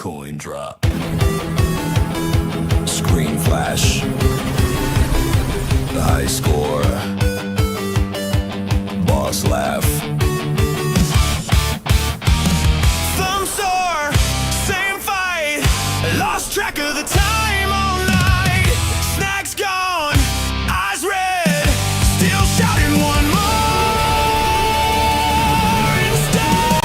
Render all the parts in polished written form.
Coin drop. Screen flash. The high score. Boss laugh. Thumb sore, same fight. Lost track of the time all night. Snacks gone, eyes red. Still shouting one more instead.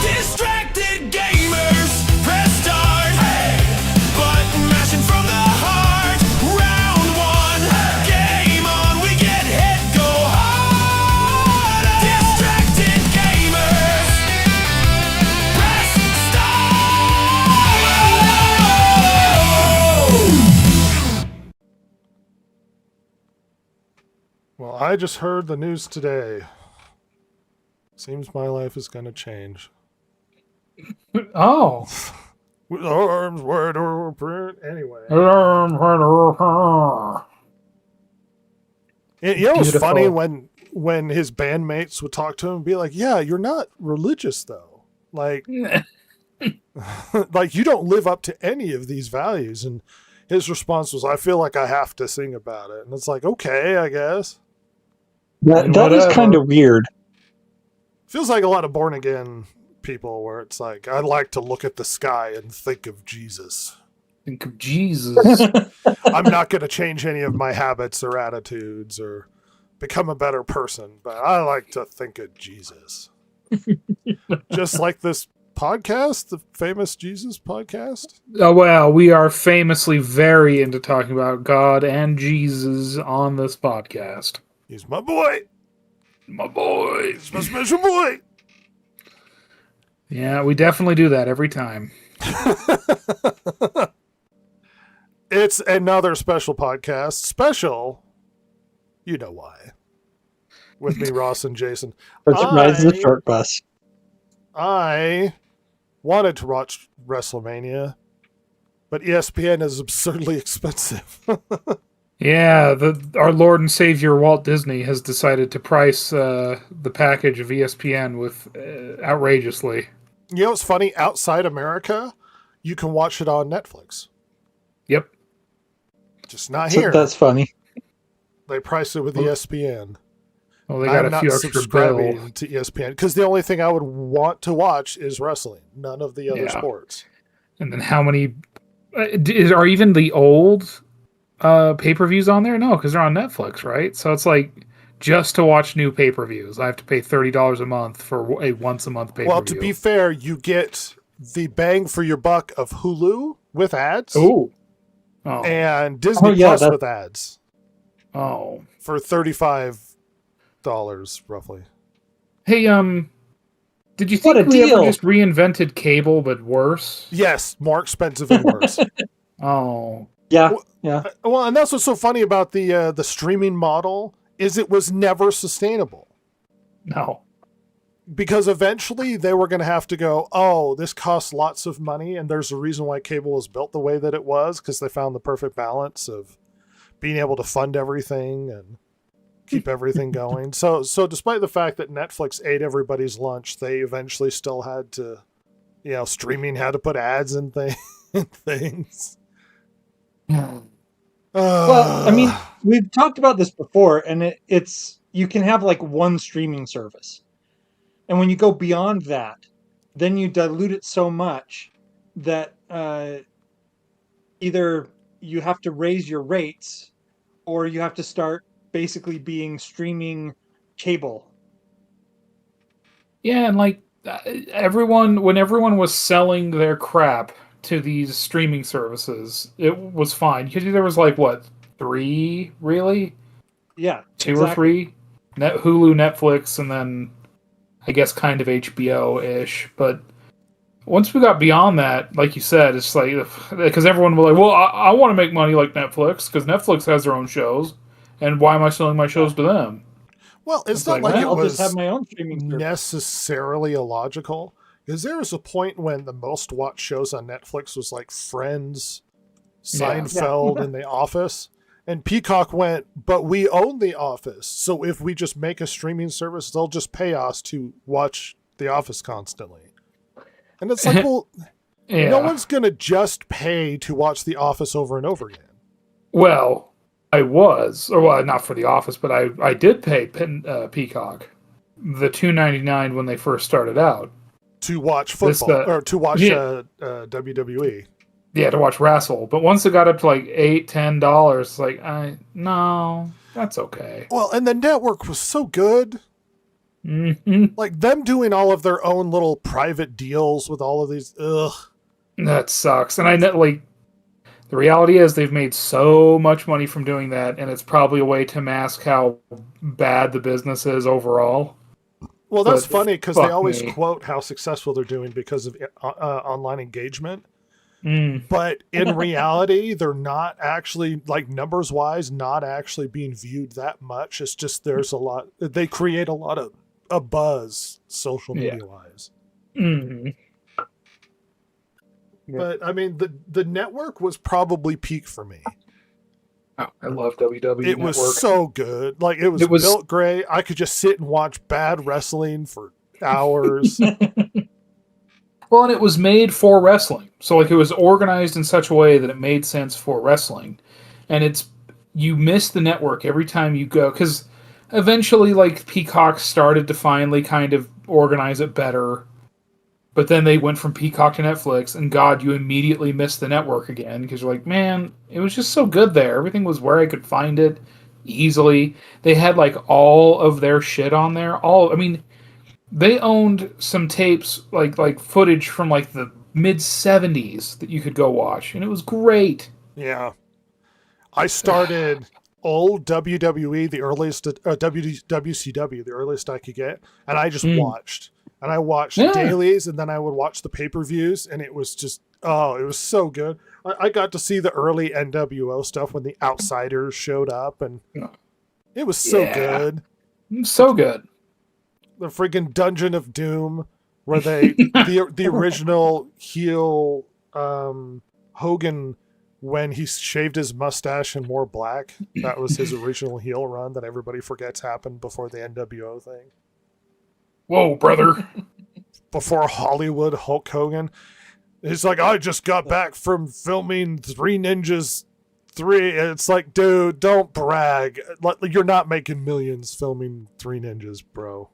Distracted gamers, press start. Button mashing from the heart. Round one, game on. We get hit, go harder. Distracted gamers, press start. Well, I just heard the news today. Seems my life is going to change. Oh. With arms wide open. Anyway. You know what's Beautiful. funny when his bandmates would talk to him and be like, yeah, you're not religious though. Like, like you don't live up to any of these values. And his response was, I feel like I have to sing about it. And it's like, okay, I guess. That is Whatever. kind of weird. Feels like a lot of born again people where it's like, I like to look at the sky and think of Jesus. Think of Jesus. I'm not going to change any of my habits or attitudes or become a better person, but I like to think of Jesus. Just like this podcast, the famous Jesus podcast. Oh, well, we are famously very into talking about God and Jesus on this podcast. He's my boy. My boy. He's my special boy. Yeah, we definitely do that every time. It's another special podcast. Special, you know why. With me, Ross and Jason. Rides the short bus. I wanted to watch WrestleMania, but ESPN is absurdly expensive. Yeah, our Lord and Savior Walt Disney has decided to price the package of ESPN with outrageously. You know what's funny? Outside America, you can watch it on Netflix. Yep. Just not So here. that's funny. They price it with ESPN. Well, they got I'm a few not extra subscribing bills. to ESPN because the only thing I would want to watch is wrestling. None of the other Yeah. sports. And then how many... are even the old pay-per-views on there? No, because they're on Netflix, right? So it's like, just to watch new pay-per-views, I have to pay $30 a month for a once-a-month pay-per-view. Well, to be fair, you get the bang for your buck of Hulu with ads Ooh. Oh. and Disney yeah, Plus that- with ads Oh. for $35 roughly. Hey, did you What think a we ever deal. just reinvented cable, but worse? Yes, more expensive and worse. Oh. Yeah, yeah. Well, and that's what's so funny about the streaming model is it was never sustainable. No. Because eventually they were going to have to go, oh, this costs lots of money, and there's a reason why cable was built the way that it was, because they found the perfect balance of being able to fund everything and keep everything going. So despite the fact that Netflix ate everybody's lunch, they eventually still had to, streaming had to put ads in things. Well, I mean, we've talked about this before, and it's you can have like one streaming service. And when you go beyond that, then you dilute it so much that either you have to raise your rates or you have to start basically being streaming cable. Yeah, and like when everyone was selling their crap to these streaming services, it was fine. There was like, what, 3, really? Yeah. Two or three? Hulu, Netflix, and then I guess kind of HBO-ish. But once we got beyond that, like you said, it's like, because everyone was like, well, I want to make money like Netflix, because Netflix has their own shows, and why am I selling my shows to them? Well, it's It's not like, like it I'll was just have my own streaming service. necessarily illogical. Because there was a point when the most watched shows on Netflix was like Friends, Seinfeld, and The Office. And Peacock went, but we own The Office. So if we just make a streaming service, they'll just pay us to watch The Office constantly. And it's like, well, Yeah. No one's going to just pay to watch The Office over and over again. Well, I was, or well, not for The Office, but I did pay Peacock the $2.99 when they first started out. To watch This, football, or to watch yeah. WWE. Yeah, to watch wrestle. But once it got up to like $8-10, it's like, no, that's okay. Well, and the network was so good. Hmm. Like, them doing all of their own little private deals with all of these. Ugh. That sucks. And I know, like, the reality is they've made so much money from doing that, and it's probably a way to mask how bad the business is overall. Well, that's But funny because they fuck always me. quote how successful they're doing because of online engagement. Mm. But in reality, they're not actually, like, numbers wise, not actually being viewed that much. It's just there's a lot, they create a lot of a buzz social Yeah. media wise. Mhm. Yeah. But I mean, the network was probably peak for me. Oh, I love WWE It Network. was so good. Like, it was built great. I could just sit and watch bad wrestling for hours. Well, and it was made for wrestling. So, like, it was organized in such a way that it made sense for wrestling. And you miss the network every time you go. Because eventually, like, Peacock started to finally kind of organize it better. But then they went from Peacock to Netflix, and God, you immediately missed the network again. Because you're like, man, it was just so good there. Everything was where I could find it easily. They had, like, all of their shit on there. They owned some tapes, like footage from like the mid 70s that you could go watch, and it was great. Yeah. I started old WWE, the earliest, WCW, the earliest I could get, and I just watched. And I watched dailies, and then I would watch the pay-per-views, and it was just, it was so good. I got to see the early NWO stuff when the Outsiders showed up, and it was so good. So good. The friggin' Dungeon of Doom, where the original heel Hogan, when he shaved his mustache and wore black, that was his original heel run that everybody forgets happened before the NWO thing. Whoa, brother. Before Hollywood Hulk Hogan. He's like, I just got back from filming Three Ninjas 3. And it's like, dude, don't brag. You're not making millions filming Three Ninjas, bro.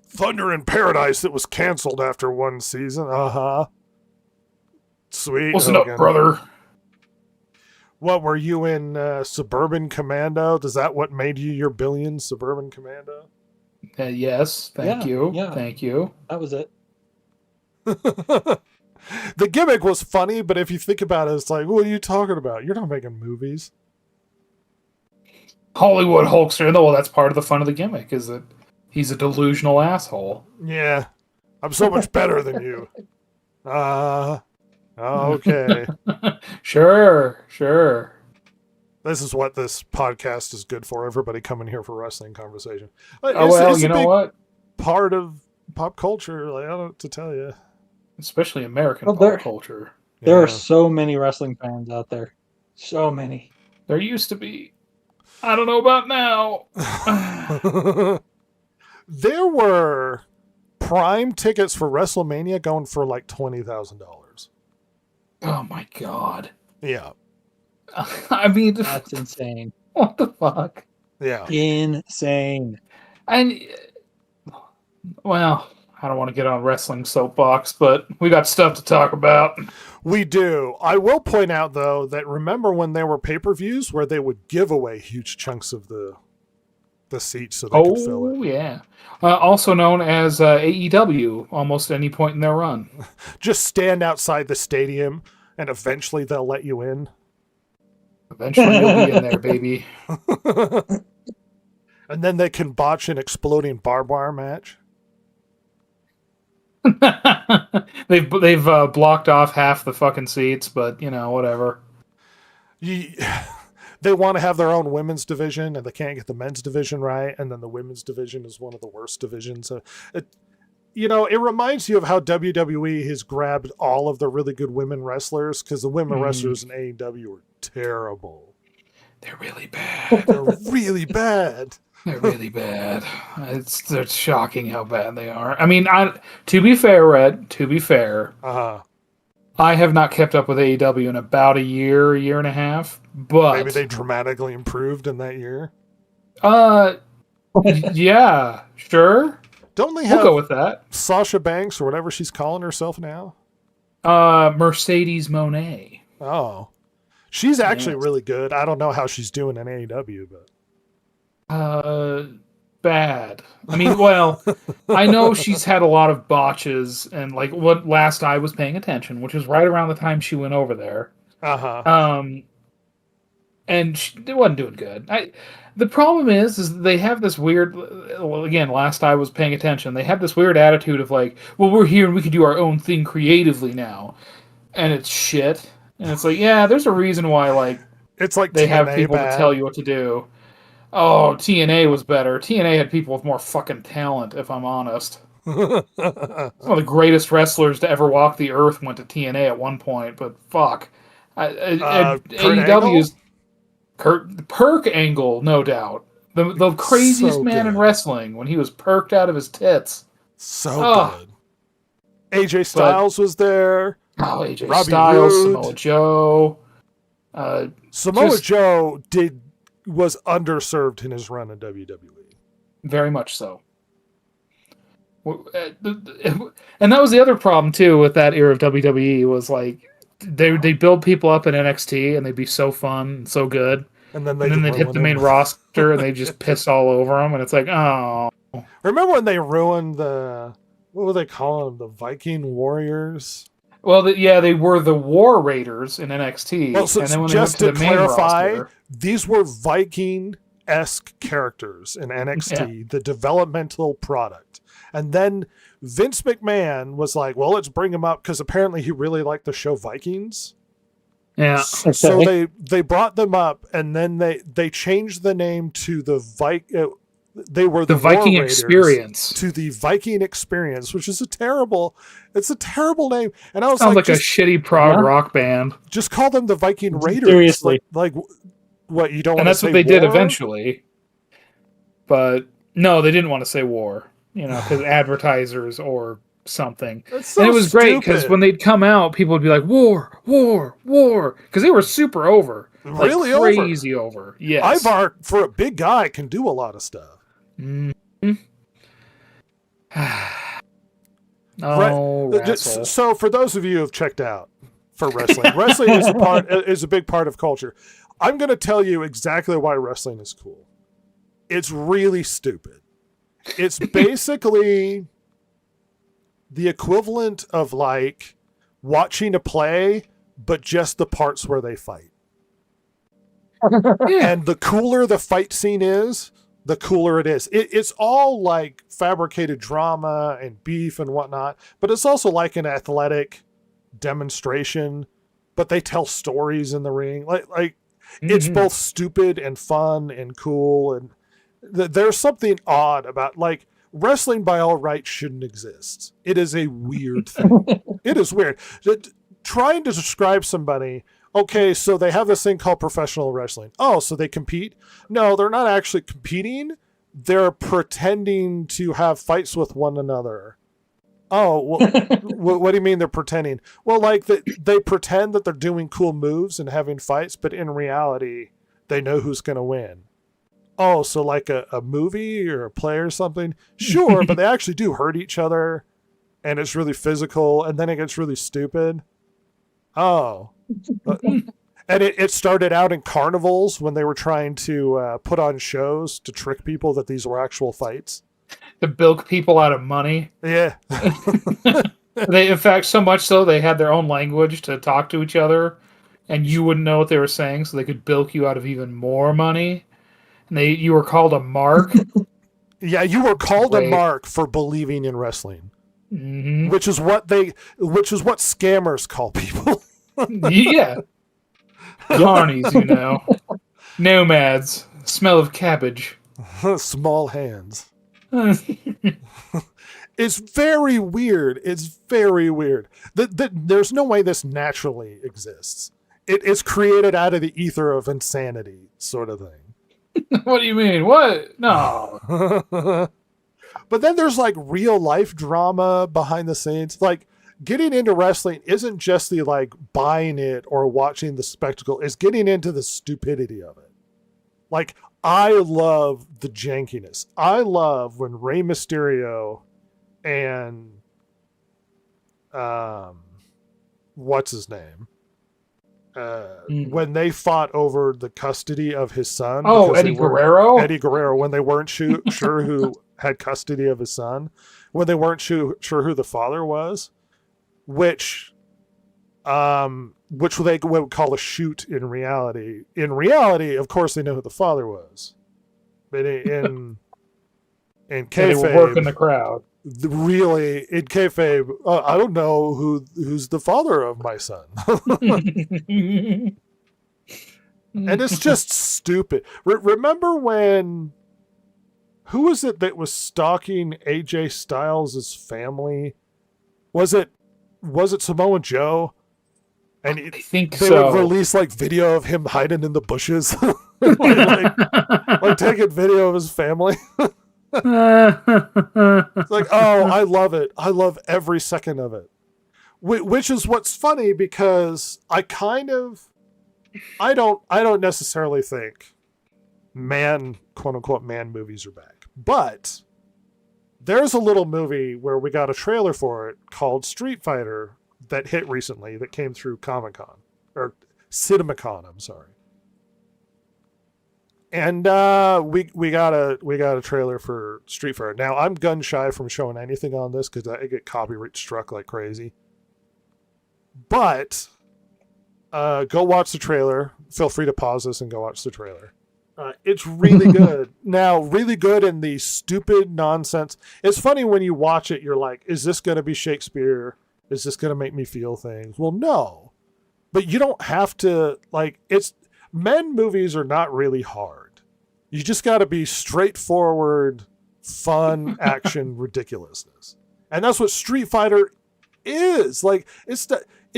Thunder in Paradise that was canceled after one season. Uh-huh. Sweet. What's Hogan. up, brother? What, were you in Suburban Commando? Is that what made you your billion, Suburban Commando? Yes, thank you. Yeah. Thank you. That was it. The gimmick was funny, but if you think about it, it's like, what are you talking about? You're not making movies. Hollywood Hulkster. No, well, that's part of the fun of the gimmick, is that he's a delusional asshole. Yeah. I'm so much better than you. Okay. Sure. This is what this podcast is good for. Everybody coming here for wrestling conversation. Well, a you know big what? part of pop culture. Like, I don't know what to tell you. Especially American Well, pop culture. There are Yeah. so many wrestling fans out there. So many. There used to be. I don't know about now. There were Prime tickets for WrestleMania going for like $20,000. Oh my god. Yeah. I mean, That's insane. what the fuck? Yeah. Insane. And, well, I don't want to get on wrestling soapbox, but we got stuff to talk about. We do. I will point out, though, that remember when there were pay-per-views where they would give away huge chunks of the seats so they could fill Oh, it. yeah. Also known as AEW, almost any point in their run. Just stand outside the stadium, and eventually they'll let you in. Eventually you'll be in there, baby. And then they can botch an exploding barbed wire match. they've blocked off half the fucking seats, but, you know, whatever. They want to have their own women's division, and they can't get the men's division right, and then the women's division is one of the worst divisions. It reminds you of how WWE has grabbed all of the really good women wrestlers, because the women wrestlers in AEW were terrible. They're really bad. They're really bad. They're really bad. It's shocking how bad they are. I mean, to be fair, Red, to be fair, Uh-huh. I have not kept up with AEW in about a year and a half, but Maybe they dramatically improved in that year. yeah, sure. Don't they We'll have go with that. Sasha Banks or whatever she's calling herself now? Mercedes Monet. Oh. She's actually Yes. really good. I don't know how she's doing in AEW, but Bad. I mean, well, I know she's had a lot of botches, and like what last I was paying attention, which was right around the time she went over there. uh-huh. And it wasn't doing good. The problem is they have this weird. Well, again, last I was paying attention, they have this weird attitude of like, well, we're here and we can do our own thing creatively now, and it's shit. And it's like, yeah, there's a reason why like It's like they have TNA people bad. to tell you what to do. Oh, TNA was better. TNA had people with more fucking talent, if I'm honest. Some of the greatest wrestlers to ever walk the earth went to TNA at one point, but fuck. Kurt AEW's Perk Angle, no doubt. The craziest So man in good. wrestling when he was perked out of his tits. So Ugh. good. AJ Styles was there. Oh, AJ Robbie Styles, Roode. Samoa Joe. Samoa Just- Joe was underserved in his run in WWE. Very much so. And that was the other problem too with that era of WWE was like they build people up in NXT and they'd be so fun and so good, And then and then they'd hit the main roster and they just piss all over them, and it's like, oh, Remember when they ruined what were they calling them? The Viking Warriors? well, they were the War Raiders in NXT, Well, so and then when just they to went to the main clarify, roster, these were Viking-esque characters in NXT, the developmental product. And then Vince McMahon was like, well, let's bring him up because apparently he really liked the show Vikings. yeah, So they brought them up, and then they changed the name to the they were the War Viking Raiders Experience to the Viking Experience, which is a terrible name. And I was sounds like a just, shitty prog Yeah. rock band, just call them the Viking Raiders. Seriously. like what you don't and want to that's say what they did war? eventually. But no, they didn't want to say war, because advertisers or something. That's so And it was great because stupid. when they'd come out, people would be like, war, war, war, because they were super over. Like, Really over. crazy over. Yes. Ivar, for a big guy, can do a lot of stuff. Oh, Razzle. So for those of you who have checked out for wrestling, wrestling is a big part of culture. I'm going to tell you exactly why wrestling is cool. It's really stupid. It's basically the equivalent of like watching a play, but just the parts where they fight. Yeah. And the cooler the fight scene is, the cooler it is. It's all like fabricated drama and beef and whatnot, but it's also like an athletic demonstration, but they tell stories in the ring. Like it's Mhm. both stupid and fun and cool. And there's something odd about like wrestling by all rights shouldn't exist. It is a weird thing. It is weird. Trying to describe somebody, okay, so they have this thing called professional wrestling. Oh, so they compete? No, they're not actually competing. They're pretending to have fights with one another. Oh, well, what do you mean they're pretending? Well, like they pretend that they're doing cool moves and having fights, but in reality, they know who's going to win. Oh, so like a movie or a play or something? Sure, but they actually do hurt each other, and it's really physical, and then it gets really stupid. Oh. And it started out in carnivals when they were trying to put on shows to trick people that these were actual fights. To bilk people out of money. Yeah. They, in fact, so much so they had their own language to talk to each other, and you wouldn't know what they were saying, so they could bilk you out of even more money. And you were called a mark. Yeah, you were called a Great. mark for believing in wrestling, Hmm. which is what scammers call people. Yeah. Carnies, Nomads. Smell of cabbage. Small hands. It's very weird. It's very weird. There's no way this naturally exists. It's created out of the ether of insanity, sort of thing. What do you mean? What? No. But then there's like real life drama behind the scenes. Like getting into wrestling isn't just the like buying it or watching the spectacle, it's getting into the stupidity of it. Like I love the jankiness. I love when Rey Mysterio and what's his name? When they fought over the custody of his son. Oh, because Eddie they were- Guerrero? Eddie Guerrero, when they weren't sure who had custody of his son, when they weren't sure who the father was, which they would call a shoot in reality. In reality, of course, they know who the father was. But in And they were working the kayfabe, crowd. really, in kayfabe, I don't know who's the father of my son. And it's just stupid. Remember when? Who was it that was stalking AJ Styles' family? Was it Samoa Joe? And I think they so. would release like video of him hiding in the bushes, like taking video of his family. It's like, oh, I love it. I love every second of it. Which is what's funny because I don't necessarily think quote unquote man movies are back. But there's a little movie where we got a trailer for it called Street Fighter that hit recently that came through Comic-Con or CinemaCon, I'm sorry. And we got a trailer for Street Fighter. Now I'm gun shy from showing anything on this because I get copyright struck like crazy. But go watch the trailer. Feel free to pause this and go watch the trailer. It's really good. Now, really good in the stupid nonsense. It's funny when you watch it, you're like, is this going to be Shakespeare? Is this going to make me feel things? Well, no. But you don't have to, like, men movies are not really hard. You just got to be straightforward, fun, action, ridiculousness. And that's what Street Fighter is. Like,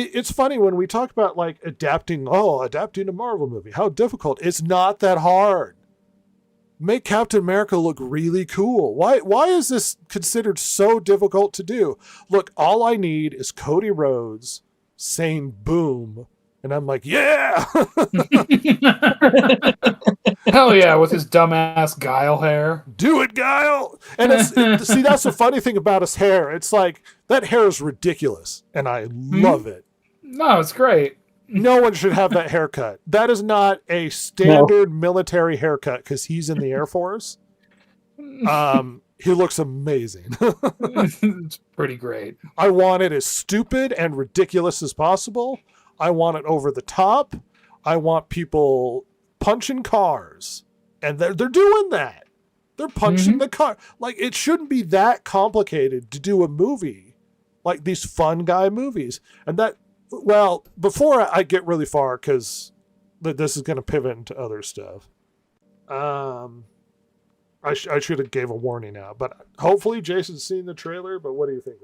it's funny when we talk about like adapting a Marvel movie. How difficult. It's not that hard. Make Captain America look really cool. Why is this considered so difficult to do? Look, all I need is Cody Rhodes saying boom. And I'm like, yeah. Hell yeah, with his dumbass Guile hair. Do it, Guile. And see, that's the funny thing about his hair. It's like that hair is ridiculous. And I love it. No, it's great. No one should have that haircut. That is not a standard military haircut because he's in the Air Force. He looks amazing. It's pretty great. I want it as stupid and ridiculous as possible. I want it over the top. I want people punching cars. And they're doing that. They're punching the car. Like, it shouldn't be that complicated to do a movie like these fun guy movies. And that, well, before I get really far, because this is going to pivot into other stuff. I should have gave a warning now, but hopefully Jason's seen the trailer. But what do you think,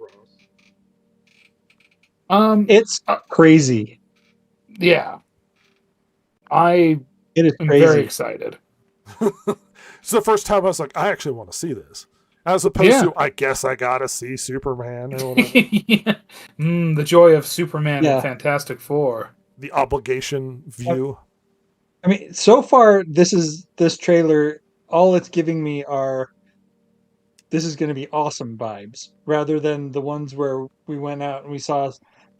Ross? It's crazy. Yeah. I It is am crazy. very excited. It's the first time I was like, I actually want to see this. As opposed to, I guess I gotta see Superman or whatever. Yeah. The joy of Superman Yeah. and Fantastic Four. The obligation view. I mean, so far this trailer, all it's giving me are this is going to be awesome vibes, rather than the ones where we went out and we saw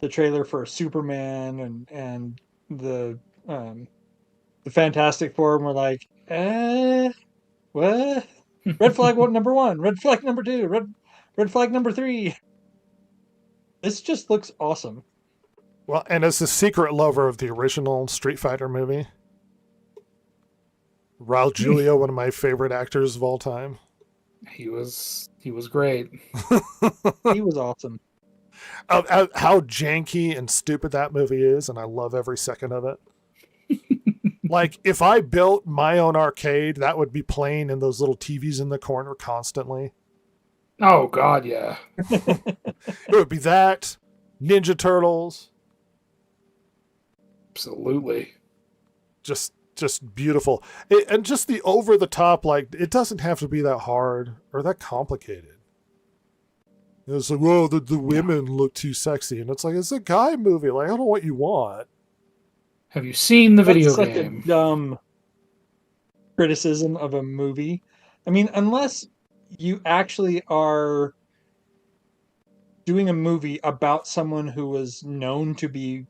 the trailer for Superman and the Fantastic Four, and we're like, what? Red flag number 1, red flag number 2, red flag number 3. This just looks awesome. Well, and as a secret lover of the original Street Fighter movie, Raul Julia, one of my favorite actors of all time. He was great. He was awesome. How janky and stupid that movie is, and I love every second of it. Like, if I built my own arcade, that would be playing in those little TVs in the corner constantly. Oh God, yeah. It would be that, Ninja Turtles, Absolutely. just just beautiful. And just the over the top, like, it doesn't have to be that hard or that complicated. It's like, whoa, the women look too sexy. And it's like, it's a guy movie. Like, I don't know what you want. Have you seen the video That's such game? a dumb criticism of a movie. I mean, unless you actually are doing a movie about someone who was known to be,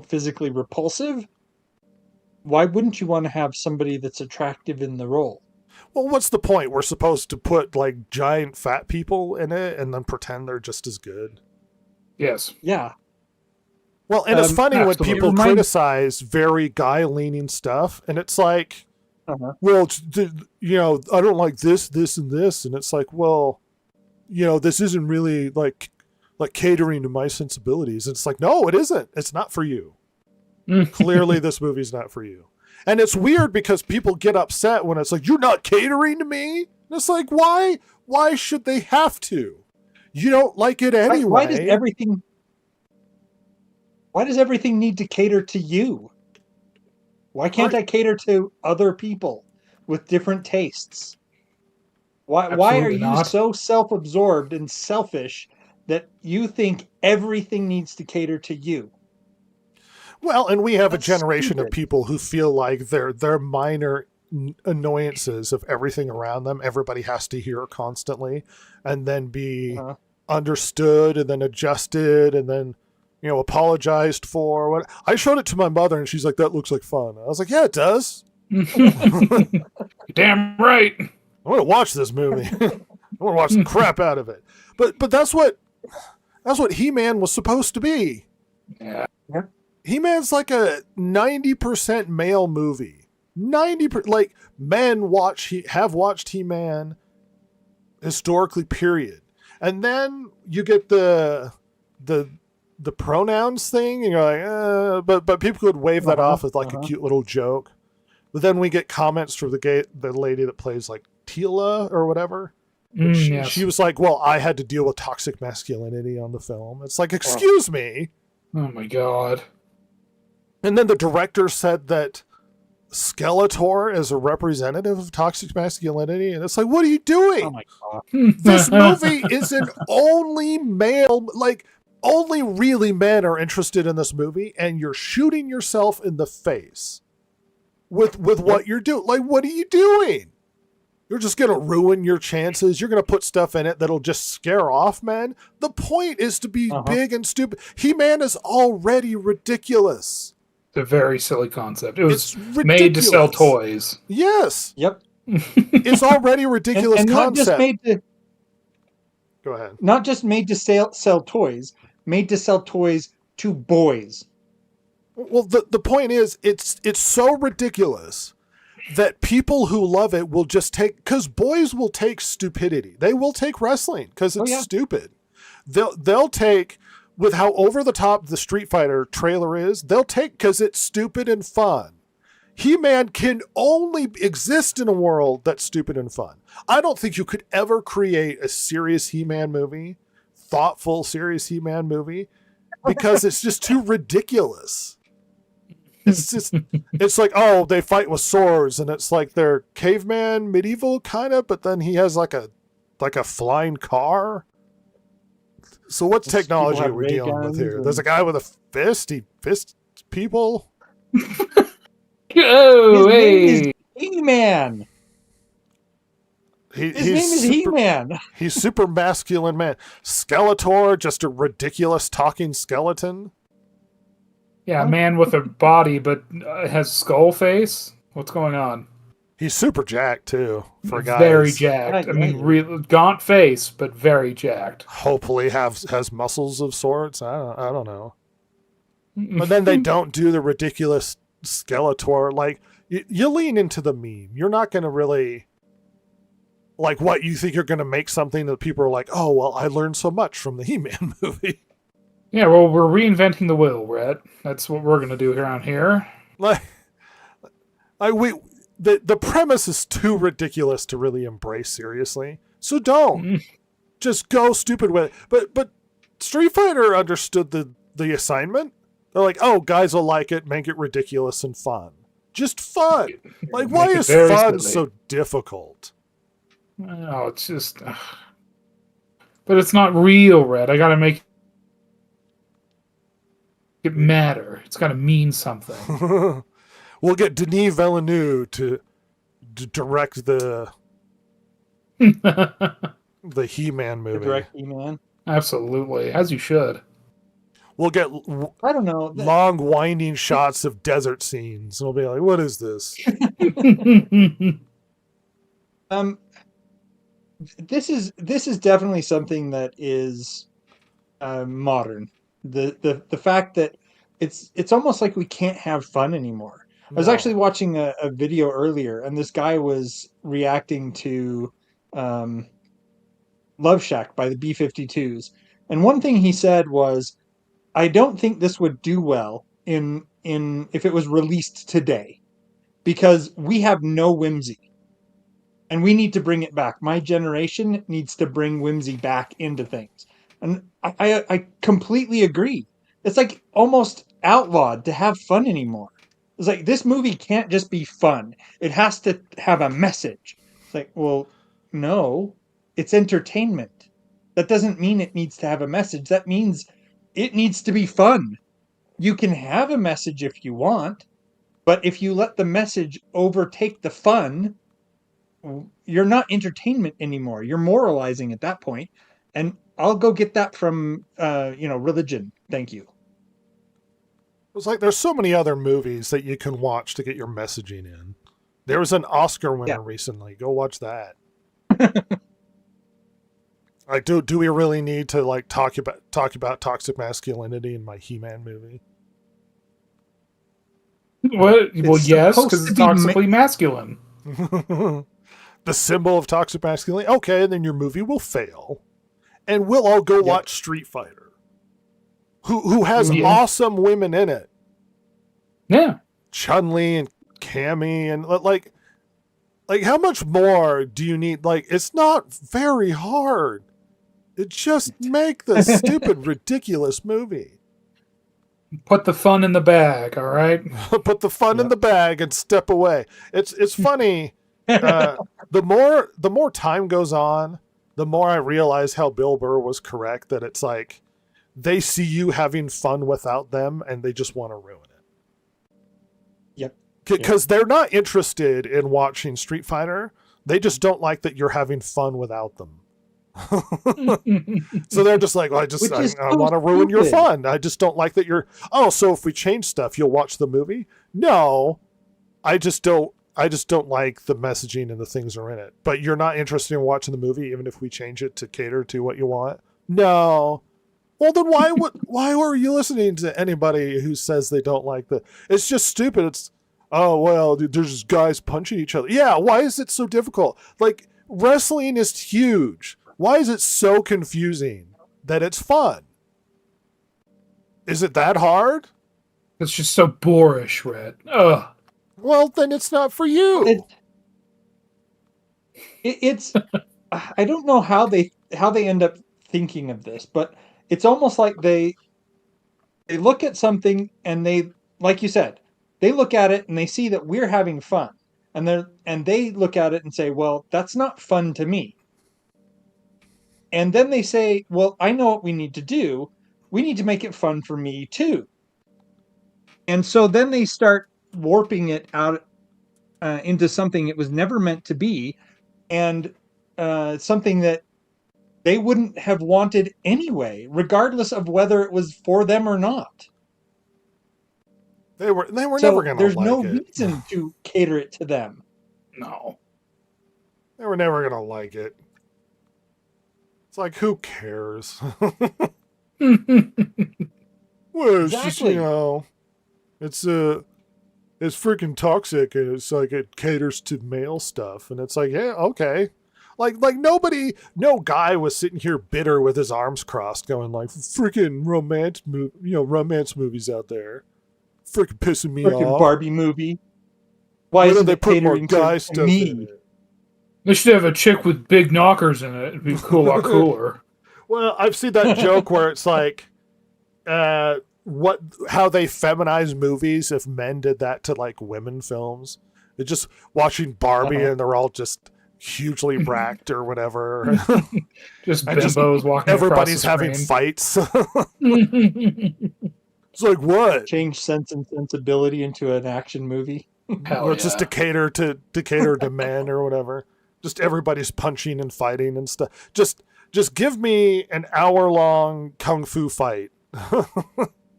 physically repulsive, why wouldn't you want to have somebody that's attractive in the role? Well, what's the point? We're supposed to put, like, giant fat people in it and then pretend they're just as good. Yes. Yeah. Well, and it's funny when absolutely. people It reminds- criticize very guy-leaning stuff, and it's like, Uh-huh. well, I don't like this, and this, and it's like, well, this isn't really like catering to my sensibilities. And it's like, no, it isn't. It's not for you. Clearly, this movie's not for you. And it's weird because people get upset when it's like, you're not catering to me. And it's like, why? Why should they have to? You don't like it anyway. Why does everything need to cater to you? Why can't I cater to other people with different tastes? Why are Absolutely you not. so self-absorbed and selfish that you think everything needs to cater to you? Well, and we have That's a generation of stupid. people who feel like their minor annoyances of everything around them, everybody has to hear constantly, and then be Uh-huh. understood and then adjusted and then apologized for. What I showed it to my mother and she's like, that looks like fun. I was like, yeah, it does. Damn right. I want to watch this movie. I want to watch the crap out of it. But that's what He-Man was supposed to be. Yeah. He-Man's like a 90% male movie. 90%, like, men have watched He-Man historically, period. And then you get the pronouns thing, and you're like, but people could wave that off as like a cute little joke. But then we get comments from the lady that plays like Tila or whatever. Yes. She was like, well, I had to deal with toxic masculinity on the film. It's like, excuse me. Oh my god. And then the director said that Skeletor is a representative of toxic masculinity. And it's like, what are you doing? Oh my god! This movie is an only male, like, only really men are interested in this movie, and you're shooting yourself in the face with what you're doing. Like, what are you doing? You're just going to ruin your chances. You're going to put stuff in it that'll just scare off men. The point is to be big and stupid. He-Man is already ridiculous. It's a very silly concept. It was It's ridiculous. made to sell toys. Yes. Yep. It's already a ridiculous and not just concept. made to Go ahead. not just made to sell toys, made to sell toys to boys. Well, the point is, it's so ridiculous that people who love it will just take, because boys will take stupidity. They will take wrestling because it's stupid. They'll take, with how over the top the Street Fighter trailer is, they'll take because it's stupid and fun. He-Man can only exist in a world that's stupid and fun. I don't think you could ever create a serious He-Man movie, thoughtful, serious He-Man movie, because it's just too ridiculous. It's like, oh, they fight with swords, and it's like they're caveman, medieval kind of, but then he has like a flying car. So what People technology have are we ray dealing with guns here? and- There's a guy with a fist. He fists people. Oh, His name is hey. He-Man. His name is He-Man. He's super masculine man. Skeletor, just a ridiculous talking skeleton. Yeah, a man with a body but has skull face. What's going on? He's super jacked too for guys. Very jacked. I mean, gaunt face, but very jacked. Hopefully has muscles of sorts. I don't know. But then they don't do the ridiculous Skeletor. Like, you lean into the meme. You're not going to really, like, what you think you're going to make something that people are like, oh, well, I learned so much from the He-Man movie. Yeah, well, we're reinventing the wheel, Rhett. That's what we're going to do around here. Like, the premise is too ridiculous to really embrace seriously. So don't. Just go stupid with it. But Street Fighter understood the assignment. They're like, oh, guys will like it, make it ridiculous and fun. Just fun. Like, why Make it is very fun silly. so difficult? No, it's just. But it's not real, Red. I gotta make it matter. It's gotta mean something. We'll get Denis Villeneuve to direct the He-Man The movie. direct He-Man. Absolutely, as you should. We'll get I don't know. long, winding shots of desert scenes. We'll be like, what is this? Um, this is definitely something that is modern. The fact that it's almost like we can't have fun anymore. I was No. actually watching a video earlier, and this guy was reacting to Love Shack by the B-52s, and one thing he said was, "I don't think this would do well in if it was released today, because we have no whimsy." And we need to bring it back. My generation needs to bring whimsy back into things. And I completely agree. It's like almost outlawed to have fun anymore. It's like this movie can't just be fun. It has to have a message. It's like, well, no, it's entertainment. That doesn't mean it needs to have a message. That means it needs to be fun. You can have a message if you want, but if you let the message overtake the fun, you're not entertainment anymore. You're moralizing at that point. And I'll go get that from religion. Thank you. It's like there's so many other movies that you can watch to get your messaging in. There was an Oscar winner recently. Go watch that. Like, do we really need to like talk about toxic masculinity in my He-Man movie? Well, yes, supposed because to it's be toxically masculine. The symbol of toxic masculinity. Okay, then your movie will fail, and we'll all go watch Street Fighter, who has Yeah. awesome women in it. Yeah. Chun-Li and Cammy, and like how much more do you need? Like, it's not very hard. It just make the stupid, ridiculous movie. Put the fun in the bag, all right? Put the fun in the bag and step away. It's funny. The more time goes on, the more I realize how Bill Burr was correct, that it's like they see you having fun without them and they just want to ruin it. Yep. Because they're not interested in watching Street Fighter. They just don't like that you're having fun without them. So they're just like, well, I want to ruin your fun. I just don't like that you're, so if we change stuff, you'll watch the movie? No, I just don't like the messaging and the things that are in it. But you're not interested in watching the movie, even if we change it to cater to what you want? No. Well, then why were you listening to anybody who says they don't like it's just stupid. It's, there's just guys punching each other. Yeah, why is it so difficult? Like, wrestling is huge. Why is it so confusing that it's fun? Is it that hard? It's just so boorish, Red. Ugh. Well, then it's not for you. It's I don't know how they end up thinking of this, but it's almost like they look at something and they, like you said, they look at it and they see that we're having fun, and they look at it and say, well, that's not fun to me. And then they say, well, I know what we need to do. We need to make it fun for me too. And so then they start warping it out into something it was never meant to be, and something that they wouldn't have wanted anyway, regardless of whether it was for them or not. They were never going to like it. There's no reason to cater it to them. No. They were never going to like it. It's like, who cares? Well, it's just, it's freaking toxic, and it's like it caters to male stuff, and it's like, yeah, okay. Like no guy was sitting here bitter with his arms crossed, going like, freaking romance movies out there, freaking pissing me Freaking off. Barbie movie. Why don't isn't they it put more catering guy to stuff me? in it? They should have a chick with big knockers in it. It'd be a lot cooler. Well, I've seen that joke where it's like, how they feminize movies if men did that to like women films. They're just watching Barbie and they're all just hugely bracked or whatever. Just And just bimbos walking. Everybody's across the having screen. fights. It's like what? Change Sense and Sensibility into an action movie. Hell Or it's just yeah. to cater to men or whatever. Just everybody's punching and fighting and stuff. Just give me an hour-long kung fu fight.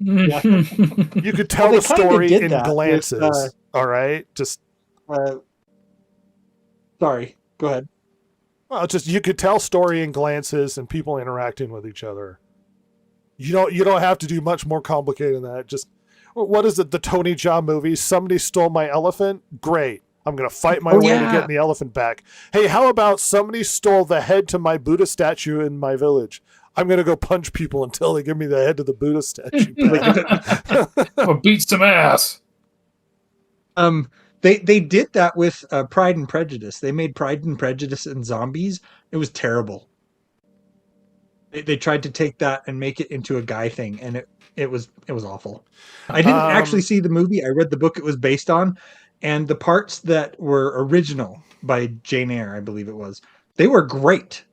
Yeah. You could tell Well, the they kinda story did in that with, glances. All right, just Sorry, go ahead. well, just you could tell story in glances and people interacting with each other. You don't have to do much more complicated than that. Just what is it? The Tony Jaa movie? Somebody stole my elephant. Great. I'm gonna fight my Oh, way to yeah. getting the elephant back. Hey, how about somebody stole the head to my Buddha statue in my village? I'm gonna go punch people until they give me the head to the Buddha statue back. I'll beat some ass. They did that with Pride and Prejudice. They made Pride and Prejudice and zombies. It was terrible. They tried to take that and make it into a guy thing, and it was awful. I didn't actually see the movie. I read the book it was based on, and the parts that were original by Jane Eyre, I believe it was, they were great.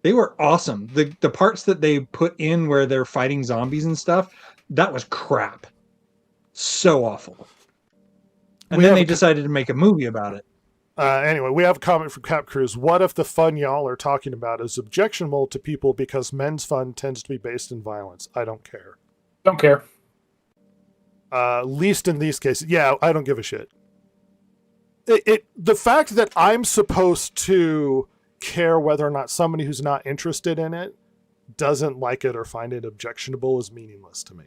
They were awesome. The parts that they put in where they're fighting zombies and stuff, that was crap. So awful. And We then have they a- decided to make a movie about it. Anyway, we have a comment from Cap Cruz. What if the fun y'all are talking about is objectionable to people because men's fun tends to be based in violence? I don't care. Don't care. Least in these cases. Yeah, I don't give a shit. The fact that I'm supposed to care whether or not somebody who's not interested in it doesn't like it or find it objectionable is meaningless to me.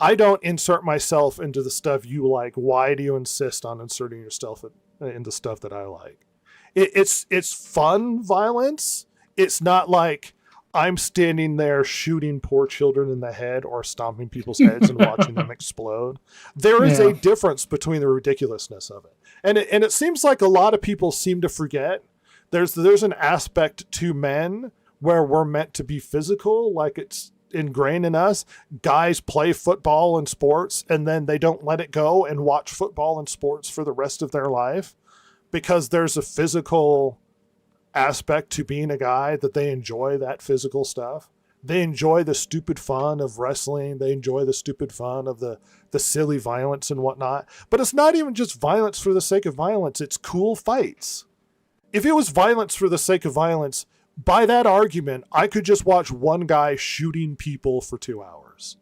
I don't insert myself into the stuff you like. Why do you insist on inserting yourself into stuff that I like? It's fun violence. It's not like I'm standing there shooting poor children in the head or stomping people's heads and watching them explode. There is a Yeah. difference between the ridiculousness of it. And it seems like a lot of people seem to forget there's an aspect to men where we're meant to be physical, like it's ingrained in us. Guys play football and sports and then they don't let it go and watch football and sports for the rest of their life because there's a physical aspect to being a guy that they enjoy that physical stuff. They enjoy the stupid fun of wrestling. They enjoy the stupid fun of the silly violence and whatnot. But it's not even just violence for the sake of violence. It's cool fights. If it was violence for the sake of violence, by that argument, I could just watch one guy shooting people for 2 hours.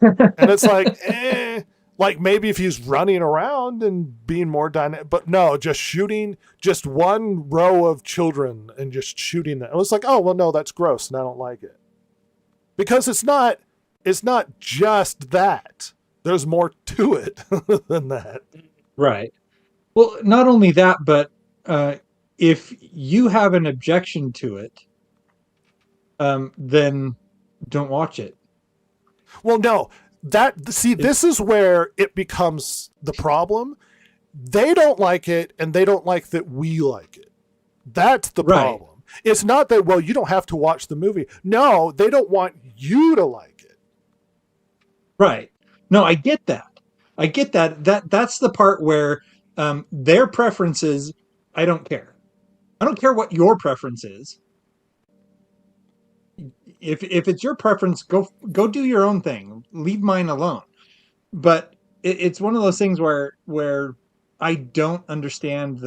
And it's like, like maybe if he's running around and being more dynamic, but no, just shooting just one row of children and just shooting them. It was like, oh, well, no, that's gross and I don't like it. Because it's not just that. There's more to it than that. Right. Well, not only that, but if you have an objection to it, then don't watch it. Well, no, this is where it becomes the problem. They don't like it, and they don't like that we like it. That's the Right. problem. It's not that, well, you don't have to watch the movie. No, they don't want you to like it. Right. No, I get that. I get that. That's the part where their preferences, I don't care. I don't care what your preference is. If it's your preference, go do your own thing. Leave mine alone. But it's one of those things where I don't understand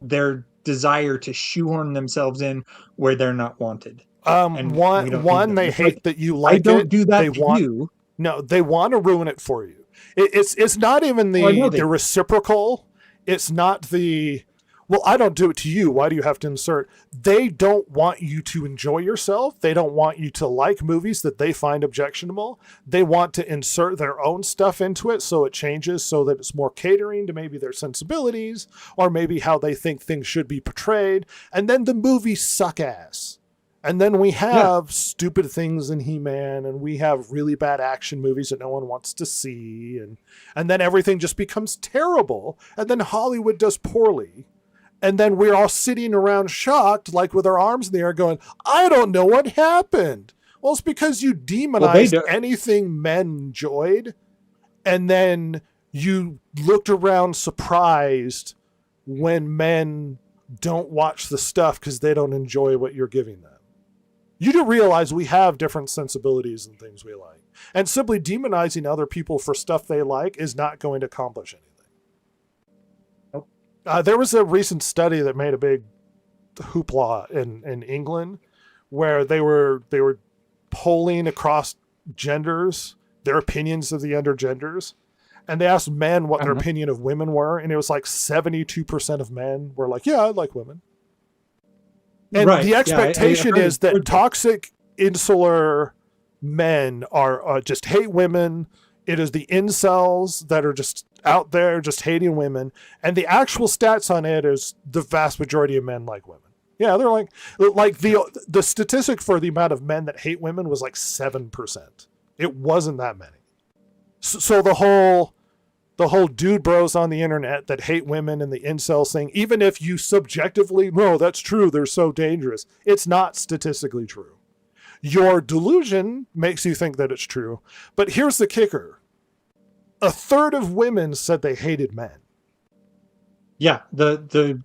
their desire to shoehorn themselves in where they're not wanted. And we don't need One, them. they It's hate like, that you like I don't it. do that They to want you. No, they want to ruin it for you. It's not even Well, I know they- the reciprocal. It's not the, well, I don't do it to you. Why do you have to insert? They don't want you to enjoy yourself. They don't want you to like movies that they find objectionable. They want to insert their own stuff into it so it changes so that it's more catering to maybe their sensibilities or maybe how they think things should be portrayed. And then the movies suck ass. And then we have stupid things in He-Man, and we have really bad action movies that no one wants to see, and then everything just becomes terrible, and then Hollywood does poorly, and then we're all sitting around shocked, like with our arms in the air going, I don't know what happened. Well, it's because you they demonized do. anything men enjoyed, and then you looked around surprised when men don't watch the stuff because they don't enjoy what you're giving them. You do realize we have different sensibilities and things we like. And simply demonizing other people for stuff they like is not going to accomplish anything. Nope. There was a recent study that made a big hoopla in England where they were polling across genders, their opinions of the other genders. And they asked men what their opinion of women were. And it was like 72% of men were like, yeah, I like women. And Right. the expectation I heard is that it. toxic, insular men are just hate women. It is the incels that are just out there just hating women. And the actual stats on it is the vast majority of men like women. Yeah, they're like the statistic for the amount of men that hate women was like 7%. It wasn't that many. So the whole dude bros on the internet that hate women and the incels thing, even if you subjectively, no, that's true, they're so dangerous, it's not statistically true. Your delusion makes you think that it's true. But here's the kicker. A third of women said they hated men. Yeah, the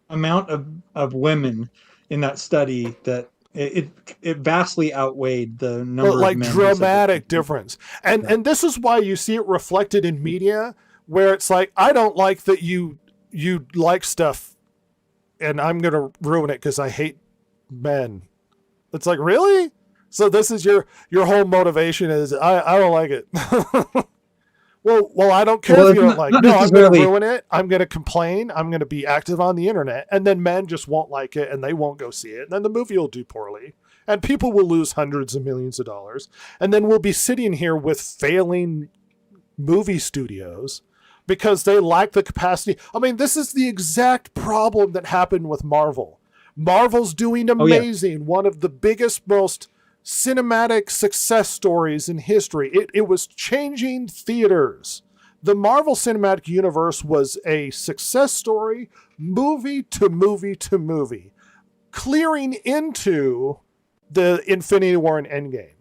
amount of women in that study that it vastly outweighed the number Like of men. who said dramatic that- difference. And this is why you see it reflected in media where it's like, I don't like that you like stuff and I'm going to ruin it because I hate men. It's like, really? So this is your whole motivation is I don't like it. Well, I don't care Well, if you it's don't like not it. No, I'm going to necessarily- ruin it. I'm going to complain. I'm going to be active on the internet. And then men just won't like it and they won't go see it. And then the movie will do poorly. And people will lose hundreds of millions of dollars. And then we'll be sitting here with failing movie studios because they lack the capacity. I mean, this is the exact problem that happened with Marvel. Marvel's doing amazing. One of the biggest, most cinematic success stories in history. It was changing theaters. The Marvel Cinematic Universe was a success story, movie to movie to movie, clearing into the Infinity War and Endgame.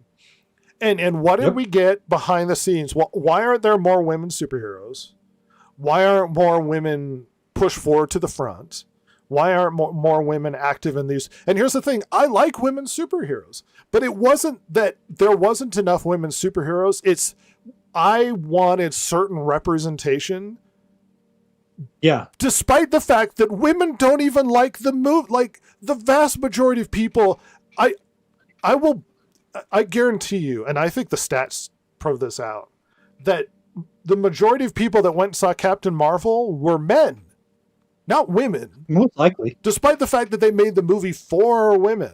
And what did we get behind the scenes? Well, why aren't there more women superheroes? Why aren't more women pushed forward to the front? Why aren't more women active in these? And here's the thing. I like women superheroes, but it wasn't that there wasn't enough women superheroes. It's I wanted certain representation. Yeah. Despite the fact that women don't even like the move, like the vast majority of people, I guarantee you, and I think the stats prove this out, that the majority of people that went and saw Captain Marvel were men. Not women, Most likely. despite the fact that they made the movie for women.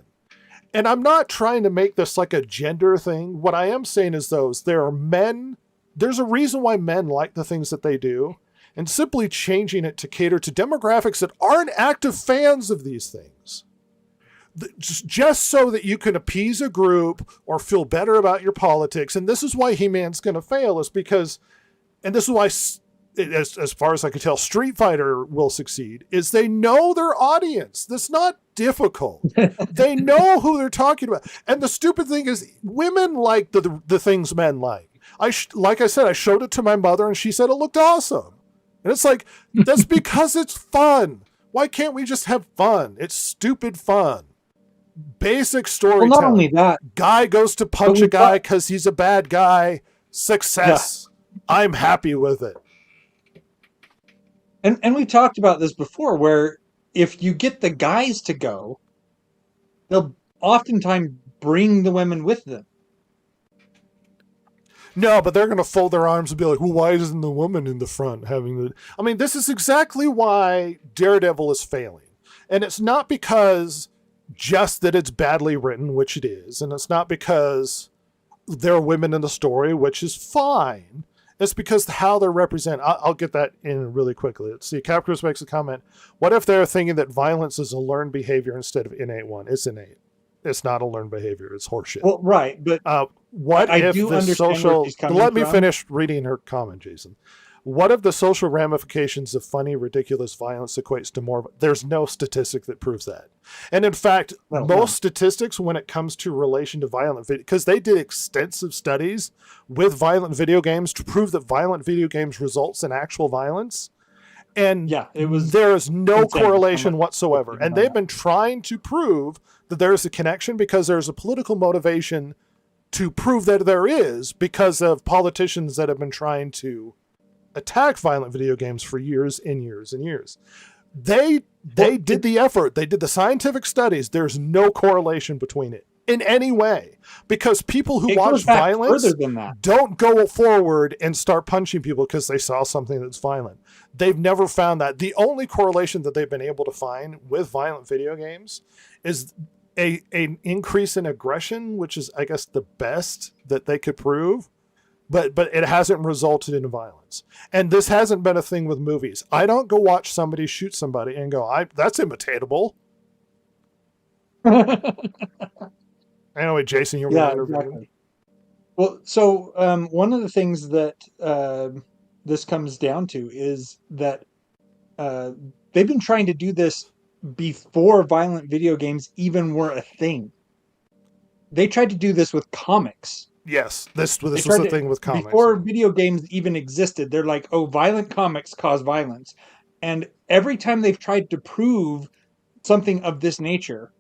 And I'm not trying to make this like a gender thing. What I am saying is there are men, there's a reason why men like the things that they do, and simply changing it to cater to demographics that aren't active fans of these things. Just so that you can appease a group or feel better about your politics. And this is why He-Man's going to fail, is because, and this is why, as far as I can tell, Street Fighter will succeed, is they know their audience. That's not difficult. They know who they're talking about. And the stupid thing is women like the things men like. Like I said, I showed it to my mother and she said it looked awesome. And it's like, that's because it's fun. Why can't we just have fun? It's stupid fun. Basic Well, storytelling. not only that, Guy goes to punch a we've guy got- because he's a bad guy. Success. I'm happy with it. and we talked about this before, where if you get the guys to go, they'll oftentimes bring the women with them. No, but they're going to fold their arms and be like, well, why isn't the woman in the front having the... I mean, this is exactly why Daredevil is failing. And it's not because just that it's badly written, which it is. And it's not because there are women in the story, which is fine. It's because how they're represented. I'll get that in really quickly. Let's see. Capcom makes a comment. What if they're thinking that violence is a learned behavior instead of innate one? It's innate. It's not a learned behavior. It's horseshit. Well, right, but What I if do the understand where social... she's coming Let me from. finish reading her comment, Jason. what of the social ramifications of funny, ridiculous violence equates to more? There's no statistic that proves that. And in fact, Well, most no. statistics when it comes to relation to violent video, because they did extensive studies with violent video games to prove that violent video games results in actual violence. And Yeah, it was there is no insane correlation how much whatsoever. focus And on they've that. been trying to prove that there's a connection because there's a political motivation to prove that there is because of politicians that have been trying to attack violent video games for years and years and years. They did the effort. They did the scientific studies. There's no correlation between it in any way because people who it watch goes back violence further than that. don't go forward and start punching people because they saw something that's violent. They've never found that. The only correlation that they've been able to find with violent video games is an increase in aggression, which is, I guess, the best that they could prove. But it hasn't resulted in violence. And this hasn't been a thing with movies. I don't go watch somebody shoot somebody and go, that's imitatable. Anyway, Jason, you're Yeah, interviewing. exactly. Well, so one of the things that this comes down to is that they've been trying to do this before violent video games even were a thing. They tried to do this with comics. Yes, this They was tried the to- thing with comics. Before video games even existed, they're like, oh, violent comics cause violence. And every time they've tried to prove something of this nature,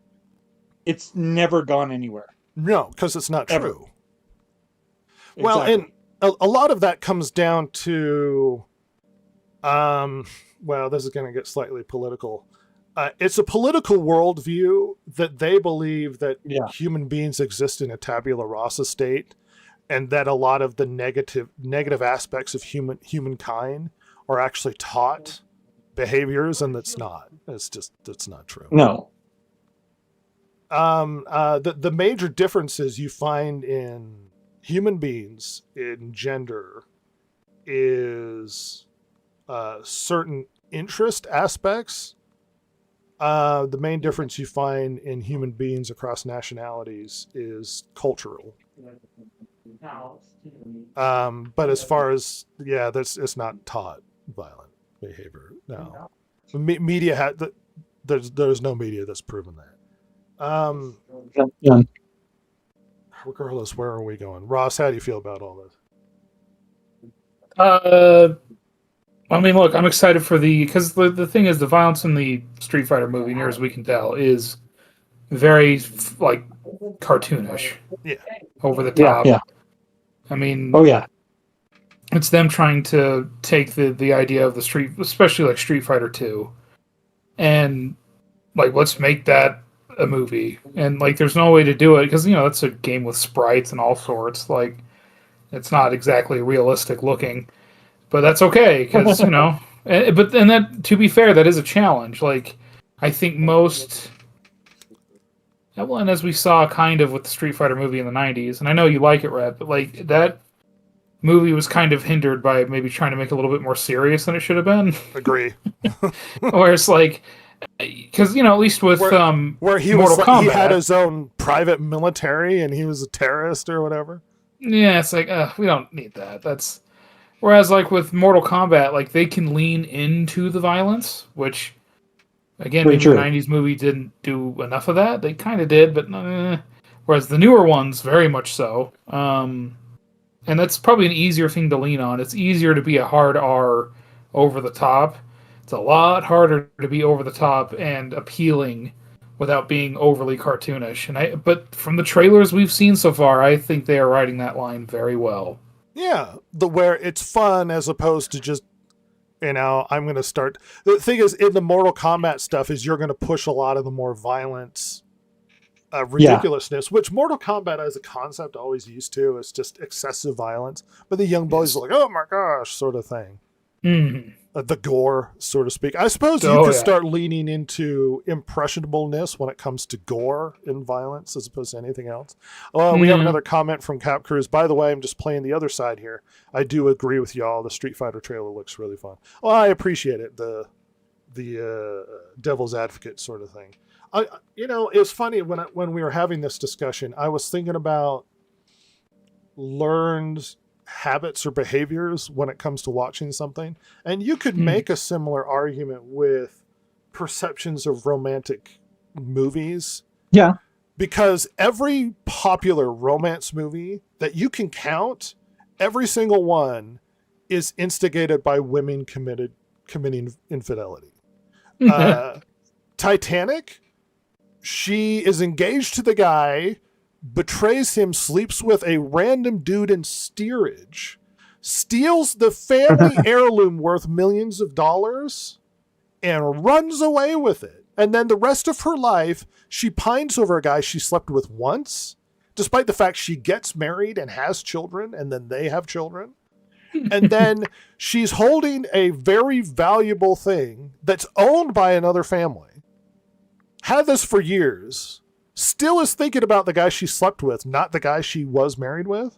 it's never gone anywhere. No, because it's not Ever. true. Well, Exactly. and a lot of that comes down to, well, this is going to get slightly political. It's a political worldview that they believe that Yeah. human beings exist in a tabula rasa state, and that a lot of the negative aspects of humankind are actually taught behaviors, and that's not. That's not true. No. The major differences you find in human beings in gender is certain interest aspects. The main difference you find in human beings across nationalities is cultural. But as far as it's not taught violent behavior. No, media had there's no media that's proven that. Yeah. Regardless, where are we going? Ross, how do you feel about all this? I mean, look, I'm excited for because the thing is, the violence in the Street Fighter movie, near as we can tell, is very like cartoonish, Yeah. over the top. Yeah. I mean, Oh, yeah. it's them trying to take the idea of the street, especially like Street Fighter 2, and like let's make that a movie. And like, there's no way to do it because that's a game with sprites and all sorts. Like, it's not exactly realistic looking. But that's okay, because, but that, to be fair, that is a challenge. Like, I think most, well, and as we saw kind of with the Street Fighter movie in the 90s, and I know you like it, Red, but like, that movie was kind of hindered by maybe trying to make it a little bit more serious than it should have been. Agree. Whereas, like, because, at least with Where he Mortal was, Kombat, he had his own private military and he was a terrorist or whatever. yeah, it's like, we don't need that. That's. Whereas, like, with Mortal Kombat, like, they can lean into the violence, which, again, Very maybe true. the 90s movie didn't do enough of that. They kind of did, but whereas the newer ones, very much so. And that's probably an easier thing to lean on. It's easier to be a hard R over the top. It's a lot harder to be over the top and appealing without being overly cartoonish. But from the trailers we've seen so far, I think they are riding that line very well. Yeah, where it's fun as opposed to just, I'm going to start. The thing is, in the Mortal Kombat stuff, is you're going to push a lot of the more violence, ridiculousness, which Mortal Kombat as a concept always used to. It's just excessive violence. But the young boys are like, oh my gosh, sort of thing. Mm-hmm. The gore, so to speak. I suppose you could start leaning into impressionableness when it comes to gore and violence as opposed to anything else. We have another comment from Cap Cruz. By the way, I'm just playing the other side here. I do agree with y'all. The Street Fighter trailer looks really fun. Well, I appreciate it. The devil's advocate sort of thing. It's funny when we were having this discussion, I was thinking about learned habits or behaviors when it comes to watching something. And you could make a similar argument with perceptions of romantic movies. Yeah. Because every popular romance movie that you can count, every single one is instigated by women committing infidelity. Titanic, she is engaged to the guy, betrays him, sleeps with a random dude in steerage, steals the family heirloom worth millions of dollars, and runs away with it. And then the rest of her life, she pines over a guy she slept with once, despite the fact she gets married and has children, and then they have children. And then she's holding a very valuable thing that's owned by another family. Had this for years. Still is thinking about the guy she slept with, not the guy she was married with.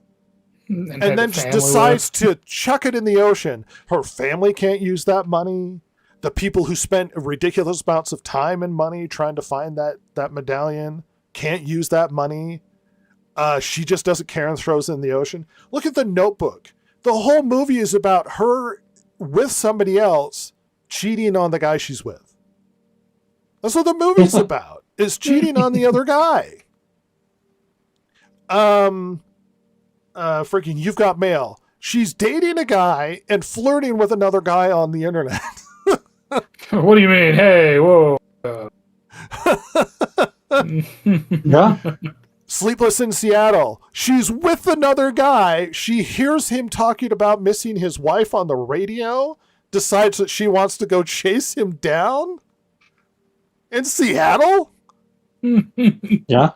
And then just decides to chuck it in the ocean. Her family can't use that money. The people who spent ridiculous amounts of time and money trying to find that medallion can't use that money. She just doesn't care and throws it in the ocean. Look at The Notebook. The whole movie is about her with somebody else cheating on the guy she's with. That's what the movie's about, is cheating on the other guy. Freaking You've Got Mail. She's dating a guy and flirting with another guy on the internet. What do you mean? Hey, whoa. Yeah. Sleepless in Seattle. She's with another guy. She hears him talking about missing his wife on the radio, decides that she wants to go chase him down in Seattle. Yeah.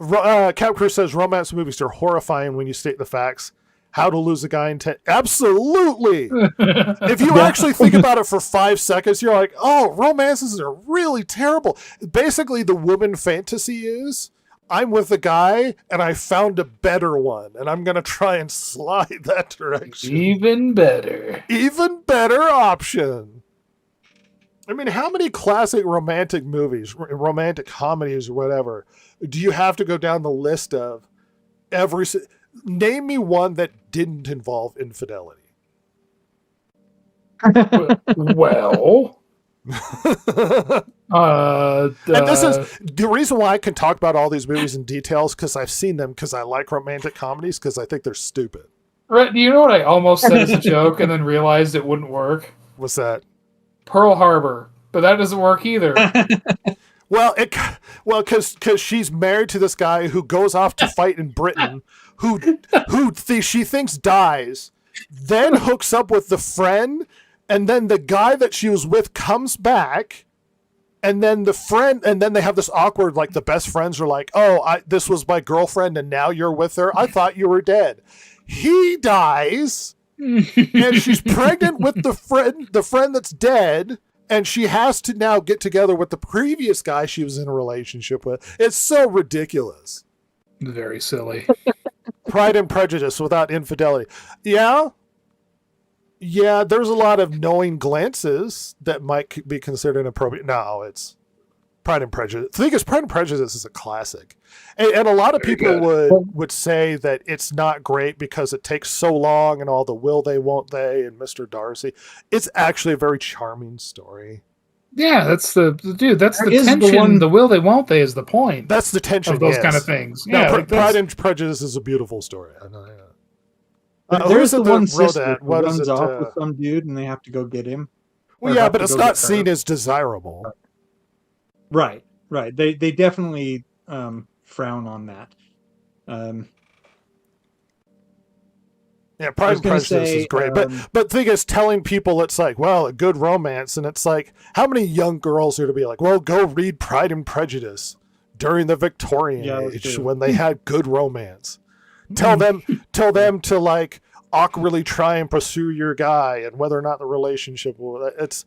Cap Crew says romance movies are horrifying when you state the facts. How to Lose a Guy in 10. Absolutely. If you actually think about it for 5 seconds, you're like, oh, romances are really terrible. Basically, the woman fantasy is, I'm with a guy and I found a better one and I'm going to try and slide that direction. Even better. Even better option. I mean, how many classic romantic movies, romantic comedies or whatever, do you have to go down the list of name me one that didn't involve infidelity. Well, and this is the reason why I can talk about all these movies in details, because I've seen them, because I like romantic comedies, because I think they're stupid. Right, do you know what I almost said as a joke and then realized it wouldn't work? What's that? Pearl Harbor, but that doesn't work either. Well, because she's married to this guy who goes off to fight in Britain, who she thinks dies, then hooks up with the friend, and then the guy that she was with comes back, and then they have this awkward, like, the best friends are like, oh, this was my girlfriend and now you're with her. I thought you were dead. He dies, and she's pregnant with the friend that's dead. And she has to now get together with the previous guy she was in a relationship with. It's so ridiculous. Very silly. Pride and Prejudice without infidelity. Yeah, there's a lot of knowing glances that might be considered inappropriate. No, it's Pride and Prejudice. The thing is, Pride and Prejudice is a classic. And a lot of people would say that it's not great because it takes so long and all the will they, won't they, and Mr. Darcy. It's actually a very charming story. Yeah, that's the tension. The The will they, won't they is the point. That's the tension of those yes. kind of things. No, Yeah, like Pride and Prejudice is a beautiful story. I know, yeah. There's the one wrote sister that? who What is runs it? off with some dude and they have to go get him. Well, Or yeah, have but to it's go not get her. seen as desirable. Right. They definitely frown on that. Yeah, Pride and Prejudice is great, but the thing is, telling people it's like, well, a good romance, and it's like, how many young girls are to be like, well, go read Pride and Prejudice during the Victorian age when they had good romance. Tell them to like awkwardly try and pursue your guy, and whether or not the relationship will. It's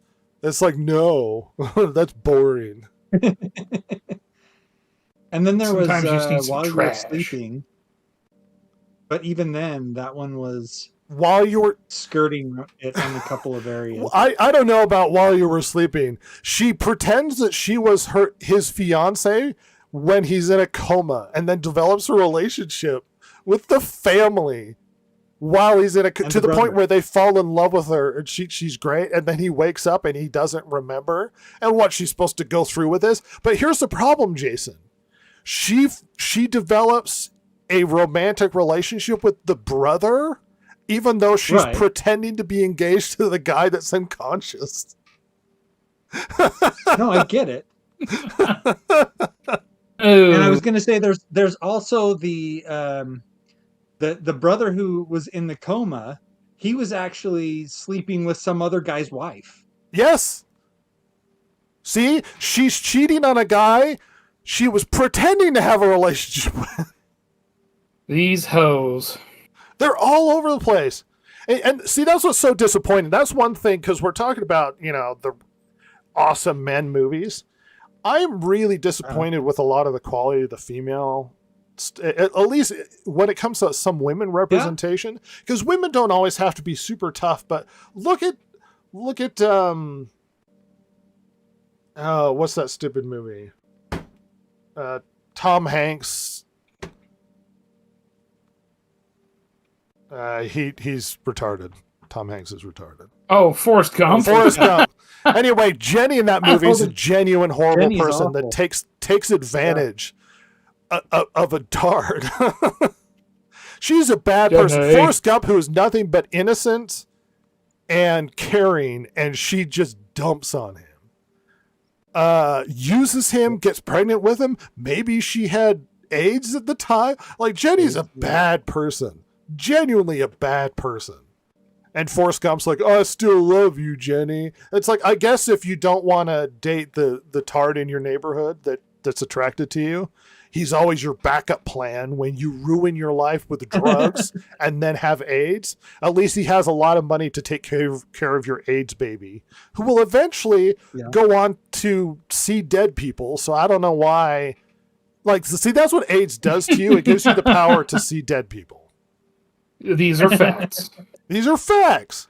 like, no, that's boring. And then there Sometimes you was just need some While You Were trash. Sleeping. But even then, that one was While you were skirting it in a couple of areas. I don't know about While You Were Sleeping. She pretends that she was his fiance when he's in a coma, and then develops a relationship with the family while he's in a And to the the point brother. where they fall in love with her and she's great, and then he wakes up and he doesn't remember and what she's supposed to go through with this. But here's the problem, Jason. She develops a romantic relationship with the brother, even though she's Right. pretending to be engaged to the guy that's unconscious. No, I get it. Oh, And I was going to say there's also the brother who was in the coma. He was actually sleeping with some other guy's wife. Yes. See, she's cheating on a guy she was pretending to have a relationship with. these hoes. They're all over the place. And see, that's what's so disappointing. That's one thing, because we're talking about, the awesome men movies. I'm really disappointed with a lot of the quality of the female, at least when it comes to some women representation, because women don't always have to be super tough. But look at what's that stupid movie? Tom Hanks. He's retarded. Tom Hanks is retarded. Oh, Forrest Gump. Forrest Gump. Anyway, Jenny in that movie is a Oh, genuine horrible Jenny's person that awful. takes advantage of a dart. She's a bad person. Jenny. Forrest Gump, who is nothing but innocent and caring, and she just dumps on him. Uses him, gets pregnant with him. Maybe she had AIDS at the time. Like, Jenny's a bad person. Genuinely a bad person. And Forrest Gump's like, oh, I still love you, Jenny. It's like, I guess if you don't want to date the tard in your neighborhood that's attracted to you, he's always your backup plan when you ruin your life with drugs and then have AIDS. At least he has a lot of money to take care of your AIDS baby, who will eventually go on to see dead people. So I don't know why. Like, see, that's what AIDS does to you. It gives you the power to see dead people. These are facts. These are facts.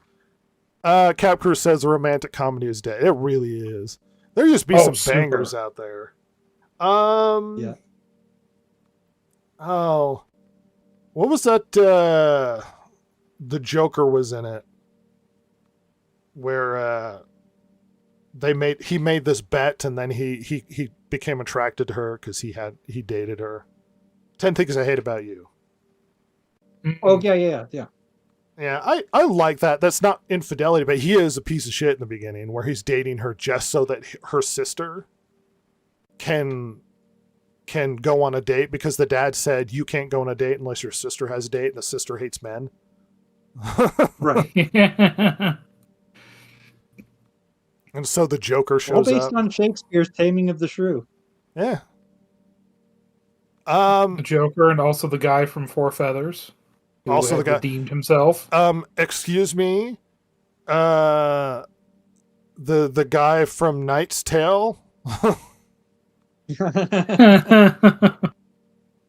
Cap Cruz says the romantic comedy is dead. It really is. There used to be some super. bangers out there. Yeah. Oh, what was that? The Joker was in it, where he made this bet, and then he became attracted to her because he dated her. 10 Things I Hate About You. Oh yeah. Yeah, I like that. That's not infidelity, but he is a piece of shit in the beginning, where he's dating her just so that her sister can go on a date, because the dad said you can't go on a date unless your sister has a date, and the sister hates men. Right. And so the Joker All shows based up. on Shakespeare's Taming of the Shrew. Yeah. The Joker and also the guy from Four Feathers. Who Also the had guy- redeemed himself. Excuse me. The guy from Knight's Tale.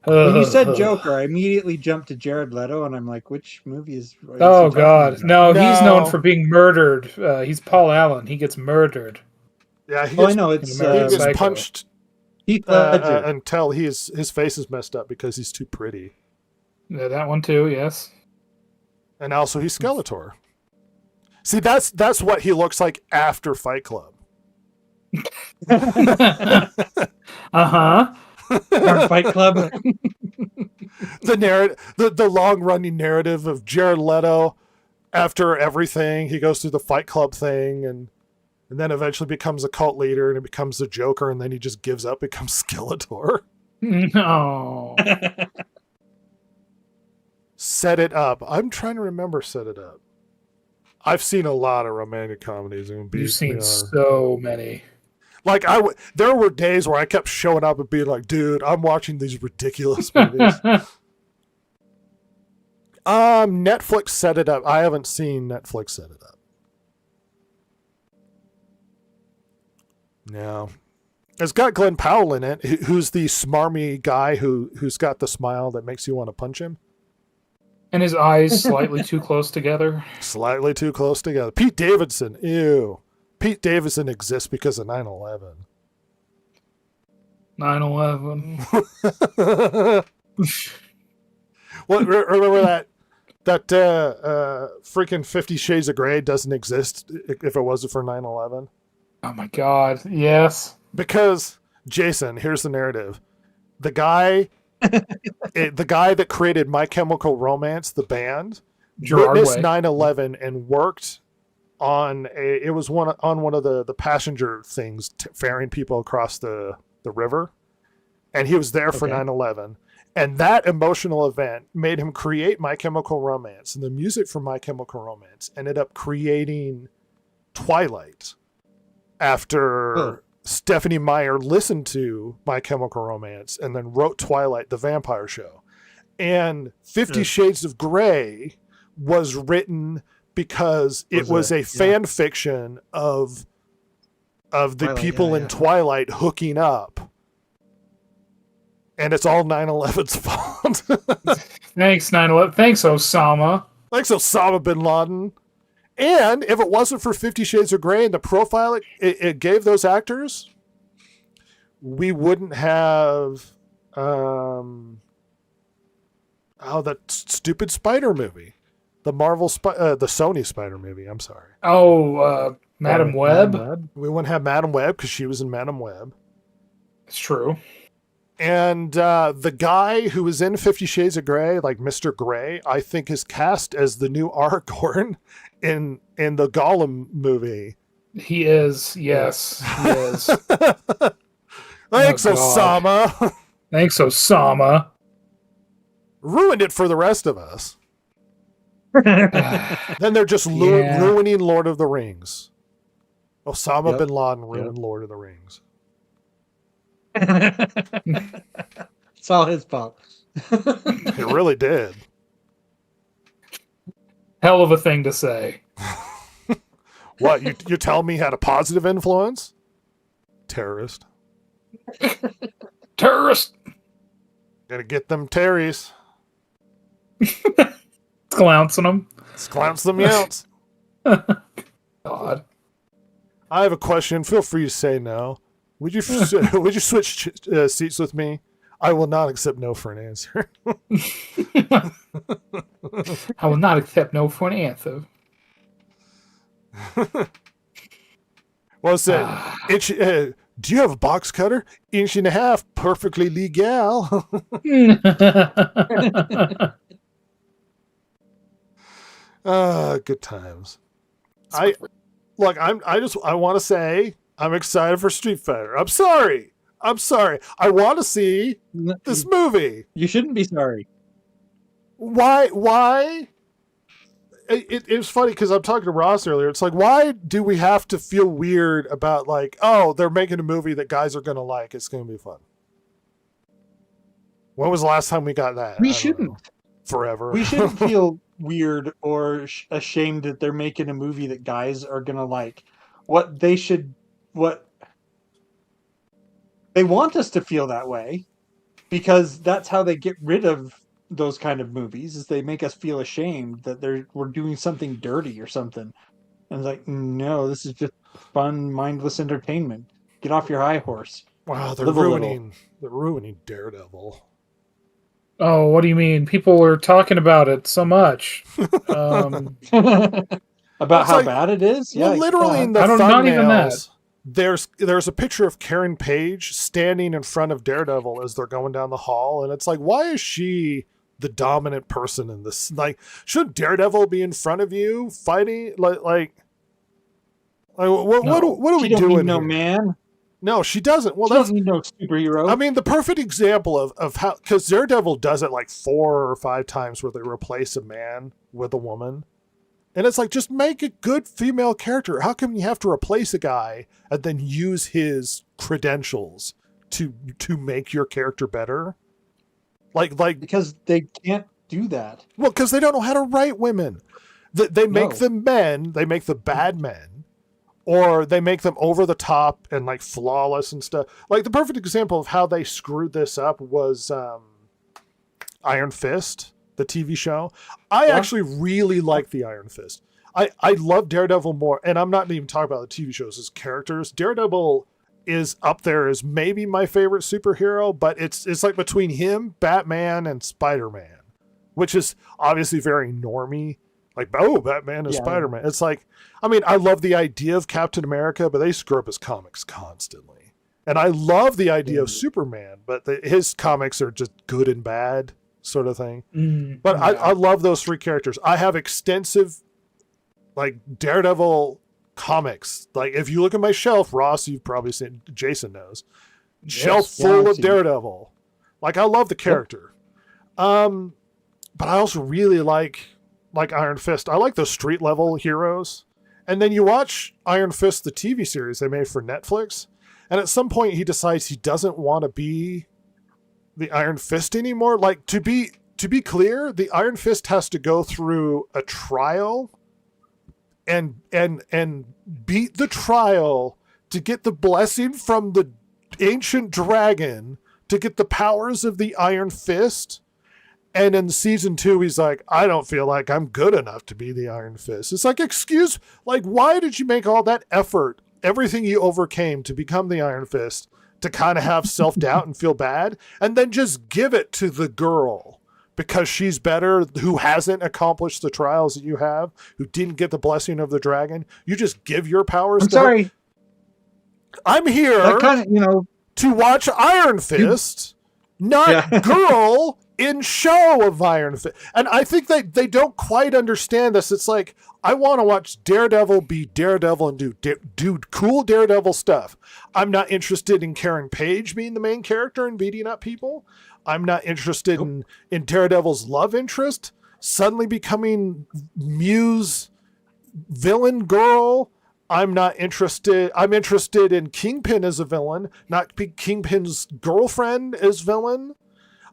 When you said Joker, I immediately jumped to Jared Leto, and I'm like, which movie is? he Oh talking God, about? no! He's known No. for being murdered. He's Paul Allen. He gets murdered. Yeah, he Oh, I gets, know it's he American gets Psycho. punched Heath Ledger. until his face is messed up because he's too pretty. Yeah, that one too. Yes. And also he's Skeletor. See, that's what he looks like after Fight Club. Uh-huh. Our Fight Club. The long running narrative of Jared Leto after everything. He goes through the Fight Club thing and then eventually becomes a cult leader, and he becomes the Joker, and then he just gives up, becomes Skeletor. No. Set It Up. I'm trying to remember Set It Up. I've seen a lot of romantic comedies. And You've seen so many. Like there were days where I kept showing up and being like, dude, I'm watching these ridiculous movies. Netflix Set It Up. I haven't seen Netflix Set It Up. No. It's got Glenn Powell in it, who's the smarmy guy who's got the smile that makes you want to punch him. And his eyes slightly too close together. Slightly too close together. Pete Davidson. Ew. Pete Davidson exists because of 9/11. 9/11. Well, remember that freaking 50 Shades of Grey doesn't exist if it wasn't for 9/11? Oh my god, yes. Because Jason, here's the narrative: the guy, the guy that created My Chemical Romance, the band, Gerard witnessed Way. 9/11 and worked on one of the passenger things ferrying people across the river, and he was there for Okay. 9/11. And that emotional event made him create My Chemical Romance, and the music for My Chemical Romance ended up creating Twilight after Oh. Stephanie Meyer listened to My Chemical Romance and then wrote Twilight, the vampire show. And 50 Yeah. Shades of Grey was written because it was a fan fiction of the Twilight, people in yeah. Twilight hooking up. And it's all 9/11's fault. Thanks, 9/11. Thanks, Osama. Thanks, Osama bin Laden. And if it wasn't for 50 Shades of Grey and the profile it gave those actors, we wouldn't have that stupid Spider movie. The the Sony Spider movie, I'm sorry. Oh, Madam Web. We wouldn't have Madam Web because she was in Madam Web. It's true. And the guy who was in 50 Shades of Grey, like Mr. Grey, I think is cast as the new Aragorn in the Gollum movie. He is. Yes, he is. Thanks, God. Osama. Thanks, Osama. Ruined it for the rest of us. Then they're just Yeah. ruining Lord of the Rings. Osama Yep. bin Laden ruined Lord of the Rings. It's all his fault. It really did. Hell of a thing to say. What, you tell me he had a positive influence? Terrorist. Terrorist. Gotta get them Terrys. Clouncing them. Clounce them out. God. I have a question. Feel free to say no. Would you would you switch seats with me? I will not accept no for an answer. I will not accept no for an answer. What's that? Do you have a box cutter? Inch and a half, perfectly legal. Good times. I want to say I'm excited for Street Fighter. I'm sorry. I want to see this movie. You shouldn't be sorry. Why? It was funny because I'm talking to Ross earlier. It's like, why do we have to feel weird about like, oh, they're making a movie that guys are going to like. It's going to be fun. When was the last time we got that? I We don't shouldn't. know. Forever. We shouldn't feel weird or ashamed that they're making a movie that guys are gonna like. What they want us to feel that way, because that's how they get rid of those kind of movies. Is they make us feel ashamed that we're doing something dirty or something. And it's like, no, this is just fun, mindless entertainment. Get off your high horse. Wow, they're Live a little. ruining Daredevil. Oh, what do you mean? People are talking about it so much. About It's how like- bad it is. Well, literally in the I don't- not even thumbnails, that. there's a picture of Karen Page standing in front of Daredevil as they're going down the hall, and it's like, why is she the dominant person in this? Like, should Daredevil be in front of you fighting? Like what No. what are She we don't doing need no here? man. No, she doesn't. Well, She that's doesn't need no superhero. I mean, the perfect example of how, because Daredevil does it like 4 or 5 times where they replace a man with a woman. And it's like, just make a good female character. How come you have to replace a guy and then use his credentials to make your character better? Like, because they can't do that. well, because they don't know how to write women. They make No. them men, they make the bad men, or they make them over the top and like flawless and stuff. Like the perfect example of how they screwed this up was Iron Fist, the TV show. I Yeah. actually really like the Iron Fist. I love Daredevil more, and I'm not even talking about the TV shows as characters. Daredevil is up there as maybe my favorite superhero, but it's like between him, Batman, and Spider-Man. which is obviously very normie. Like, oh, Batman and Yeah. Spider-Man. It's like, I mean, I love the idea of Captain America, but they screw up his comics constantly. And I love the idea of Superman, but his comics are just good and bad sort of thing. But I love those three characters. I have extensive, like, Daredevil comics. Like, if you look at my shelf, Ross, you've probably seen, Jason knows, shelf full I've of seen it. Daredevil. Like, I love the character. But I also really like Iron Fist. I like those street level heroes. And then you watch Iron Fist, the TV series they made for Netflix, and at some point he decides he doesn't want to be the Iron Fist anymore. Like, to be clear, the Iron Fist has to go through a trial and beat the trial to get the blessing from the ancient dragon to get the powers of the Iron Fist. And in season 2, he's like, I don't feel like I'm good enough to be the Iron Fist. It's like, why did you make all that effort, everything you overcame to become the Iron Fist, to kind of have self-doubt and feel bad, and then just give it to the girl because she's better, who hasn't accomplished the trials that you have, who didn't get the blessing of the dragon? You just give your powers I'm to her? sorry. I'm here That kind of, to watch Iron Fist, not Yeah. girl in show of Iron Fist. And I think they don't quite understand this. It's like, I want to watch Daredevil be Daredevil and do cool Daredevil stuff. I'm not interested in Karen Page being the main character and beating up people. I'm not interested in Daredevil's love interest suddenly becoming Muse villain girl. I'm not interested. I'm interested in Kingpin as a villain, not Kingpin's girlfriend as villain.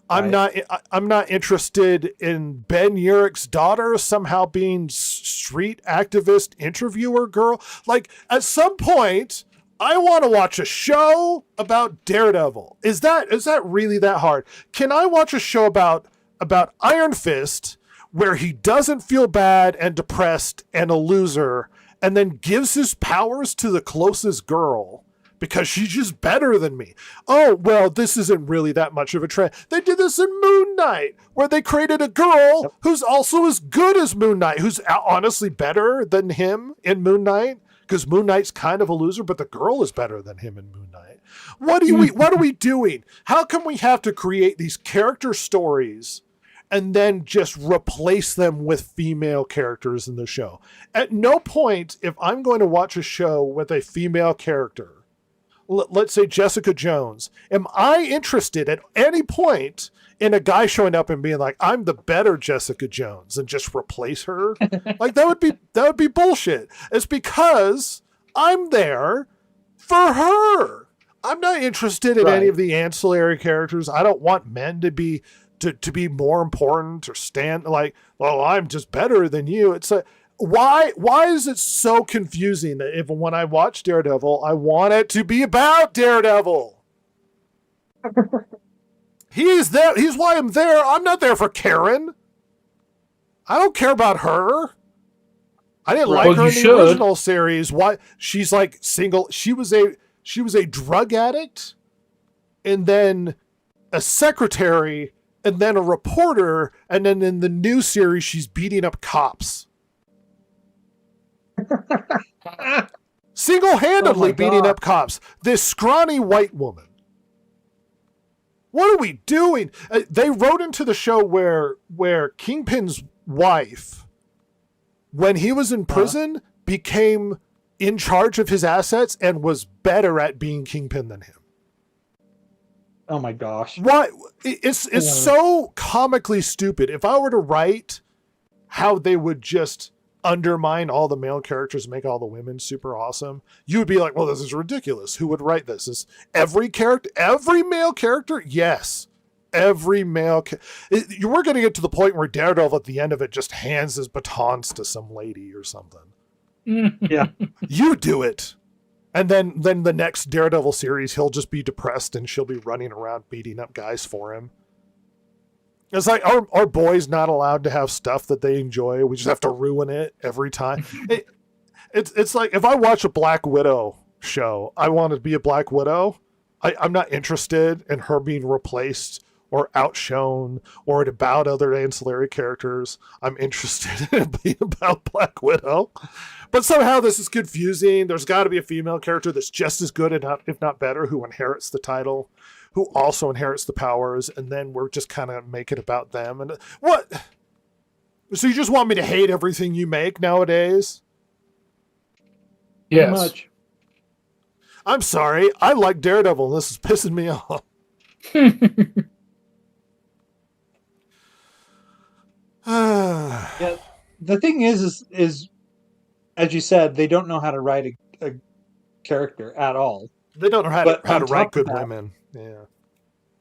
I'm not interested in Ben Urich's daughter somehow being street activist interviewer girl. Like, at some point, I want to watch a show about Daredevil. Is that really that hard? Can I watch a show about Iron Fist where he doesn't feel bad and depressed and a loser, and then gives his powers to the closest girl because she's just better than me? Oh, well, this isn't really that much of a trend. They did this in Moon Knight, where they created a girl who's also as good as Moon Knight, who's honestly better than him in Moon Knight, because Moon Knight's kind of a loser, but the girl is better than him in Moon Knight. What are we doing? How come we have to create these character stories and then just replace them with female characters in the show? At no point, if I'm going to watch a show with a female character, let's say Jessica Jones, am I interested at any point in a guy showing up and being like, I'm the better Jessica Jones, and just replace her? Like, that would be bullshit. It's because I'm there for her. I'm not interested in any of the ancillary characters. I don't want men to be more important or stand like, well, I'm just better than you. It's like, why is it so confusing that if when I watch Daredevil, I want it to be about Daredevil? He's there. He's why I'm there. I'm not there for Karen. I don't care about her. I didn't like her in the original series. Why? She's like single. She was a drug addict, and then a secretary, and then a reporter, and then in the new series, she's beating up cops. Single-handedly beating up cops. This scrawny white woman. What are we doing? They wrote into the show where Kingpin's wife, when he was in prison, became in charge of his assets and was better at being Kingpin than him. Oh my gosh. Why? It's so comically stupid. If I were to write how they would just undermine all the male characters and make all the women super awesome, you would be like, well, this is ridiculous. Who would write this? Is every male character? Yes. Every male. You were going to get to the point where Daredevil at the end of it just hands his batons to some lady or something. Yeah. You do it. And then the next Daredevil series, he'll just be depressed and she'll be running around beating up guys for him. It's like, our boys not allowed to have stuff that they enjoy. We just have to ruin it every time. It's like, if I watch a Black Widow show, I want to be a Black Widow. I'm not interested in her being replaced or outshone or about other ancillary characters. I'm interested in it being about Black Widow. But somehow this is confusing. There's got to be a female character that's just as good, if not better, who inherits the title, who also inherits the powers, and then we're just kind of making it about them. And what? So you just want me to hate everything you make nowadays? Yes. Much. I'm sorry. I like Daredevil, and this is pissing me off. Yeah. The thing is as you said, they don't know how to write a character at all. They don't know how But to on write top of good that- women. Yeah.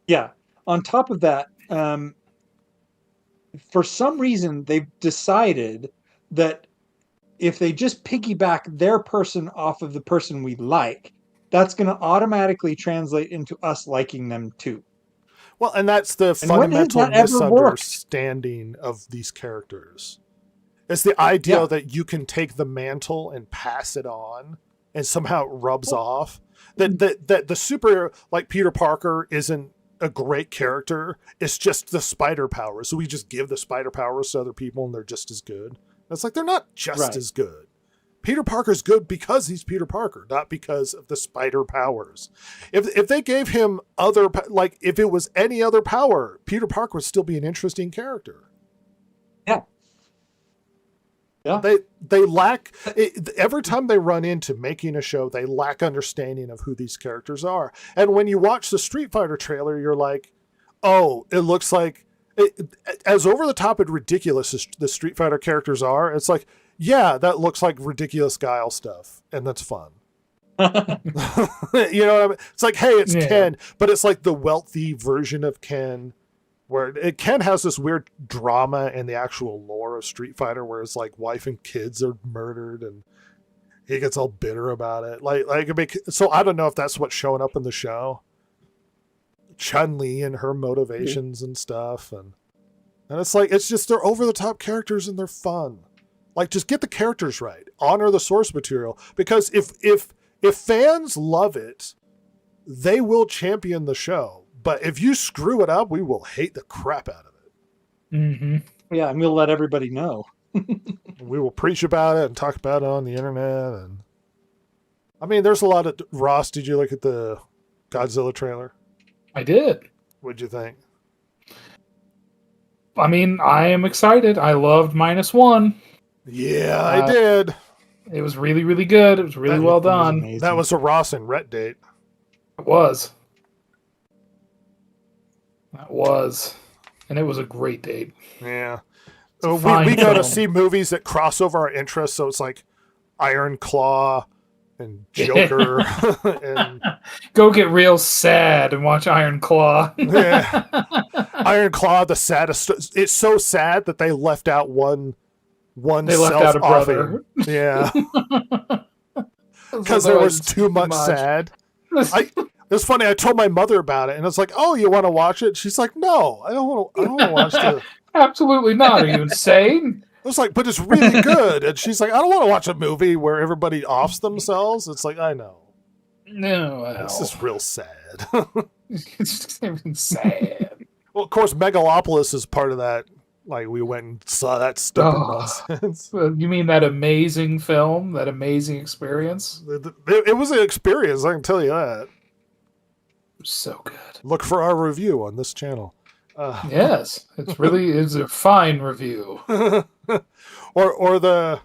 Yeah. On top of that, for some reason, they've decided that if they just piggyback their person off of the person we like, that's going to automatically translate into us liking them too. Well, and that's the And when has fundamental that ever worked? misunderstanding of these characters. It's the idea Yeah. that you can take the mantle and pass it on, and somehow it rubs off. That the superhero like Peter Parker isn't a great character. It's just the spider powers. So we just give the spider powers to other people, and they're just as good. It's like they're not just Right. as good. Peter Parker's good because he's Peter Parker, not because of the spider powers. If they gave him like if it was any other power, Peter Parker would still be an interesting character. Yeah. Yeah. They lack every time they run into making a show, they lack understanding of who these characters are. And when you watch the Street Fighter trailer, you're like, oh, it looks like as over the top and ridiculous as the Street Fighter characters are. It's like, yeah, that looks like ridiculous Guile stuff, and that's fun. You know what I mean? It's like, hey, it's Yeah. Ken, but it's like the wealthy version of Ken, where Ken has this weird drama in the actual lore of Street Fighter, where his like wife and kids are murdered, and he gets all bitter about it. So I don't know if that's what's showing up in the show. Chun-Li and her motivations and stuff, and it's like it's just they're over the top characters and they're fun. Like, just get the characters right. Honor the source material, because if fans love it, they will champion the show. But if you screw it up, we will hate the crap out of it. Mm-hmm. Yeah, and we'll let everybody know. We will preach about it and talk about it on the internet. And I mean, there's a lot of Ross. Did you look at the Godzilla trailer? I did. What'd you think? I mean, I am excited. I loved -1. Yeah, I did. It was really, really good. It was really well done. That was a Ross and Rhett date. It was. That was. And it was a great date. Yeah. a We fine go to film. see movies that cross over our interests, so it's like Iron Claw and Joker and Go get real sad and watch Iron Claw. yeah. Iron Claw, the saddest. It's so sad that they left out one They left out a brother. Yeah, because there was too much sad. It's funny. I told my mother about it, and it's like, "Oh, you want to watch it?" She's like, "No, I don't want to. I don't want to watch the." Absolutely not. Are you insane? I was like, "But it's really good," and she's like, "I don't want to watch a movie where everybody offs themselves." It's like, I know. No, well, It's just real sad. it's just even sad. Well, of course, Megalopolis is part of that. Like, we went and saw that stupid Oh. nonsense. You mean that amazing film, that amazing experience? It was an experience, I can tell you that. It was so good. Look for our review on this channel. Yes, it's a fine review. or the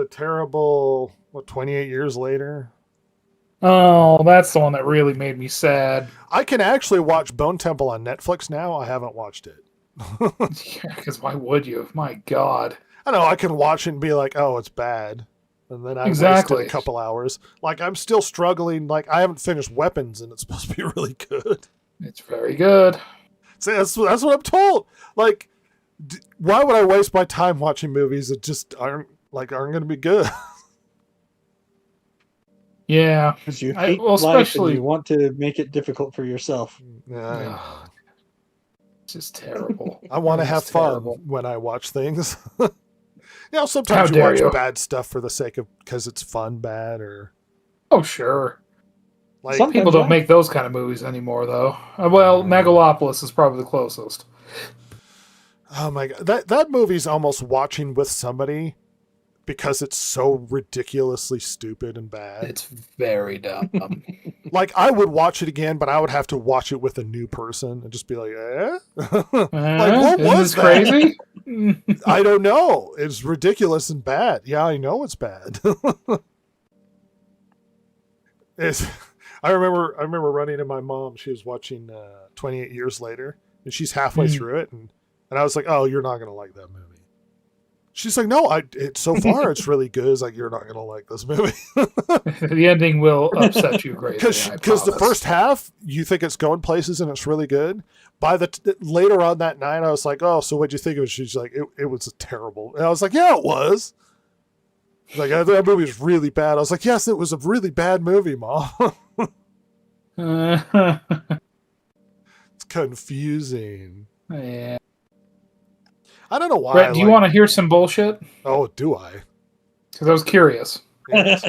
terrible 28 years later. Oh, that's the one that really made me sad. I can actually watch Bone Temple on Netflix now. I haven't watched it. Yeah, because why would you? My God. I know I can watch it and be like, oh, it's bad. And then I Exactly. wasted a couple hours. Like, I'm still struggling. Like, I haven't finished Weapons, and it's supposed to be really good. It's very good. See, that's what I'm told. Like, why would I waste my time watching movies that just aren't going to be good? Yeah. Because you I- hate well, life especially- and you want to make it difficult for yourself. Yeah, It's just terrible. I want to It's have fun terrible. when I watch things. Sometimes How you dare watch you. bad stuff for the sake of because it's fun bad, or Oh, sure. Like, Some- People don't yeah. make those kind of movies anymore, though. Well, Megalopolis is probably the closest. oh my god, that movie's almost watching with somebody because it's so ridiculously stupid and bad. It's very dumb. Like, I would watch it again, but I would have to watch it with a new person and just be like, eh? Like, what Isn't was this that? crazy? I don't know. It's ridiculous and bad. Yeah, I know it's bad. I remember running to my mom. She was watching 28 Years Later, and she's halfway through it, and I was like, "Oh, you're not gonna like that movie." She's like, "No, so far it's really good." It's like, "You're not gonna like this movie." The ending will upset you greatly. Because the promise. first half you think it's going places and it's really good. By the later on that night, I was like, "Oh, so what'd you think of it?" She's like, "It was terrible," and I was like, "Yeah, it was." Like, that movie was really bad. I was like, "Yes, it was a really bad movie, Mom." It's confusing. Yeah. I don't know why. Brett, do you want to hear some bullshit? Oh, do I? Because I was curious. Yes.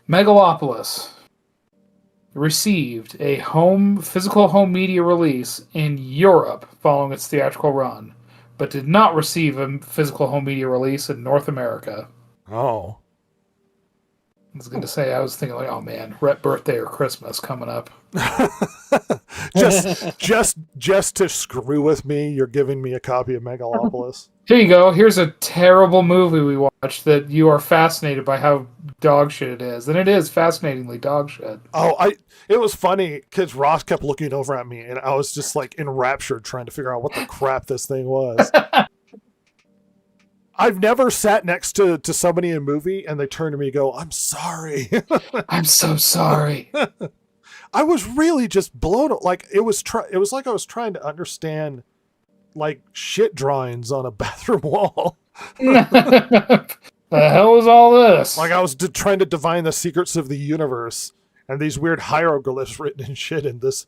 Megalopolis received a physical home media release in Europe following its theatrical run, but did not receive a physical home media release in North America. Oh. I was going to say, I was thinking like, oh man, Rhett birthday or Christmas coming up. just to screw with me, you're giving me a copy of Megalopolis. Here you go. Here's a terrible movie we watched that you are fascinated by how dog shit it is. And it is fascinatingly dog shit. Oh, it was funny because Ross kept looking over at me, and I was just like enraptured trying to figure out what the crap this thing was. I've never sat next to somebody in a movie and they turn to me and go, "I'm sorry." I'm so sorry. I was really just blown. Like, it was like I was trying to understand like shit drawings on a bathroom wall. The hell is all this? Like, I was trying to divine the secrets of the universe and these weird hieroglyphs written in shit in this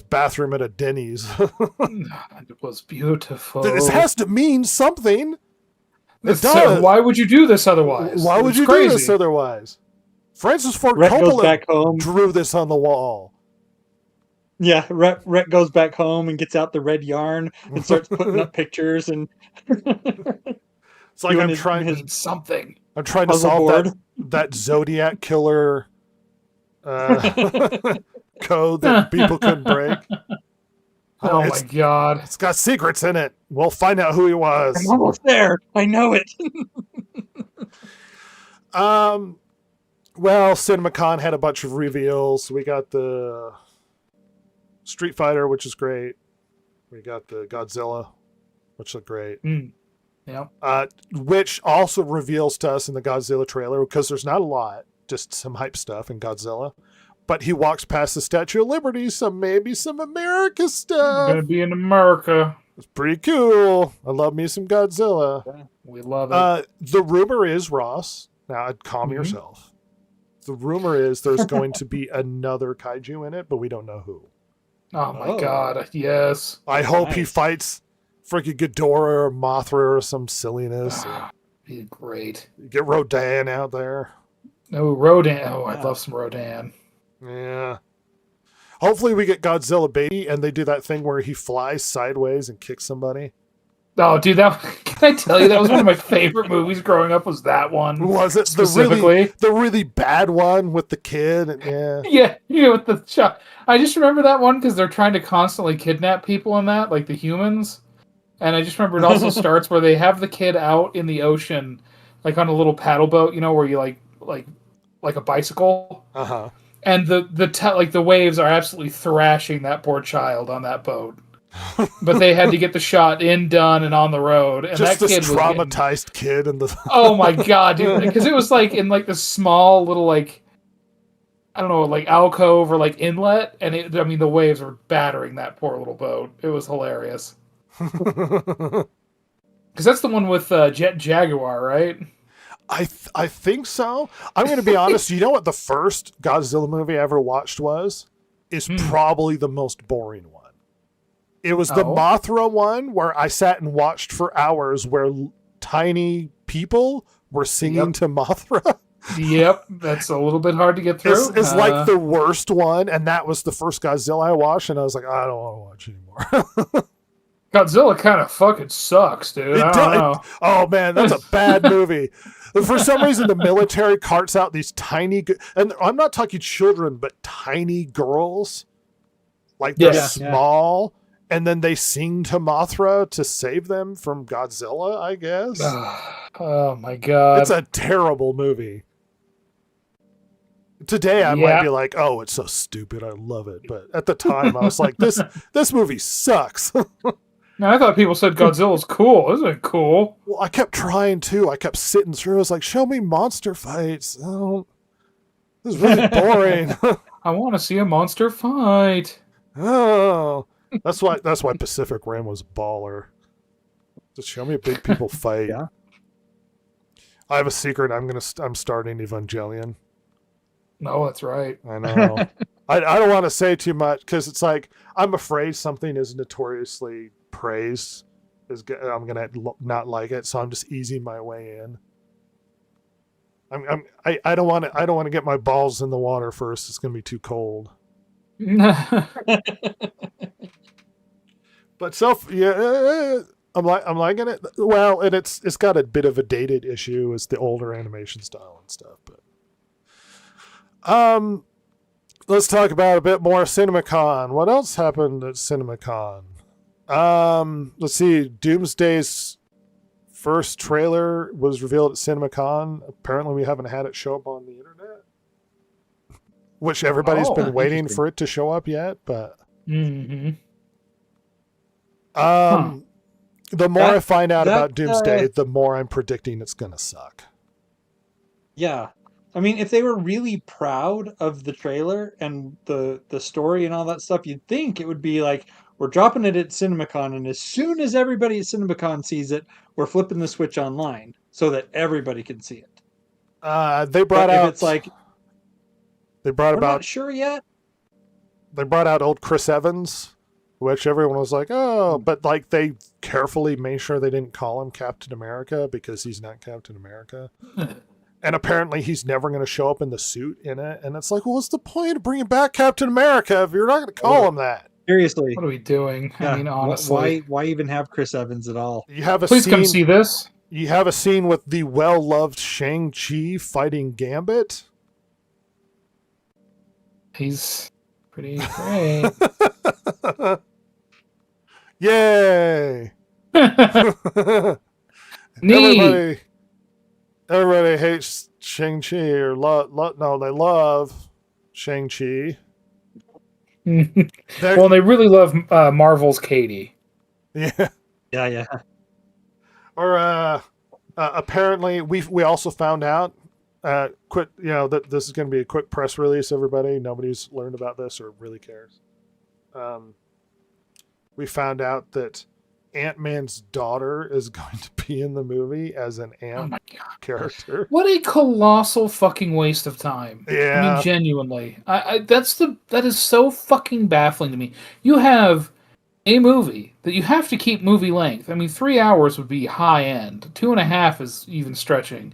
bathroom at a Denny's. It was beautiful. This has to mean something. It So does. why would you do this otherwise? Why would It's you crazy. do this otherwise? Francis Ford Rhett goes Coppola back home. drew this on the wall. Yeah, Rhett goes back home and gets out the red yarn and starts putting up pictures and It's like Doing I'm his- trying. his- Means something. I'm trying to puzzle solve board. that Zodiac killer code that people couldn't break. Oh it's, my god. it's got secrets in it. We'll find out who he was. I'm almost there. I know it. Well, CinemaCon had a bunch of reveals. We got the Street Fighter, which is great. We got the Godzilla, which looked great. Yeah. Which also reveals to us in the Godzilla trailer, because there's not a lot, just some hype stuff in Godzilla. But he walks past the Statue of Liberty, so maybe some America I'm stuff. gonna be in America. It's pretty cool. I love me some Godzilla. We love it. The rumor is, Ross, now calm Mhm. yourself. The rumor is there's going to be another kaiju in it, but we don't know who. Oh my Oh. god. Yes. I hope he Nice. fights freaking Ghidorah or Mothra or some silliness. Be great. Get Rodan out there. Oh, Rodan. Oh, I Yeah. love some Rodan. Yeah. Hopefully we get Godzilla baby and they do that thing where he flies sideways and kicks somebody. Oh, dude, that can I tell you that was one of my favorite movies growing up. Was that one? Was it Specifically? the really bad one with the kid? And, yeah. Yeah, with the shot. I just remember that one because they're trying to constantly kidnap people in that, like the humans. And I just remember it also starts where they have the kid out in the ocean, like on a little paddle boat, where you like a bicycle, Uh-huh. and the waves are absolutely thrashing that poor child on that boat. But they had to get the shot done, and on the road. And Just that this kid was getting- traumatized kid and the oh my god, dude! Because it was like in like this small little like I don't know, like alcove or like inlet, and the waves were battering that poor little boat. It was hilarious. Because that's the one with Jet Jaguar, right? I think so. I'm going to be honest. You know what the first Godzilla movie I ever watched was? Is probably the most boring one. It was the Oh. Mothra one where I sat and watched for hours where tiny people were singing Yep. to Mothra. Yep, that's a little bit hard to get through. It's like the worst one, and that was the first Godzilla I watched, and I was like, I don't want to watch anymore. Godzilla kind of fucking sucks, dude. I don't know. Oh man, that's a bad movie. For some reason, the military carts out these tiny, and I'm not talking children, but tiny girls, like they're Yeah. small, and then they sing to Mothra to save them from Godzilla. I guess Oh my god. it's a terrible movie. Today, I might be like, "Oh, it's so stupid. I love it," but at the time, I was like, "This movie sucks." Now, I thought people said Godzilla's cool. Isn't it cool? Well, I kept trying to. I kept sitting through. I was like, show me monster fights. Oh, this is really boring. I want to see a monster fight. Oh, that's why Pacific Rim was baller. Just show me big people fight. Yeah. I have a secret. I'm starting Evangelion. No, that's right. I know. I don't want to say too much because it's like I'm afraid something is notoriously praised. I'm gonna not like it, so I'm just easing my way in. I don't want to get my balls in the water first. It's gonna be too cold. But I'm liking it. Well, and it's got a bit of a dated issue as the older animation style and stuff. But let's talk about a bit more CinemaCon. What else happened at CinemaCon? Let's see. Doomsday's first trailer was revealed at CinemaCon. Apparently, we haven't had it show up on the internet, which everybody's been waiting for it to show up yet. But Mm-hmm. the more I find out that, about Doomsday, the more I'm predicting it's gonna suck. Yeah. I mean, if they were really proud of the trailer and the story and all that stuff, you'd think it would be like, we're dropping it at CinemaCon, and as soon as everybody at CinemaCon sees it, we're flipping the switch online so that everybody can see it. They brought But out. if it's like, They brought we're about. not sure yet. They brought out old Chris Evans, which everyone was like, oh, but like they carefully made sure they didn't call him Captain America because he's not Captain America. And apparently he's never going to show up in the suit in it. And it's like, well, what's the point of bringing back Captain America if you're not going to call him that? Seriously. What are we doing? Yeah. I mean, honestly. Why even have Chris Evans at all? You have a Please scene, come see this. You have a scene with the well-loved Shang-Chi fighting Gambit. He's pretty great. Yay! Neat. Everybody hates Shang-Chi or no, they love Shang-Chi. Well, they really love Marvel's Katie. Yeah. Yeah. Or apparently we also found out quick, that this is going to be a quick press release, everybody. Nobody's learned about this or really cares. We found out that Ant-Man's daughter is going to be in the movie as an Ant character. What a colossal fucking waste of time. Yeah. I mean, genuinely. That is so fucking baffling to me. You have a movie that you have to keep movie length. I mean, 3 hours would be high end. 2.5 is even stretching.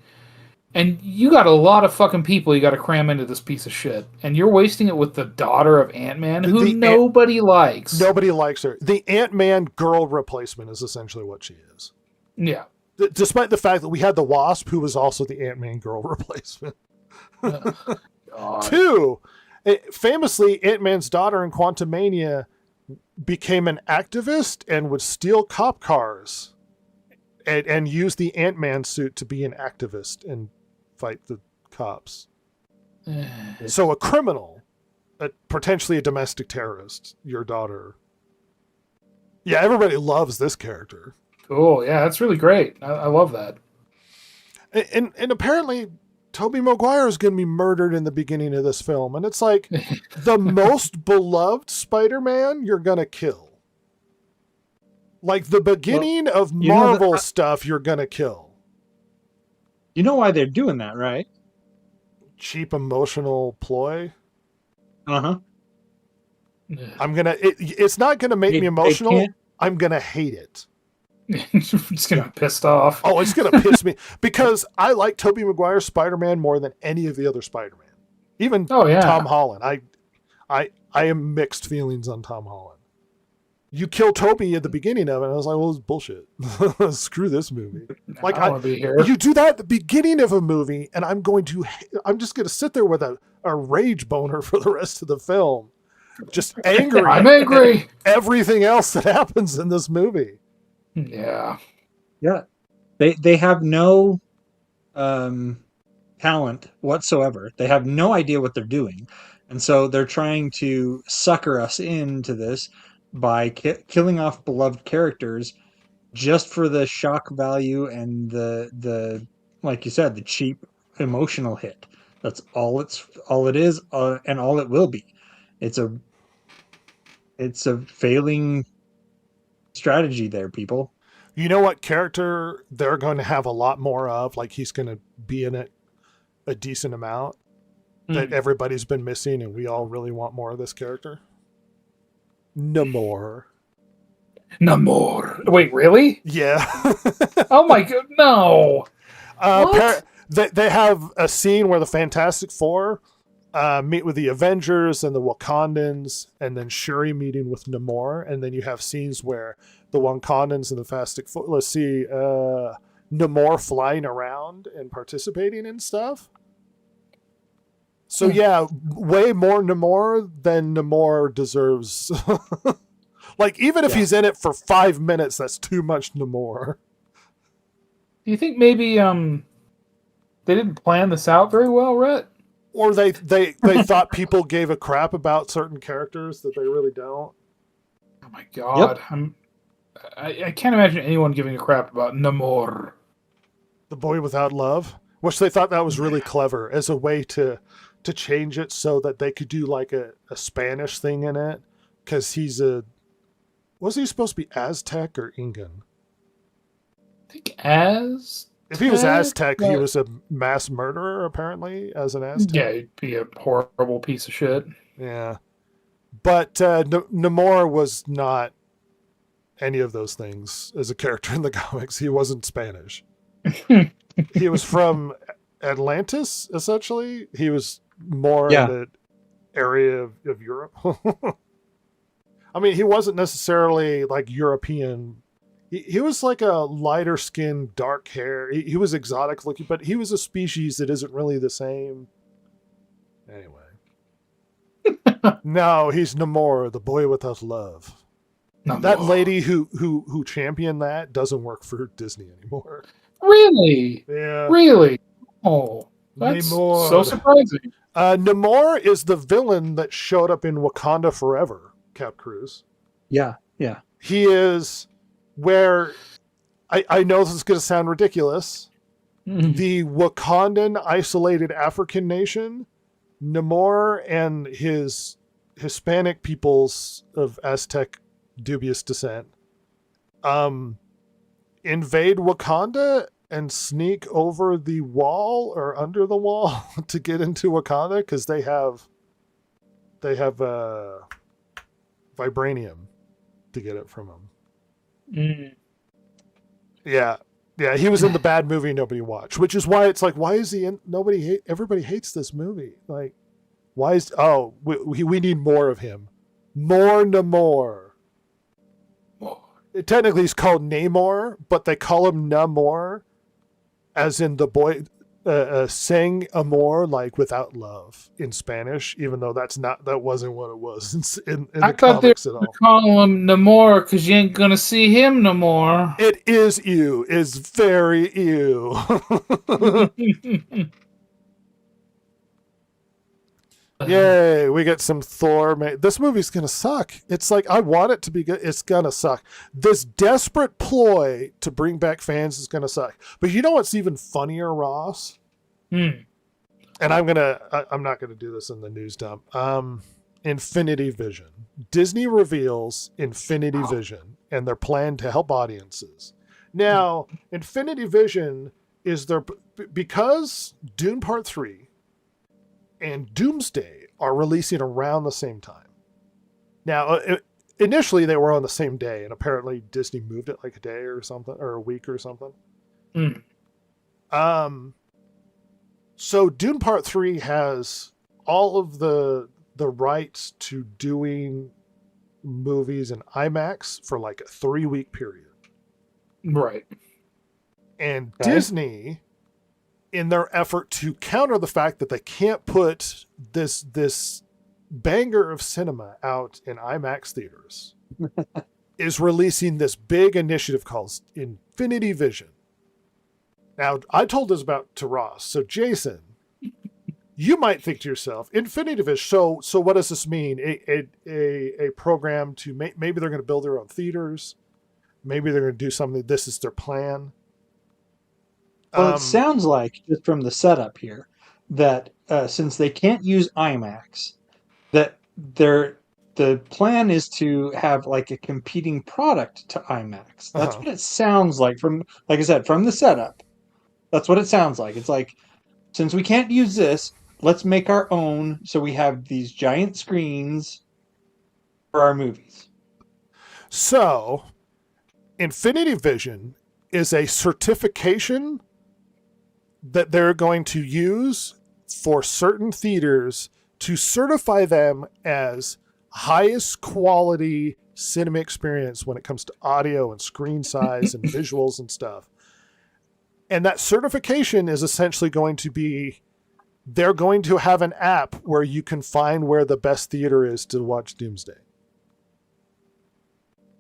And you got a lot of fucking people you got to cram into this piece of shit. And you're wasting it with the daughter of Ant-Man, who nobody likes. Nobody likes her. The Ant-Man girl replacement is essentially what she is. Yeah. Despite the fact that we had the Wasp, who was also the Ant-Man girl replacement. God. 2, famously, Ant-Man's daughter in Quantumania became an activist and would steal cop cars and use the Ant-Man suit to be an activist and fight the cops. So a criminal, potentially a domestic terrorist, your daughter. Yeah, everybody loves this character. Cool. Yeah, that's really great. I love that. And apparently Tobey Maguire is going to be murdered in the beginning of this film. And it's like the most beloved Spider-Man you're going to kill. Like the beginning of Marvel stuff you're going to kill. You know why they're doing that, right? Cheap emotional ploy. Uh-huh. It's not going to make me emotional. I'm going to hate it. Just gonna be pissed off. Oh, it's gonna piss me because I like Tobey Maguire's Spider-Man more than any of the other Spider-Man. Even Oh yeah. Tom Holland. I am mixed feelings on Tom Holland. You kill Toby at the beginning of it, and I was like, well, it's bullshit. Screw this movie. Like, I want to be here. you do that at the beginning of a movie, and I'm just going to sit there with a rage boner for the rest of the film. Just angry. I'm angry. at everything else that happens in this movie. Yeah. Yeah, they have no talent whatsoever. They have no idea what they're doing, and so they're trying to sucker us into this by killing off beloved characters just for the shock value and the like you said, the cheap emotional hit. That's all it is, and all it will be. It's a failing strategy there, people. You know what character they're going to have a lot more of? Like, he's going to be in it a decent amount that everybody's been missing, and we all really want more of this character? Namor. Namor. Wait, really? Yeah. Oh my god, no. What? They have a scene where the Fantastic Four meet with the Avengers and the Wakandans, and then Shuri meeting with Namor, and then you have scenes where the Wakandans and the Fantastic Four, let's see, Namor flying around and participating in stuff. So yeah, way more Namor than Namor deserves. Like, even if he's in it for 5 minutes, that's too much Namor. Do you think maybe they didn't plan this out very well, Rhett? Or they thought people gave a crap about certain characters that they really don't. Oh my god. I can't imagine anyone giving a crap about Namor. The Boy Without Love, which they thought that was really clever as a way to change it so that they could do like a Spanish thing in it, because was he supposed to be Aztec or Incan? I think If he was Aztec, he was a mass murderer, apparently, as an Aztec. Yeah, he'd be a horrible piece of shit. Yeah. But Namor was not any of those things as a character in the comics. He wasn't Spanish. He was from Atlantis, essentially. He was more in the area of Europe. I mean, he wasn't necessarily like European. He was like a lighter skin, dark hair. He was exotic looking, but he was a species that isn't really the same. Anyway. No, he's Namor, the Boy Without Love. Namor. That lady who championed that doesn't work for Disney anymore. Really? Yeah. Really? Oh, that's Namor. so surprising. Namor is the villain that showed up in Wakanda Forever, Cap Cruz. Yeah. He is where I know this is going to sound ridiculous. The Wakandan isolated African nation, Namor and his Hispanic peoples of Aztec dubious descent invade Wakanda and sneak over the wall or under the wall to get into Wakanda, because they have vibranium to get it from them. Yeah, he was in the bad movie nobody watched, which is why it's like, why is he in? Everybody hates this movie. Like, why is? Oh, we need more of him, more Namor. Technically, he's called Namor, but they call him Namor, as in the boy sang amor, like without love in Spanish, even though that wasn't what it was in the comics at all. Call him Namor because you ain't gonna see him no more. It is ew. It's very ew. Yay, we get some Thor. This movie's gonna suck. It's like, I want it to be good. It's gonna suck. This desperate ploy to bring back fans is gonna suck. But you know what's even funnier, Ross? And I'm not gonna do this in the news dump. Infinity Vision. Disney reveals Infinity Vision and their plan to help audiences. Now, Infinity Vision is because Dune Part 3 and Doomsday are releasing around the same time. Now, initially they were on the same day, and apparently Disney moved it like a day or something, or a week or something. Mm. So Dune Part 3 has all of the rights to doing movies in IMAX for like a 3-week period. Right. And Okay. Disney, in their effort to counter the fact that they can't put this banger of cinema out in IMAX theaters, is releasing this big initiative called Infinity Vision. Now, I told this about to Ross. So, Jason, you might think to yourself, Infinity Vision. So what does this mean? A program to maybe they're going to build their own theaters. Maybe they're going to do something. This is their plan. Well, it sounds like, just from the setup here, that since they can't use IMAX, that the plan is to have like a competing product to IMAX. That's Uh-huh. what it sounds like from, like I said, from the setup. That's what it sounds like. It's like, since we can't use this, let's make our own so we have these giant screens for our movies. So, Infinity Vision is a certification that they're going to use for certain theaters to certify them as highest quality cinema experience when it comes to audio and screen size and visuals and stuff. And that certification is essentially going to be, they're going to have an app where you can find where the best theater is to watch Doomsday.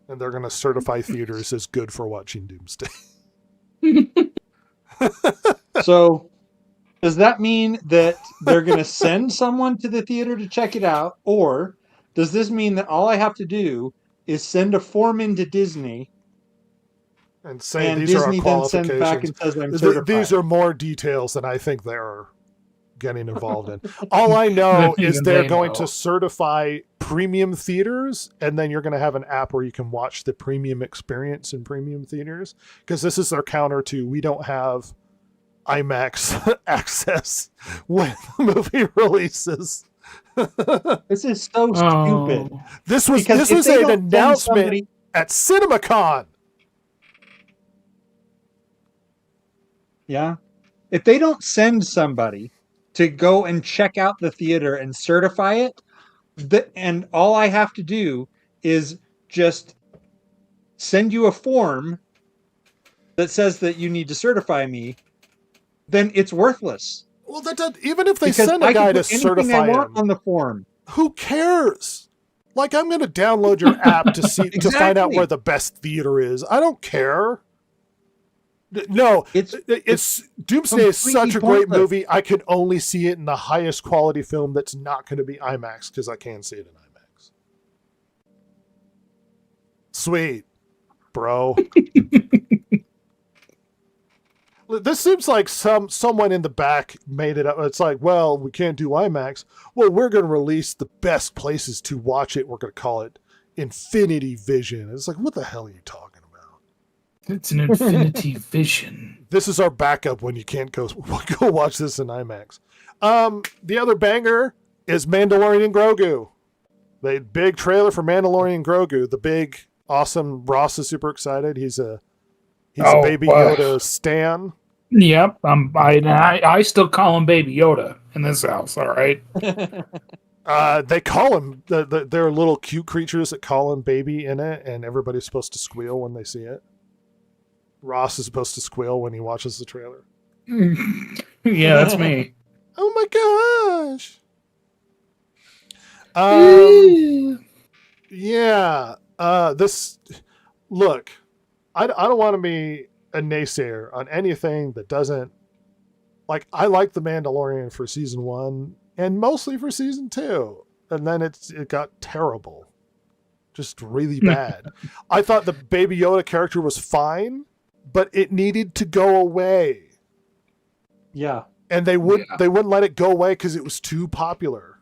And they're going to certify theaters as good for watching Doomsday. So, does that mean that they're going to send someone to the theater to check it out? Or does this mean that all I have to do is send a form into Disney And say and these are our Disney then sends back qualifications. and says I'm certified? These are more details than I think they're getting involved in. All I know Than is even they're they going know. to certify premium theaters, and then you're going to have an app where you can watch the premium experience in premium theaters, because this is their counter to, we don't have IMAX access when the movie releases. This is so stupid. Oh. This was Because this if was they an don't send announcement somebody- at CinemaCon. Yeah. If they don't send somebody to go and check out the theater and certify it, and all I have to do is just send you a form that says that you need to certify me, then it's worthless. Well, that does, even if they Because send a I guy can to put anything I certify want him, on the form. who cares? Like, I'm going to download your app to see to find out Exactly. where the best theater is. I don't care. No, It's Doomsday is such completely a great pointless. movie. I could only see it in the highest quality film that's not going to be IMAX, because I can see it in IMAX. Sweet, bro. This seems like someone in the back made it up. It's like, well, we can't do IMAX. Well, we're going to release the best places to watch it. We're going to call it Infinity Vision. It's like, what the hell are you talking about? It's an infinity vision. This is our backup when you can't go watch this in IMAX. The other banger is Mandalorian and Grogu. The big trailer for Mandalorian and Grogu. The big, awesome. Ross is super excited. He's a Baby wow. Yoda stan. Yep, I still call him Baby Yoda in this house. All right. They call him they're little cute creatures that call him baby in it, and everybody's supposed to squeal when they see it. Ross is supposed to squeal when he watches the trailer. Yeah, that's me. Oh my gosh! Yeah. This look. I don't want to be a naysayer on anything that doesn't, like, I like The Mandalorian for season 1 and mostly for season 2, and then it got terrible, just really bad. I thought the Baby Yoda character was fine, but it needed to go away, Yeah. and they wouldn't let it go away because it was too popular.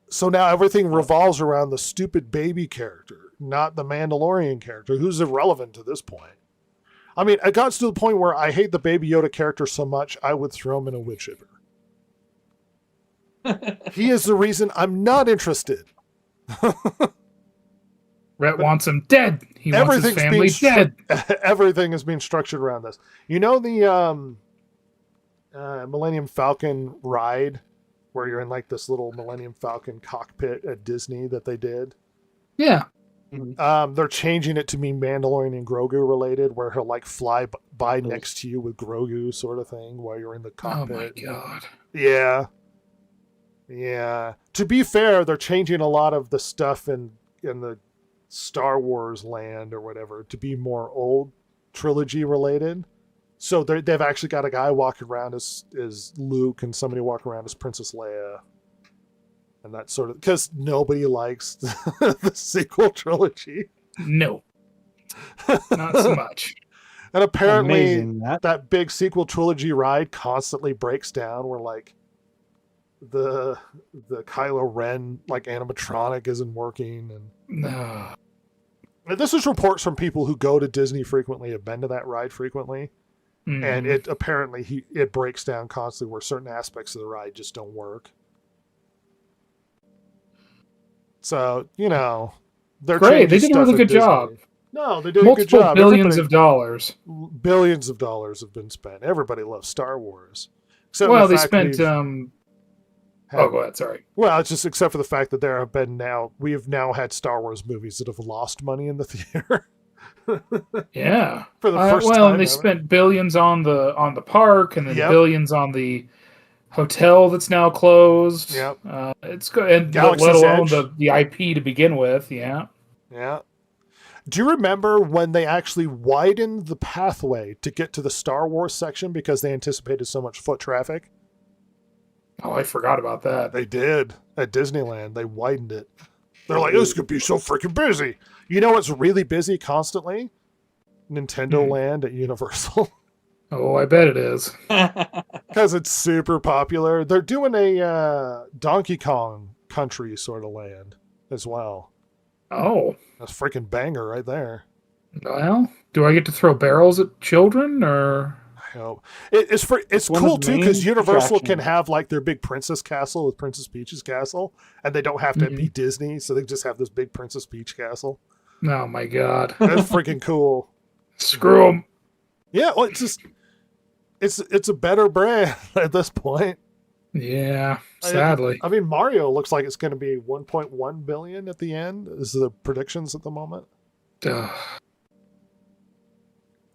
So now everything revolves around the stupid baby character, not the Mandalorian character, who's irrelevant to this point. I mean, it got to the point where I hate the Baby Yoda character so much, I would throw him in a wood chipper. He is the reason I'm not interested. Rhett wants him dead. He wants his family dead. Everything is being structured around this. You know the Millennium Falcon ride where you're in like this little Millennium Falcon cockpit at Disney that they did? Yeah. They're changing it to be Mandalorian and Grogu related, where he'll like fly by next to you with Grogu, sort of thing, while you're in the Oh cockpit. my god. Yeah. Yeah. To be fair, they're changing a lot of the stuff in the Star Wars land or whatever to be more old trilogy related. So they've actually got a guy walking around as Luke and somebody walking around as Princess Leia. And that sort of, because nobody likes the sequel trilogy. No. Not so much. And apparently Amazing, that. that big sequel trilogy ride constantly breaks down where like the Kylo Ren like animatronic isn't working, No. and this is reports from people who go to Disney frequently, have been to that ride frequently, and it apparently it breaks down constantly where certain aspects of the ride just don't work. So, they're Great, they changing did a really stuff at good job. Disney. No, they did a good Multiple job. billions of dollars. Billions of dollars have been spent. Everybody loves Star Wars. Except Well, for the they fact spent. we've Oh, go ahead. Sorry. Well, it's just except for the fact that we have now had Star Wars movies that have lost money in the theater. Yeah. For the first well, time and they ever. spent billions on the park, and then Yep. billions on the hotel that's now closed. Yep. It's good, and Galaxy's let alone Edge. the IP to begin with. Yeah. Yeah. Do you remember when they actually widened the pathway to get to the Star Wars section because they anticipated so much foot traffic? Oh, I forgot about that. They did. At Disneyland, they widened it. They're like, this could be so freaking busy. You know what's really busy constantly? Nintendo Land at Universal. Oh, I bet it is. Because it's super popular. They're doing a Donkey Kong country sort of land as well. Oh, That's a freaking banger right there. well, do I get to throw barrels at children, or? I hope. It's one cool of the too because main Universal can attractions. have like their big princess castle with Princess Peach's castle, and they don't have to be Disney, so they just have this big Princess Peach castle. Oh my god! That's freaking cool. Screw them. Yeah, well, it's a better brand at this point. Yeah, sadly. I mean, Mario looks like it's going to be 1.1 billion at the end. Is the predictions at the moment? Ugh.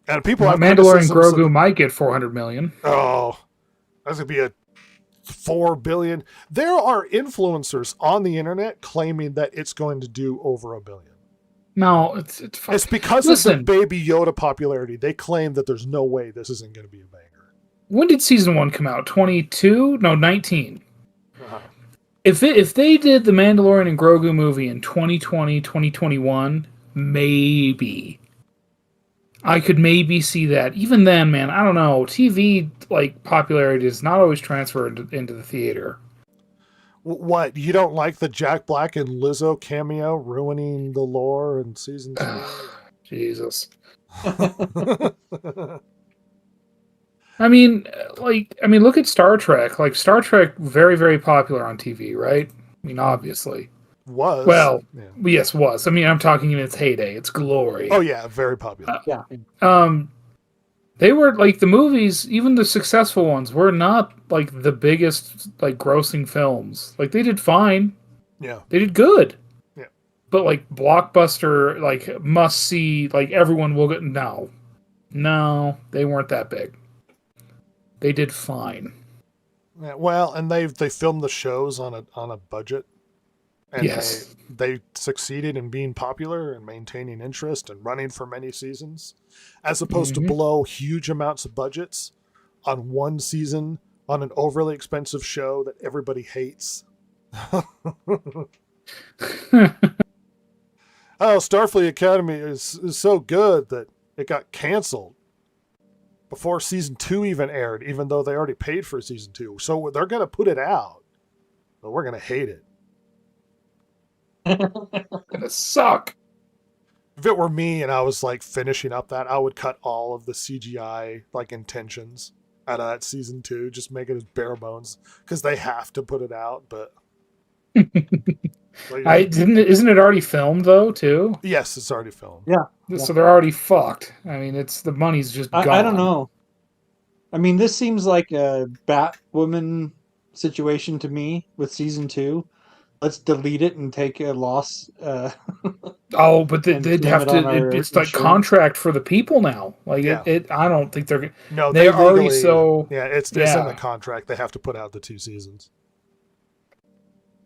And people have Mandalorian criticisms Grogu might get 400 million. Oh, that's going to be a 4 billion. There are influencers on the internet claiming that it's going to do over 1 billion. No, it's It's because of the Baby Yoda popularity. They claim that there's no way this isn't going to be a banger. When did season 1 come out? 22? No, 19. Uh-huh. If they did the Mandalorian and Grogu movie in 2020, 2021, maybe. I could maybe see that. Even then, man, I don't know. TV like popularity does not always transfer into the theater. What? You don't like the Jack Black and Lizzo cameo ruining the lore in season 2? Jesus. I mean, look at Star Trek. Like, Star Trek, very, very popular on TV, right? I mean, obviously. Was. Well, Yeah. yes, was. I mean, I'm talking in its heyday, its glory. Oh, yeah, very popular. Yeah. They were, like, the movies, even the successful ones, were not, like, the biggest, like, grossing films. Like, they did fine. Yeah. They did good. Yeah. But, like, blockbuster, like, must-see, like, everyone will get... No, they weren't that big. They did fine. Yeah, well, and they filmed the shows on a budget, and Yes. they succeeded in being popular and maintaining interest and running for many seasons, as opposed to blow huge amounts of budgets on one season on an overly expensive show that everybody hates. Starfleet Academy is so good that it got canceled before season 2 even aired, even though they already paid for season 2. So they're going to put it out, but we're going to hate it. Gonna suck. If it were me and I was like finishing up that, I would cut all of the CGI like intentions out of that season 2, just make it as bare bones because they have to put it out. But Isn't it already filmed though too? Yes, it's already filmed. Yeah. So they're already fucked. I mean, it's the money's just gone. I don't know. I mean, this seems like a Batwoman situation to me with season 2. Let's delete it and take a loss. Oh, but and they'd blame have it on to. our It's like insurance. contract for the people now. Like Yeah. I don't think they're. No, They're they already legally, so. Yeah, it's in Yeah. the contract. They have to put out the 2 seasons.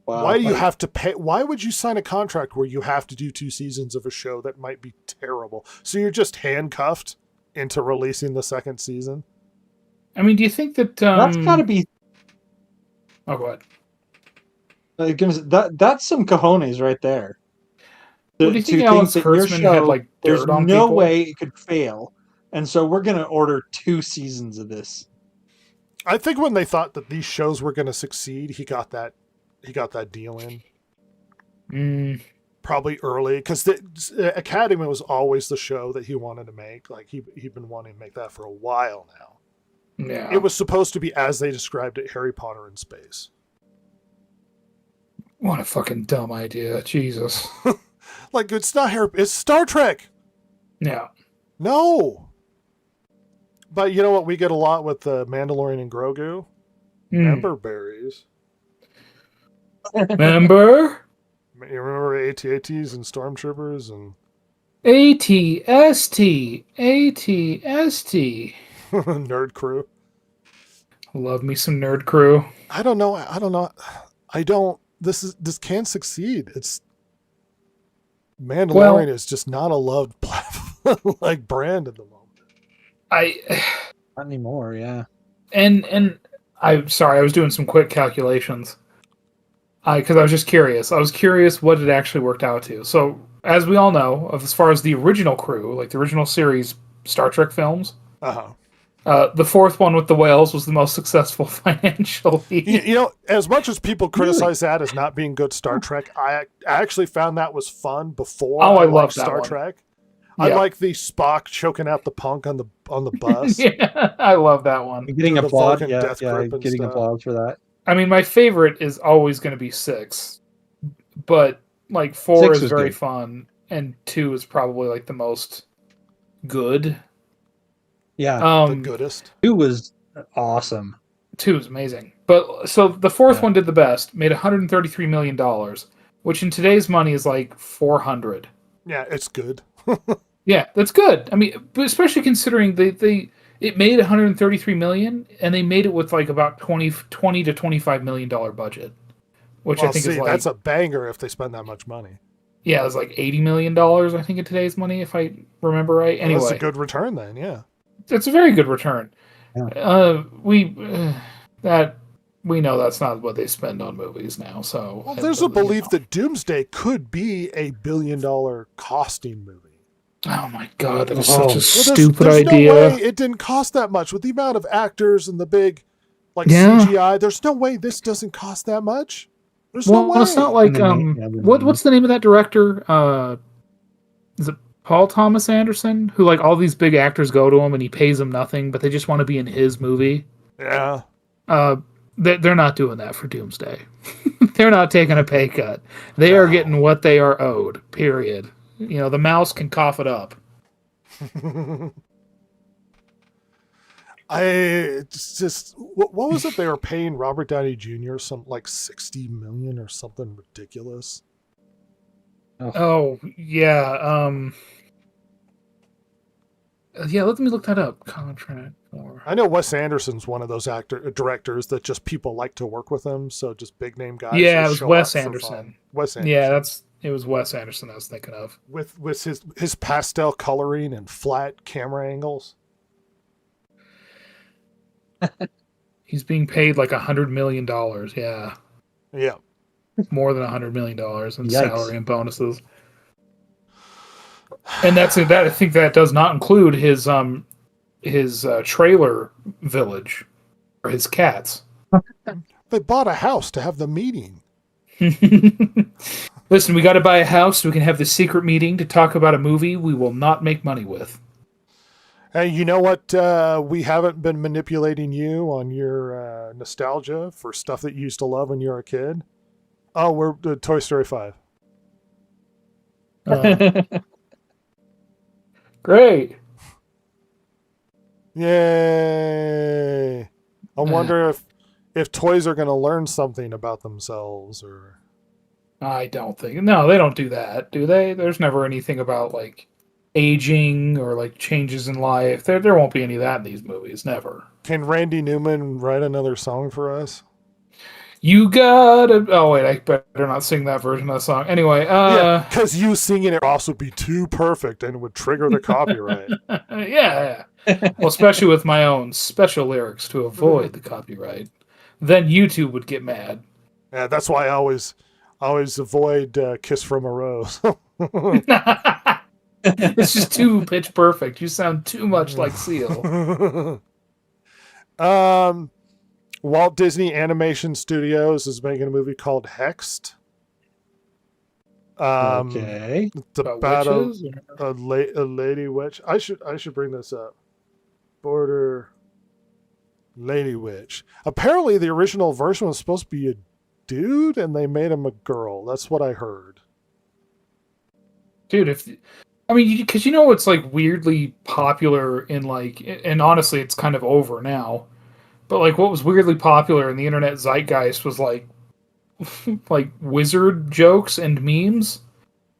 Wow. Why do you have to pay? Why would you sign a contract where you have to do 2 seasons of a show that might be terrible? So you're just handcuffed into releasing the 2nd season? I mean, do you think that That's got to be Oh, go ahead. that's some cojones right there. Well, do you think Alex that your Kurtzman had, like, there's dirt on no people? way it could fail, and so we're going to order 2 seasons of this. I think when they thought that these shows were going to succeed, he got that deal in probably early, because the Academy was always the show that he wanted to make. Like he'd been wanting to make that for a while now. Yeah. It was supposed to be, as they described it, Harry Potter in space. What a fucking dumb idea. Jesus. Like, it's not Harry, it's Star Trek. Yeah. No. But you know what we get a lot with the Mandalorian and Grogu? Member berries. Remember? You remember AT-ATs and Stormtroopers and ATST. ATST. Nerd Crew? Love me some Nerd Crew. I don't know. This can't succeed. It's Mandalorian is just not a loved platform, like brand at the moment. Not anymore, yeah. And I'm sorry, I was doing some quick calculations. Because I was just curious. I was curious what it actually worked out to. So, as we all know, as far as the original crew, like the original series Star Trek films, Uh-huh. the 4th one with the whales was the most successful financially. You know, as much as people criticize that as not being good Star Trek, I actually found that was fun before. Oh, I liked love that Star one. Trek. Yeah. I like the Spock choking out the punk on the bus. Yeah, I love that one. Getting The applaud, Vulcan yeah, death grip and getting stuff. applause for that. I mean, my favorite is always going to be 6, but like 4 6 is was very good. fun, and 2 is probably like the most good. Yeah, The goodest. 2 was awesome. 2 is amazing, but so the 4th Yeah. one did the best, made $133 million, which in today's money is like 400. Yeah, it's good. Yeah, that's good. I mean, but especially considering it made 133 million, and they made it with like about 20 to $25 million budget, which I think is like that's a banger if they spend that much money. yeah, it's like $80 million. I think in today's money, if I remember right. Well, Anyway, that's a good return then, yeah. it's a very good return. Yeah. We know that's not what they spend on movies now. So Well, there's a belief that Doomsday could be a $1 billion costing movie. oh my god, that is Oh. such a Well, stupid there's idea. no way it didn't cost that much with the amount of actors and the big, like Yeah. CGI. There's no way this doesn't cost that much. There's no way. Well, it's not like what's the name of that director? Is it Paul Thomas Anderson? Who like all these big actors go to him and he pays them nothing, but they just want to be in his movie. Yeah. They're not doing that for Doomsday. They're not taking a pay cut. They are getting what they are owed. Period. You know, the mouse can cough it up. It's just what was it they were paying Robert Downey Jr. some like $60 million or something ridiculous? Oh yeah. Yeah, let me look that up. Contract for. I know Wes Anderson's one of those directors that just people like to work with him, so just big name guys. Yeah, who it was show Wes up for Anderson. fun. Wes Anderson. Yeah, it was Wes Anderson I was thinking of. with his pastel coloring and flat camera angles. He's being paid like $100 million. Yeah, Yeah. more than $100 million in Yikes. salary and bonuses. And that I think that does not include his trailer village or his cats. They bought a house to have the meeting. Listen, we got to buy a house so we can have the secret meeting to talk about a movie we will not make money with. Hey, you know what? We haven't been manipulating you on your nostalgia for stuff that you used to love when you were a kid. Oh, we're Toy Story 5. Great. Yay! I wonder if toys are going to learn something about themselves, or I don't think. No, they don't do that, do they? There's never anything about like aging or like changes in life. There won't be any of that in these movies. Never. can Randy Newman write another song for us? You gotta. Oh wait, I better not sing that version of the song. Anyway, Yeah, because you singing it would also be too perfect and would trigger the copyright. yeah. Well, especially with my own special lyrics to avoid the copyright. Then YouTube would get mad. Yeah, that's why I always avoid "Kiss from a Rose." It's just too pitch perfect. You sound too much like Seal. Walt Disney Animation Studios is making a movie called Hexed. Okay. It's About about witches? a lady witch. I should bring this up. Border lady witch. Apparently, the original version was supposed to be a dude, and they made him a girl. That's what I heard. Dude, because you know it's like weirdly popular in like, and honestly, it's kind of over now. But like, what was weirdly popular in the internet zeitgeist was like, like wizard jokes and memes.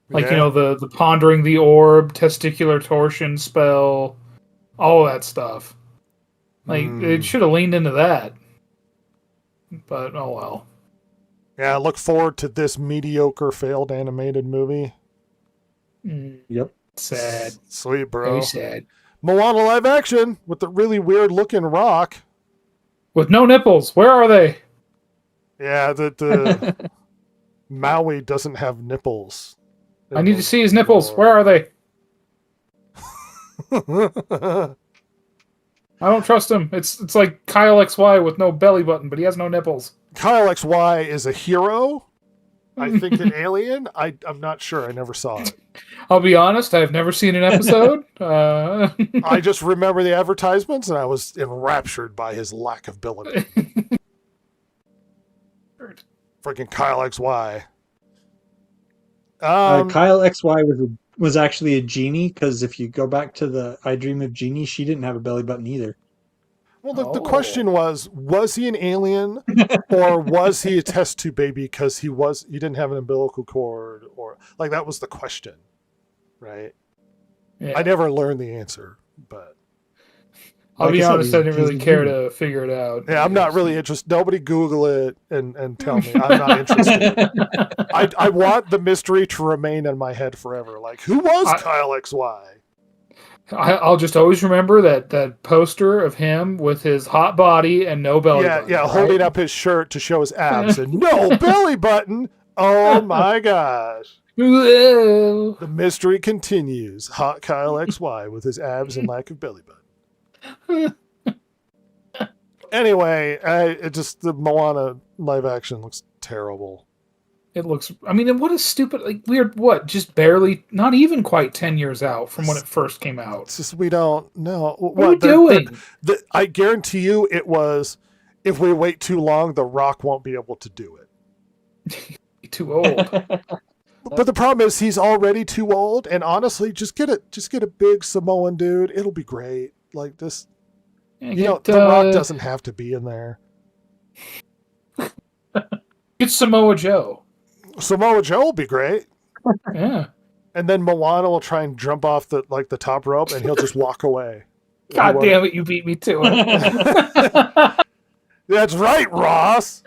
Like Yeah. you know the pondering the orb, testicular torsion spell, all that stuff. Like it should have leaned into that. But oh well. Yeah, I look forward to this mediocre failed animated movie. Yep. Sad. Sweet, bro. Very sad. Moana live action with the really weird looking rock. With no nipples. Where are they? Yeah, the Maui doesn't have nipples. I need to see his nipples. Where are they? I don't trust him. It's like Kyle XY with no belly button, but he has no nipples. Kyle XY is a hero. I think an alien. I'm not sure. I never saw it. I'll be honest, I've never seen an episode. I just remember the advertisements, and I was enraptured by his lack of ability. Freaking Kyle XY. Kyle XY was actually a genie, because if you go back to the I Dream of Jeannie, she didn't have a belly button either. Well, the question was he an alien or was he a test tube baby because he didn't have an umbilical cord, or like that was the question, right? Yeah. I never learned the answer, but I'll Like be I said, honest, I didn't really he's a care genie. to figure it out. yeah, I'm not really interested. Nobody Google it and tell me. I'm not interested. I want the mystery to remain in my head forever. Like, who was Kyle XY? I'll just always remember that poster of him with his hot body and no belly button. Yeah, right? holding up his shirt to show his abs and no belly button. Oh my gosh. Whoa. The mystery continues. Hot Kyle XY with his abs and lack of belly button. Anyway, the Moana live action looks terrible. It looks. I mean, and what a stupid, like weird. What? Just barely, not even quite 10 years out from when it first came out. It's just we don't know. What are we doing? I guarantee you, it was. If we wait too long, The Rock won't be able to do it. Too old. But the problem is he's already too old. And honestly, just get a big Samoan dude. It'll be great. Like this. The Rock doesn't have to be in there. Get Samoa Joe. Samoa Joe will be great. Yeah. And then Moana will try and jump off the top rope, and he'll just walk away. God damn it! You beat me to it. That's right, Ross.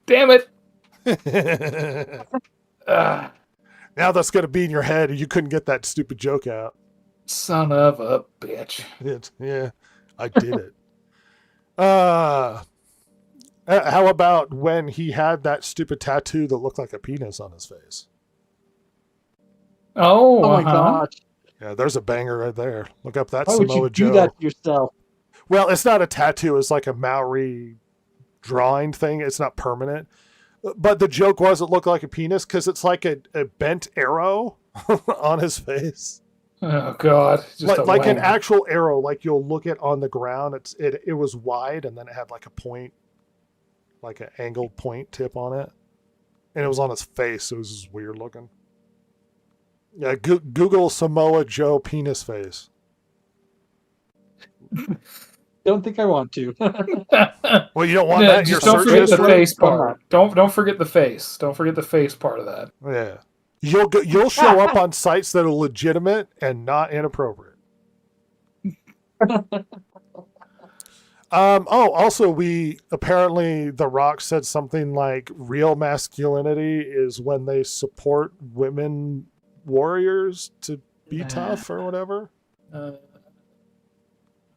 Damn it! Now that's gonna be in your head, and you couldn't get that stupid joke out. Son of a bitch. Yeah, I did it. How about when he had that stupid tattoo that looked like a penis on his face? Oh, Oh my gosh. Yeah, there's a banger right there. Look up that Why would Samoa you Joe. do that to yourself? Well, it's not a tattoo. It's like a Maori drawing thing. It's not permanent. But the joke was it looked like a penis because it's like a bent arrow on his face. Oh God! Just Like an wham. actual arrow, like you'll look at on the ground. It was wide and then it had like a point, like an angled point tip on it, and it was on his face. So it was just weird looking. Yeah, Google Samoa Joe penis face. Don't think I want to. Well, you don't want No, that in your just don't search forget the history. face part. Don't forget the face. Don't forget the face part of that. Yeah, you'll show up on sites that are legitimate and not inappropriate. Also, we apparently The Rock said something like real masculinity is when they support women warriors to be tough or whatever. Oh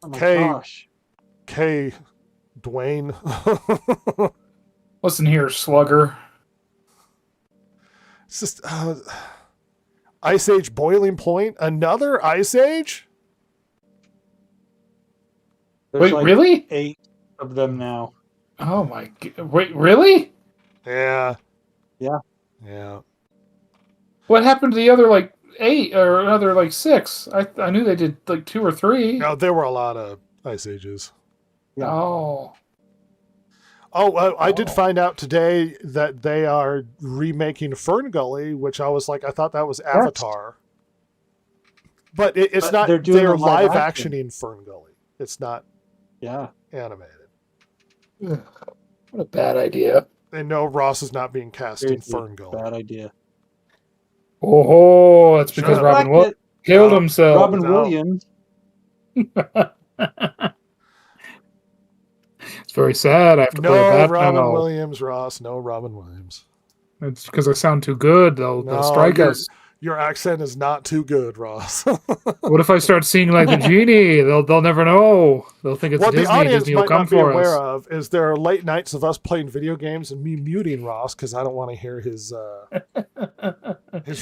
my Okay. gosh. K. Dwayne. Listen here, slugger. It's just Ice Age Boiling Point. Another Ice Age? There's Wait, really? 8 of them now. Oh my! Wait, really? Yeah. Yeah. Yeah. What happened to the other like 8 or another like 6? I knew they did like 2 or 3. No, there were a lot of Ice Ages. Yeah. Oh, I did find out today that they are remaking Fern Gully, which I was like, I thought that was Avatar. But it's But not. they're doing They're a live live action. actioning Fern Gully. It's not Yeah. animated. what a bad idea. And no, Ross is not being cast in Seriously, Fern Gully. Bad idea. Oh, that's because Shut up. Robin The fact killed No. himself. Robin no. Williams. It's very sad. I have to play a No, bad Robin no. Williams, Ross. No, Robin Williams. It's because I sound too good. They'll No, strike us. Your accent is not too good, Ross. What if I start singing like the genie? They'll never know. They'll think it's What the Disney. audience Disney will might come not be for aware us. of is there are late nights of us playing video games and me muting Ross because I don't want to hear his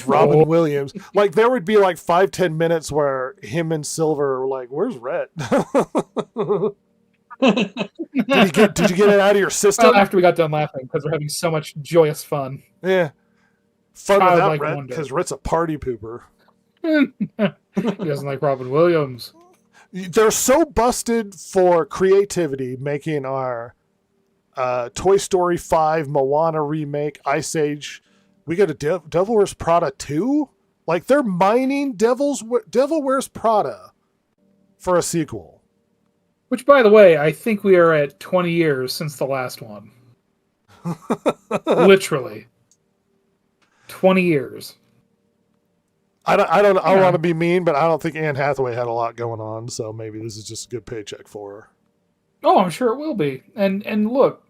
Robin Oh. Williams. Like there would be like 5-10 minutes where him and Silver were like, "Where's Rhett? Did you get it out of your system?" Well, after we got done laughing because we're having so much joyous fun. Yeah, fun I would without like Rhett one day. because Rhett's a party pooper. He doesn't like Robin Williams. They're so busted for creativity making our Toy Story 5, Moana remake, Ice Age. We got a Devil Wears Prada 2? Like they're mining Devil Wears Prada for a sequel. Which, by the way, I think we are at 20 years since the last one. Literally. 20 years. I don't Yeah. want to be mean, but I don't think Anne Hathaway had a lot going on, so maybe this is just a good paycheck for her. Oh, I'm sure it will be. And look,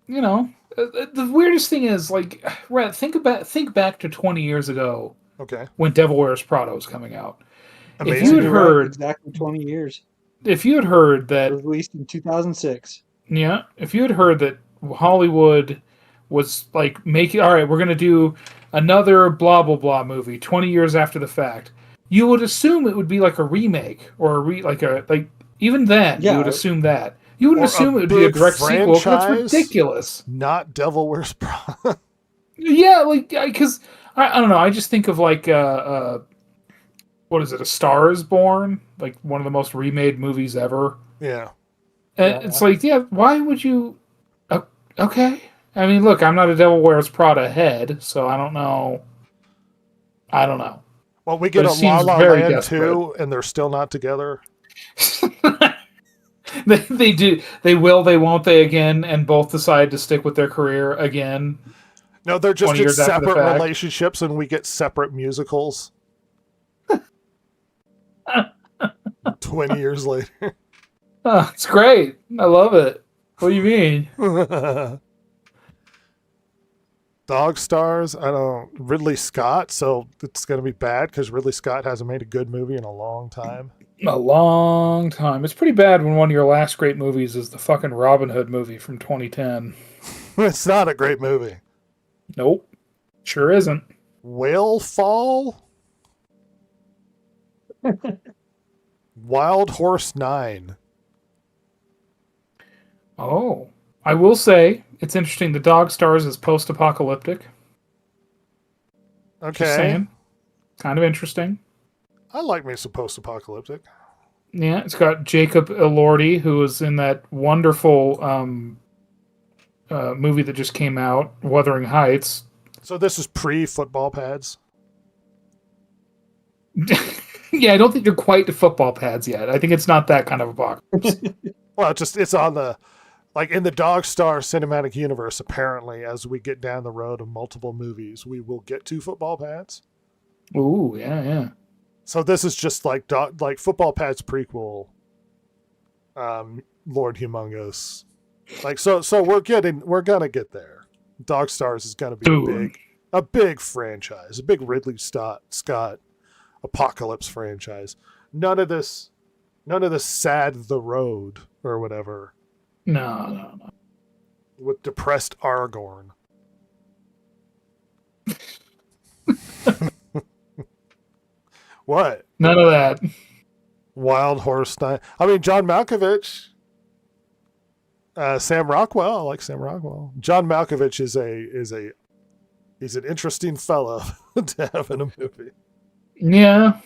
you know, the weirdest thing is like, Rhett, think back to 20 years ago Okay. when Devil Wears Prada was coming out. Amazing. If you had You're right, heard, exactly 20 years. if you had heard that, Released in 2006. yeah, if you had heard that Hollywood was like making, all right, we're gonna do another blah blah blah movie 20 years after the fact, you would assume it would be like a remake or like even then Yeah. you would assume that. You wouldn't Or a assume it would be a big direct sequel. 'Cause that's franchise. ridiculous. Not Devil Wears Prada. Yeah, like because I don't know. I just think of like what is it? A Star Is Born, like one of the most remade movies ever. Yeah. And Yeah. it's like, yeah, why would you? Okay, I mean, look, I'm not a Devil Wears Prada head, so I don't know. Well, we get But a it seems La La very Land desperate. 2, and they're still not together. They do. They will. They won't. They again, and both decide to stick with their career again. No, they're just 20 in years after the separate fact. relationships, and we get separate musicals. 20 years later. Oh, it's great. I love it. What do you mean? Dog Stars, Ridley Scott, so it's going to be bad because Ridley Scott hasn't made a good movie in a long time. A long time. It's pretty bad when one of your last great movies is the fucking Robin Hood movie from 2010. It's not a great movie. Nope. Sure isn't. Whale Fall? Wild Horse 9. Oh. I will say, it's interesting. The Dog Stars is post-apocalyptic. Just Okay. saying. Kind of interesting. I like me some post-apocalyptic. Yeah, it's got Jacob Elordi, who was in that wonderful movie that just came out, Wuthering Heights. So this is pre-football pads. Yeah, I don't think they're quite to football pads yet. I think it's not that kind of apocalypse. Well, it's on the like in the Dog Star cinematic universe. Apparently, as we get down the road of multiple movies, we will get to football pads. Ooh, yeah. So this is just like football pads prequel. Lord Humongous, like so we're gonna get there. Dog Stars is gonna be a big franchise, a big Ridley Scott apocalypse franchise. None of this sad the road or whatever No. with depressed Aragorn. What? None of that. Wild Horse Night. I mean, John Malkovich, Sam Rockwell. I like Sam Rockwell. John Malkovich he's an interesting fellow to have in a movie. Yeah.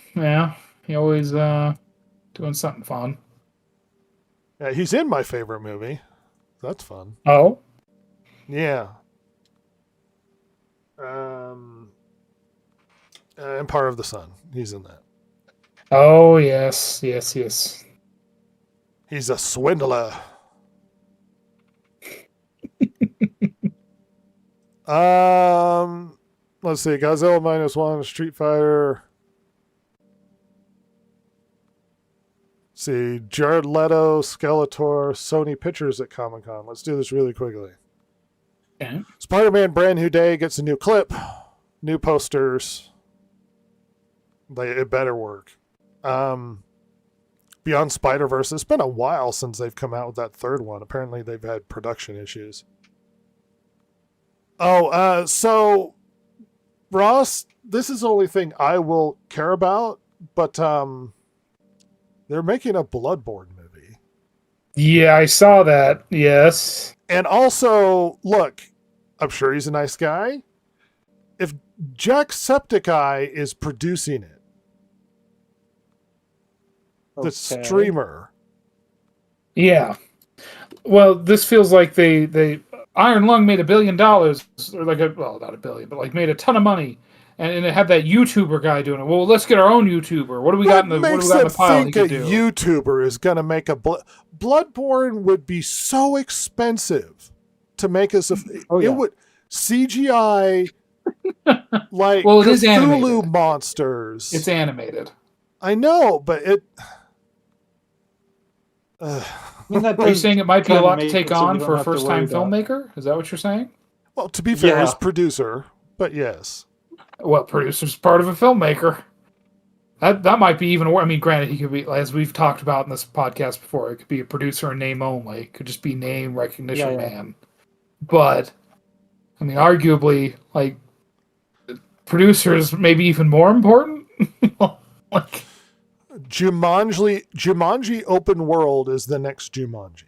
He always doing something fun. Yeah, he's in my favorite movie. That's fun. Oh? Yeah. Empire of the Sun. He's in that. Oh, yes. He's a swindler. Let's see. Godzilla -1, Street Fighter. Let's see. Jared Leto, Skeletor, Sony Pictures at Comic-Con. Let's do this really quickly. Okay. Spider-Man Brand New Day gets a new clip, new posters. It better work. Beyond Spider-Verse, it's been a while since they've come out with that third one. Apparently they've had production issues. So Ross, this is the only thing I will care about, but they're making a Bloodborne movie. Yeah, I saw that. Yes. And also, look, I'm sure he's a nice guy. If Jacksepticeye is producing it, the streamer. Yeah. Well, this feels like they Iron Lung made $1 billion, or like not $1 billion, but like made a ton of money, and it had that YouTuber guy doing it. Well, let's get our own YouTuber. What do we got in the pile? Think a YouTuber is going to make a Bloodborne would be so expensive to make us. It would CGI like well, it is Cthulhu animated. monsters. It's animated. I know, but it. I mean, that Are you saying it might be a lot to make take it so we on don't for a have to first-time worry about- filmmaker? Is that what you're saying? Well, to be fair, Yeah. as producer, but yes. Well, producer's part of a filmmaker. That might be even worse. I mean, granted, he could be, as we've talked about in this podcast before, it could be a producer in name only. It could just be name recognition man. But, I mean, arguably, like, producers maybe even more important. Like, Jumanji Open World is the next Jumanji.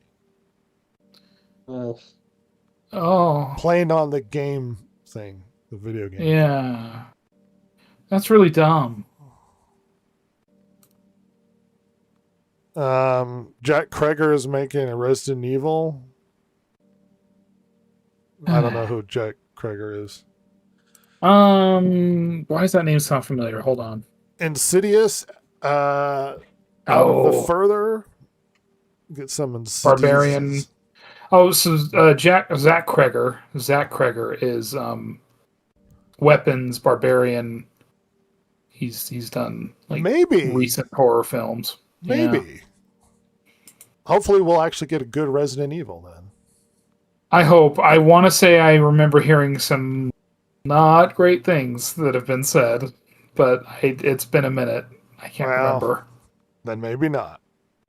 oh, Playing on the game thing, the video game. yeah. That's really dumb. Jack Kreger is making a Resident Evil. I don't know who Jack Kreger is. Why does that name sound familiar? Hold on. Insidious. The further. Get some Insidious. Barbarian. Oh, so Zach Kreger. Zach Kreger is Weapons, Barbarian. He's done like Maybe. recent horror films. Maybe. Yeah. Hopefully we'll actually get a good Resident Evil then. I hope. I want to say I remember hearing some not great things that have been said, but it's been a minute. I can't remember. Then maybe not.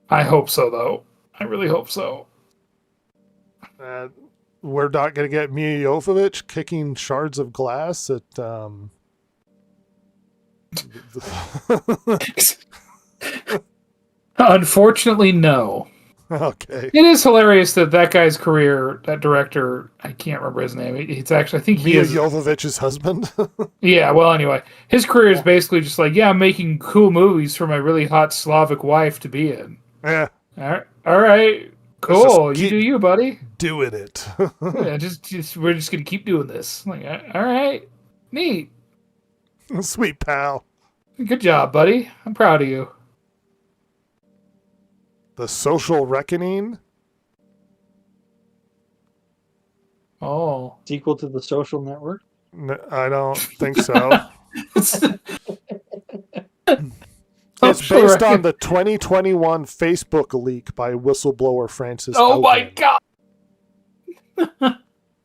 I hope so, though. I really hope so. We're not going to get Mia Jovovich kicking shards of glass at Unfortunately, no. Okay. It is hilarious that guy's career, that director, I can't remember his name. It's actually, I think he Mia is. Jovovich's husband. Yeah, well, anyway, his career is basically just like, I'm making cool movies for my really hot Slavic wife to be in. Yeah. All right, cool. You do you, buddy. doing it. Yeah, just we're just gonna keep doing this. Like, all right, neat, Sweet pal. good job, buddy. I'm proud of you. The Social Reckoning. Oh, Sequel to The Social Network. I don't think so. It's Social based on Reckoning. the 2021 Facebook leak by whistleblower Francis. Oh my Haugen. god!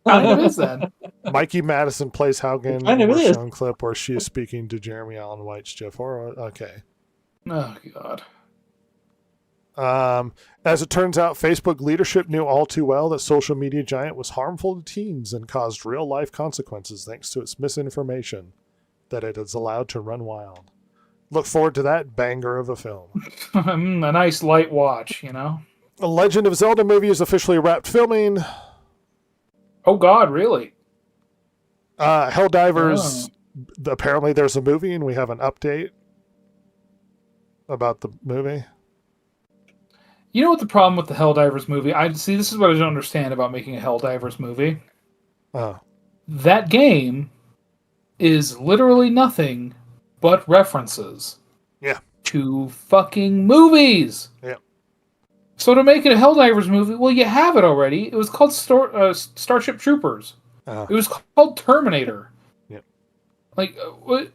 Kind of is then. Mikey Madison plays Haugen Kind of in a is. shown clip where she is speaking to Jeremy Allen White's Jeff Oro. Okay. Oh god. As it turns out, Facebook leadership knew all too well that social media giant was harmful to teens and caused real-life consequences thanks to its misinformation that it is allowed to run wild. Look forward to that banger of a film. A nice light watch, you know. The Legend of Zelda movie is officially wrapped filming. Oh god, really? Helldivers, apparently there's a movie and we have an update about the movie. You know what the problem with the Helldivers movie? I see. This is what I don't understand about making a Helldivers movie. Oh. That game is literally nothing but references. Yeah. To fucking movies. Yeah. So to make it a Helldivers movie, well, you have it already. It was called Starship Troopers. Oh. It was called Terminator. Yep. Like, what?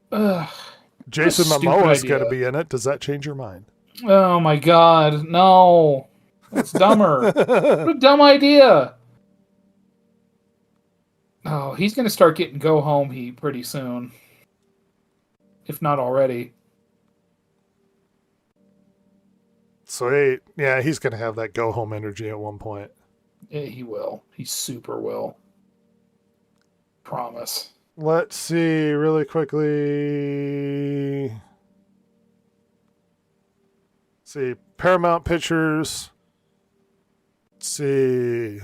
Jason What a stupid Momoa is going to idea. be in it. Does that change your mind? Oh my god, no. That's dumber. What a dumb idea. Oh, he's going to start getting go home heat pretty soon. If not already. Sweet. Yeah, he's going to have that go home energy at one point. Yeah, he will. He super will. Promise. Let's see really quickly. See, Paramount Pictures. Let's see.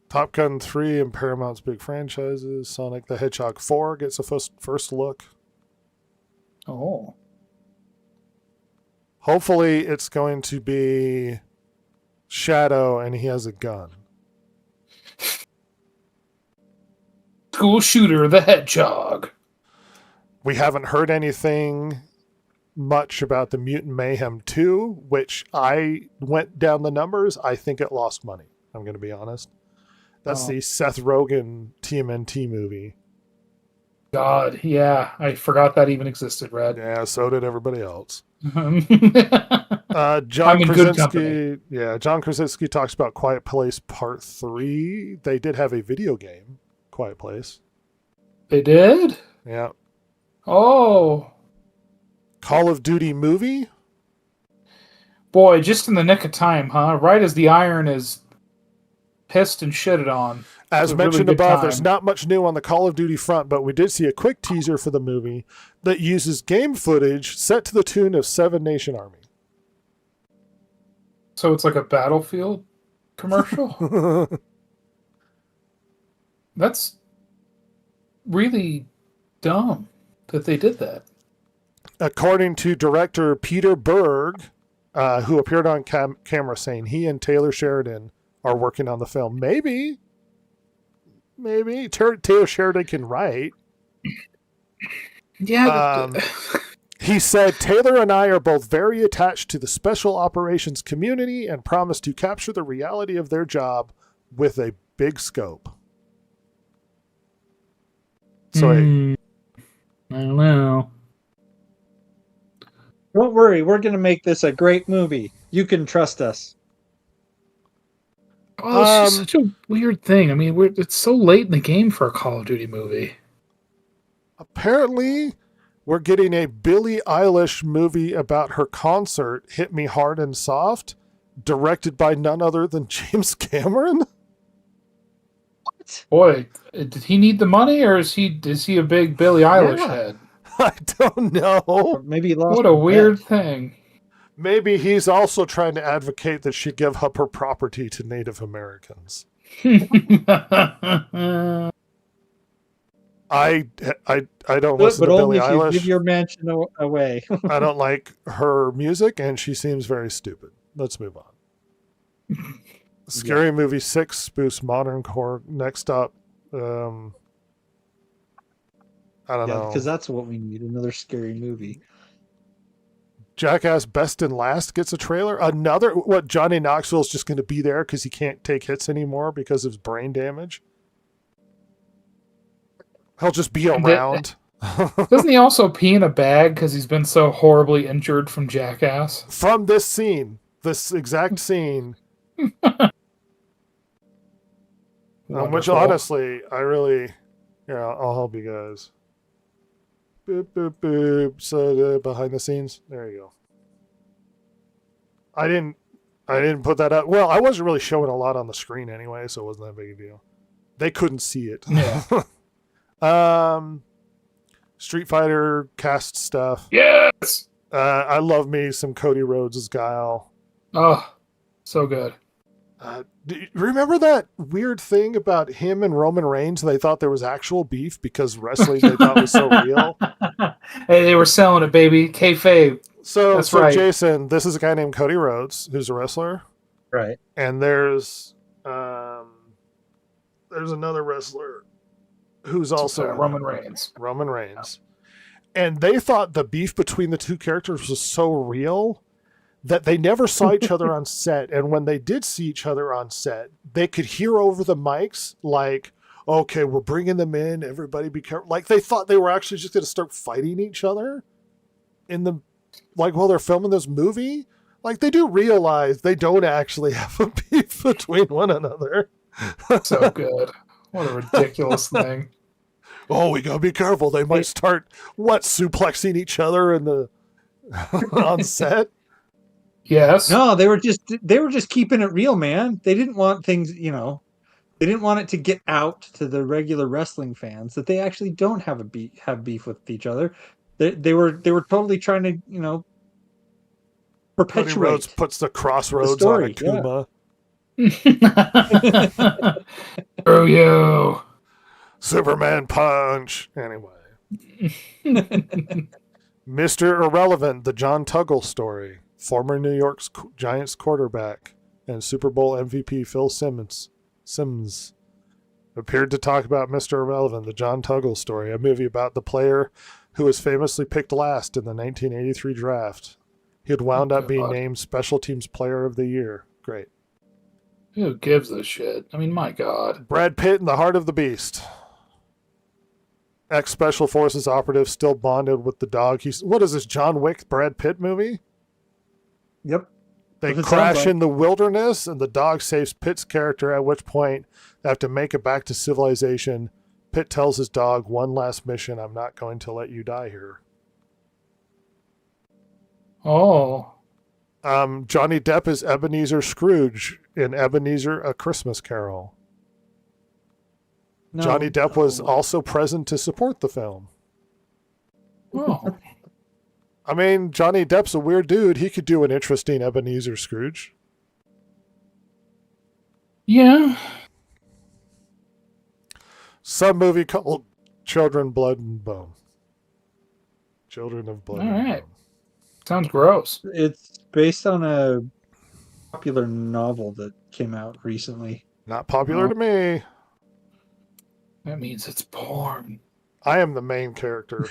Top Gun 3 and Paramount's big franchises. Sonic the Hedgehog 4 gets a first look. Oh. Hopefully it's going to be Shadow and he has a gun. School Shooter the Hedgehog. We haven't heard anything much about the Mutant Mayhem 2, which I went down the numbers. I think it lost money. I'm going to be honest. That's the Seth Rogen TMNT movie. God, yeah. I forgot that even existed, Red. Yeah, so did everybody else. I'm John in good company. Krasinski. Yeah, John Krasinski talks about Quiet Place Part 3. They did have a video game, Quiet Place. They did? Yeah. Oh. Call of Duty movie. Boy, just in the nick of time, huh? Right as the iron is pissed and shitted on. As It's a really mentioned good above, time. there's not much new on the Call of Duty front, but we did see a quick teaser for the movie that uses game footage set to the tune of Seven Nation Army. So it's like a Battlefield commercial? That's really dumb that they did that. According to director Peter Berg, who appeared on camera saying he and Taylor Sheridan are working on the film. Maybe Taylor Sheridan can write. Yeah. He said, Taylor and I are both very attached to the special operations community and promise to capture the reality of their job with a big scope. So I don't know. Don't worry, we're going to make this a great movie. You can trust us. Oh, it's just such a weird thing. I mean, it's so late in the game for a Call of Duty movie. apparently we're getting a Billie Eilish movie about her concert, Hit Me Hard and Soft, directed by none other than James Cameron. Boy, did he need the money, or is he a big Billie Eilish Yeah. head? I don't know. Or maybe he lost What a his weird bet. thing. Maybe he's also trying to advocate that she give up her property to Native Americans. I don't listen But to only Billie if you give Eilish. your mansion away. I don't like her music, and she seems very stupid. Let's move on. Scary Movie 6 spoofs modern core. Next up, I don't know. because that's what we need, another scary movie. Jackass Best and Last gets a trailer. Another, what, Johnny Knoxville's just going to be there because he can't take hits anymore because of his brain damage? He'll just be around. Doesn't he also pee in a bag because he's been so horribly injured from Jackass? From this scene, this exact scene, which Wonderful. honestly, I really, I'll help you guys. Boop, boop, boop. So behind the scenes, there you go. I didn't put that up. Well, I wasn't really showing a lot on the screen anyway, so it wasn't that big a deal. They couldn't see it. Yeah. Street Fighter cast stuff. Yes. I love me some Cody Rhodes as Guile. Oh, so good. Do you remember that weird thing about him and Roman Reigns? They thought there was actual beef because wrestling they thought was so real. Hey, they were selling it, baby. Kayfabe. So, That's right. Jason, this is a guy named Cody Rhodes who's a wrestler, Right. and there's another wrestler who's also Roman Reigns. Roman Reigns. And they thought the beef between the two characters was so real that they never saw each other on set. And when they did see each other on set, they could hear over the mics, like, okay, we're bringing them in. Everybody be careful. Like, they thought they were actually just going to start fighting each other while they're filming this movie. Like, they do realize they don't actually have a beef between one another. So good. What a ridiculous thing. Oh, we gotta be careful. They might start suplexing each other on set. Yes. No, they were just keeping it real, man. They didn't want things, they didn't want it to get out to the regular wrestling fans that they actually don't have beef with each other. They were totally trying to, Cody perpetuate Rhodes puts the crossroads the story, on Akuma. Screw you. Superman punch. Anyway. Mr. Irrelevant, the John Tuggle story. Former New York Giants quarterback and Super Bowl MVP Phil Sims appeared to talk about Mr. Irrelevant, the John Tuggle story, a movie about the player who was famously picked last in the 1983 draft. He had wound up being named Special Teams Player of the Year. Great. Who gives a shit? I mean, my God. Brad Pitt in The Heart of the Beast. Ex-Special Forces operative still bonded with the dog. What is this, John Wick Brad Pitt movie? Yep. They That's what it crash sounds like. in the wilderness, and the dog saves Pitt's character, at which point they have to make it back to civilization. Pitt tells his dog, one last mission, I'm not going to let you die here. Oh. Johnny Depp is Ebenezer Scrooge in Ebenezer, A Christmas Carol. No, Johnny Depp was no. also present to support the film. Oh. I mean, Johnny Depp's a weird dude. He could do an interesting Ebenezer Scrooge. Yeah. Some movie called Children, Blood, and Bone. Children of Blood All and right. Bone. Sounds gross. It's based on a popular novel that came out recently. Not popular to me. That means it's porn. I am the main character.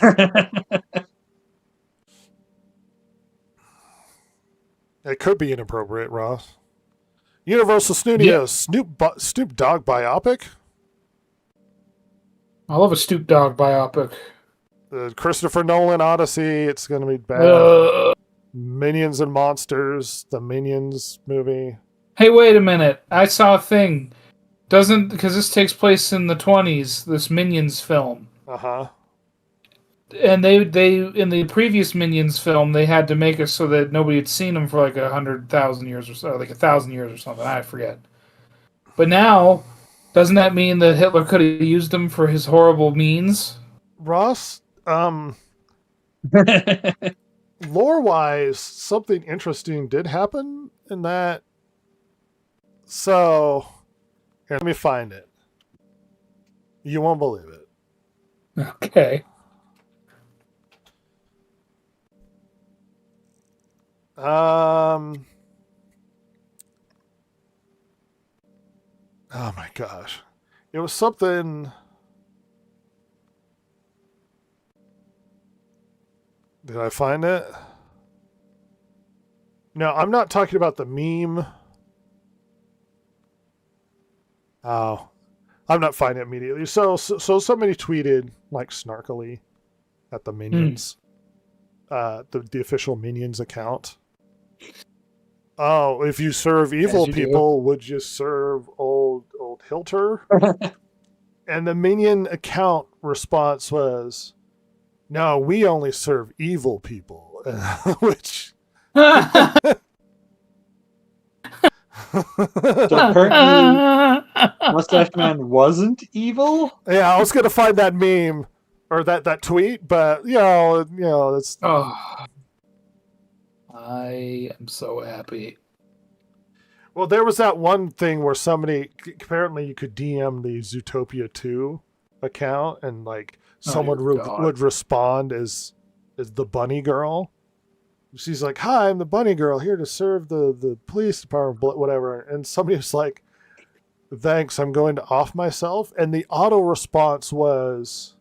It could be inappropriate, Ross. Universal Studios, Snoop Dogg biopic. I love a Stoop Dog biopic. The Christopher Nolan Odyssey. It's going to be bad. Minions and Monsters, the Minions movie. Hey, wait a minute. I saw a thing. Because this takes place in the 20s, this Minions film. Uh-huh. And they in the previous Minions film, they had to make it so that nobody had seen them for like 100,000 years or so, like 1,000 years or something. I forget. But now, doesn't that mean that Hitler could have used them for his horrible means? Ross, lore-wise, something interesting did happen in that. So, here, let me find it. You won't believe it. Okay. Oh my gosh. It was something. Did I find it? No, I'm not talking about the meme. Oh, I'm not finding it immediately. So somebody tweeted like snarkily at the Minions, the official Minions account. Oh, if you serve evil you do. people, would you serve old Hilter? And the Minion account response was, "No, we only serve evil people," which. So apparently, Mustache Man wasn't evil. Yeah, I was gonna find that meme or that tweet, but it's Oh, I am so happy. well. There was that one thing where somebody apparently you could DM the Zootopia 2 account, and like someone dear God. would respond as the bunny girl. She's like, "Hi, I'm the bunny girl here to serve the police department, whatever." And somebody was like, "Thanks, I'm going to off myself." And the auto response was,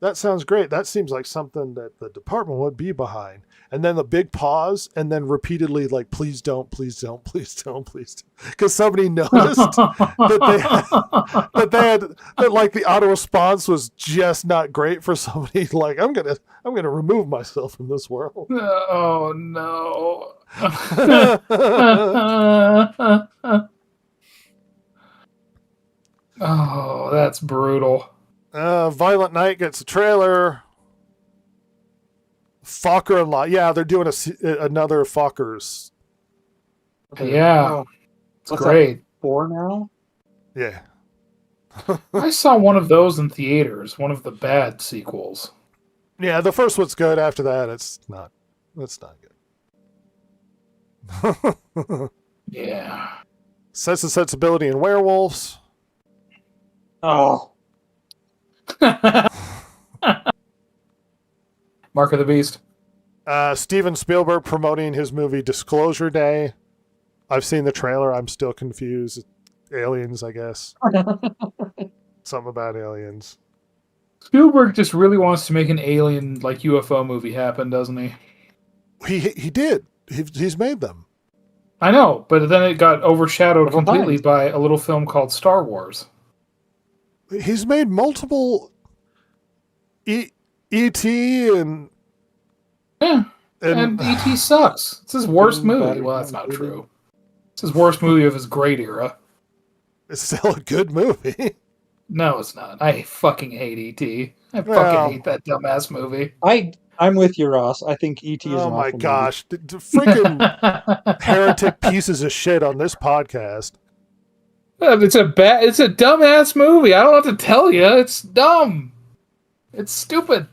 "That sounds great. That seems like something that the department would be behind." And then the big pause, and then repeatedly like, "Please don't, please don't, please don't, please don't," because somebody noticed that like the auto response was just not great for somebody. Like, I'm gonna remove myself from this world. Oh no. Oh, that's brutal. Violent Night gets a trailer. Fokker and Law. Yeah, they're doing another Fokkers. Yeah, Oh, it's what's great. 4 now? Yeah. I saw one of those in theaters, one of the bad sequels. Yeah, the first one's good. After that, it's not. It's not good. Yeah. Sense and Sensibility and Werewolves. Oh, Mark of the Beast. Steven Spielberg promoting his movie Disclosure Day. I've seen the trailer. I'm still confused. Aliens, I guess. Something about aliens. Spielberg just really wants to make an alien like UFO movie happen, doesn't he? He did. He's made them. I know, but then it got overshadowed Several completely times. by a little film called Star Wars. He's made multiple E.T. and Yeah, and E.T. sucks. It's his worst movie. Well, that's not true. It's his worst movie of his great era. it's still a good movie. No, it's not. I fucking hate E.T. I fucking Well- hate that dumbass movie. I'm with you, Ross. I think ET is Oh an my awful gosh. The freaking heretic pieces of shit on this podcast. It's a dumbass movie. I don't have to tell you. It's dumb. It's stupid.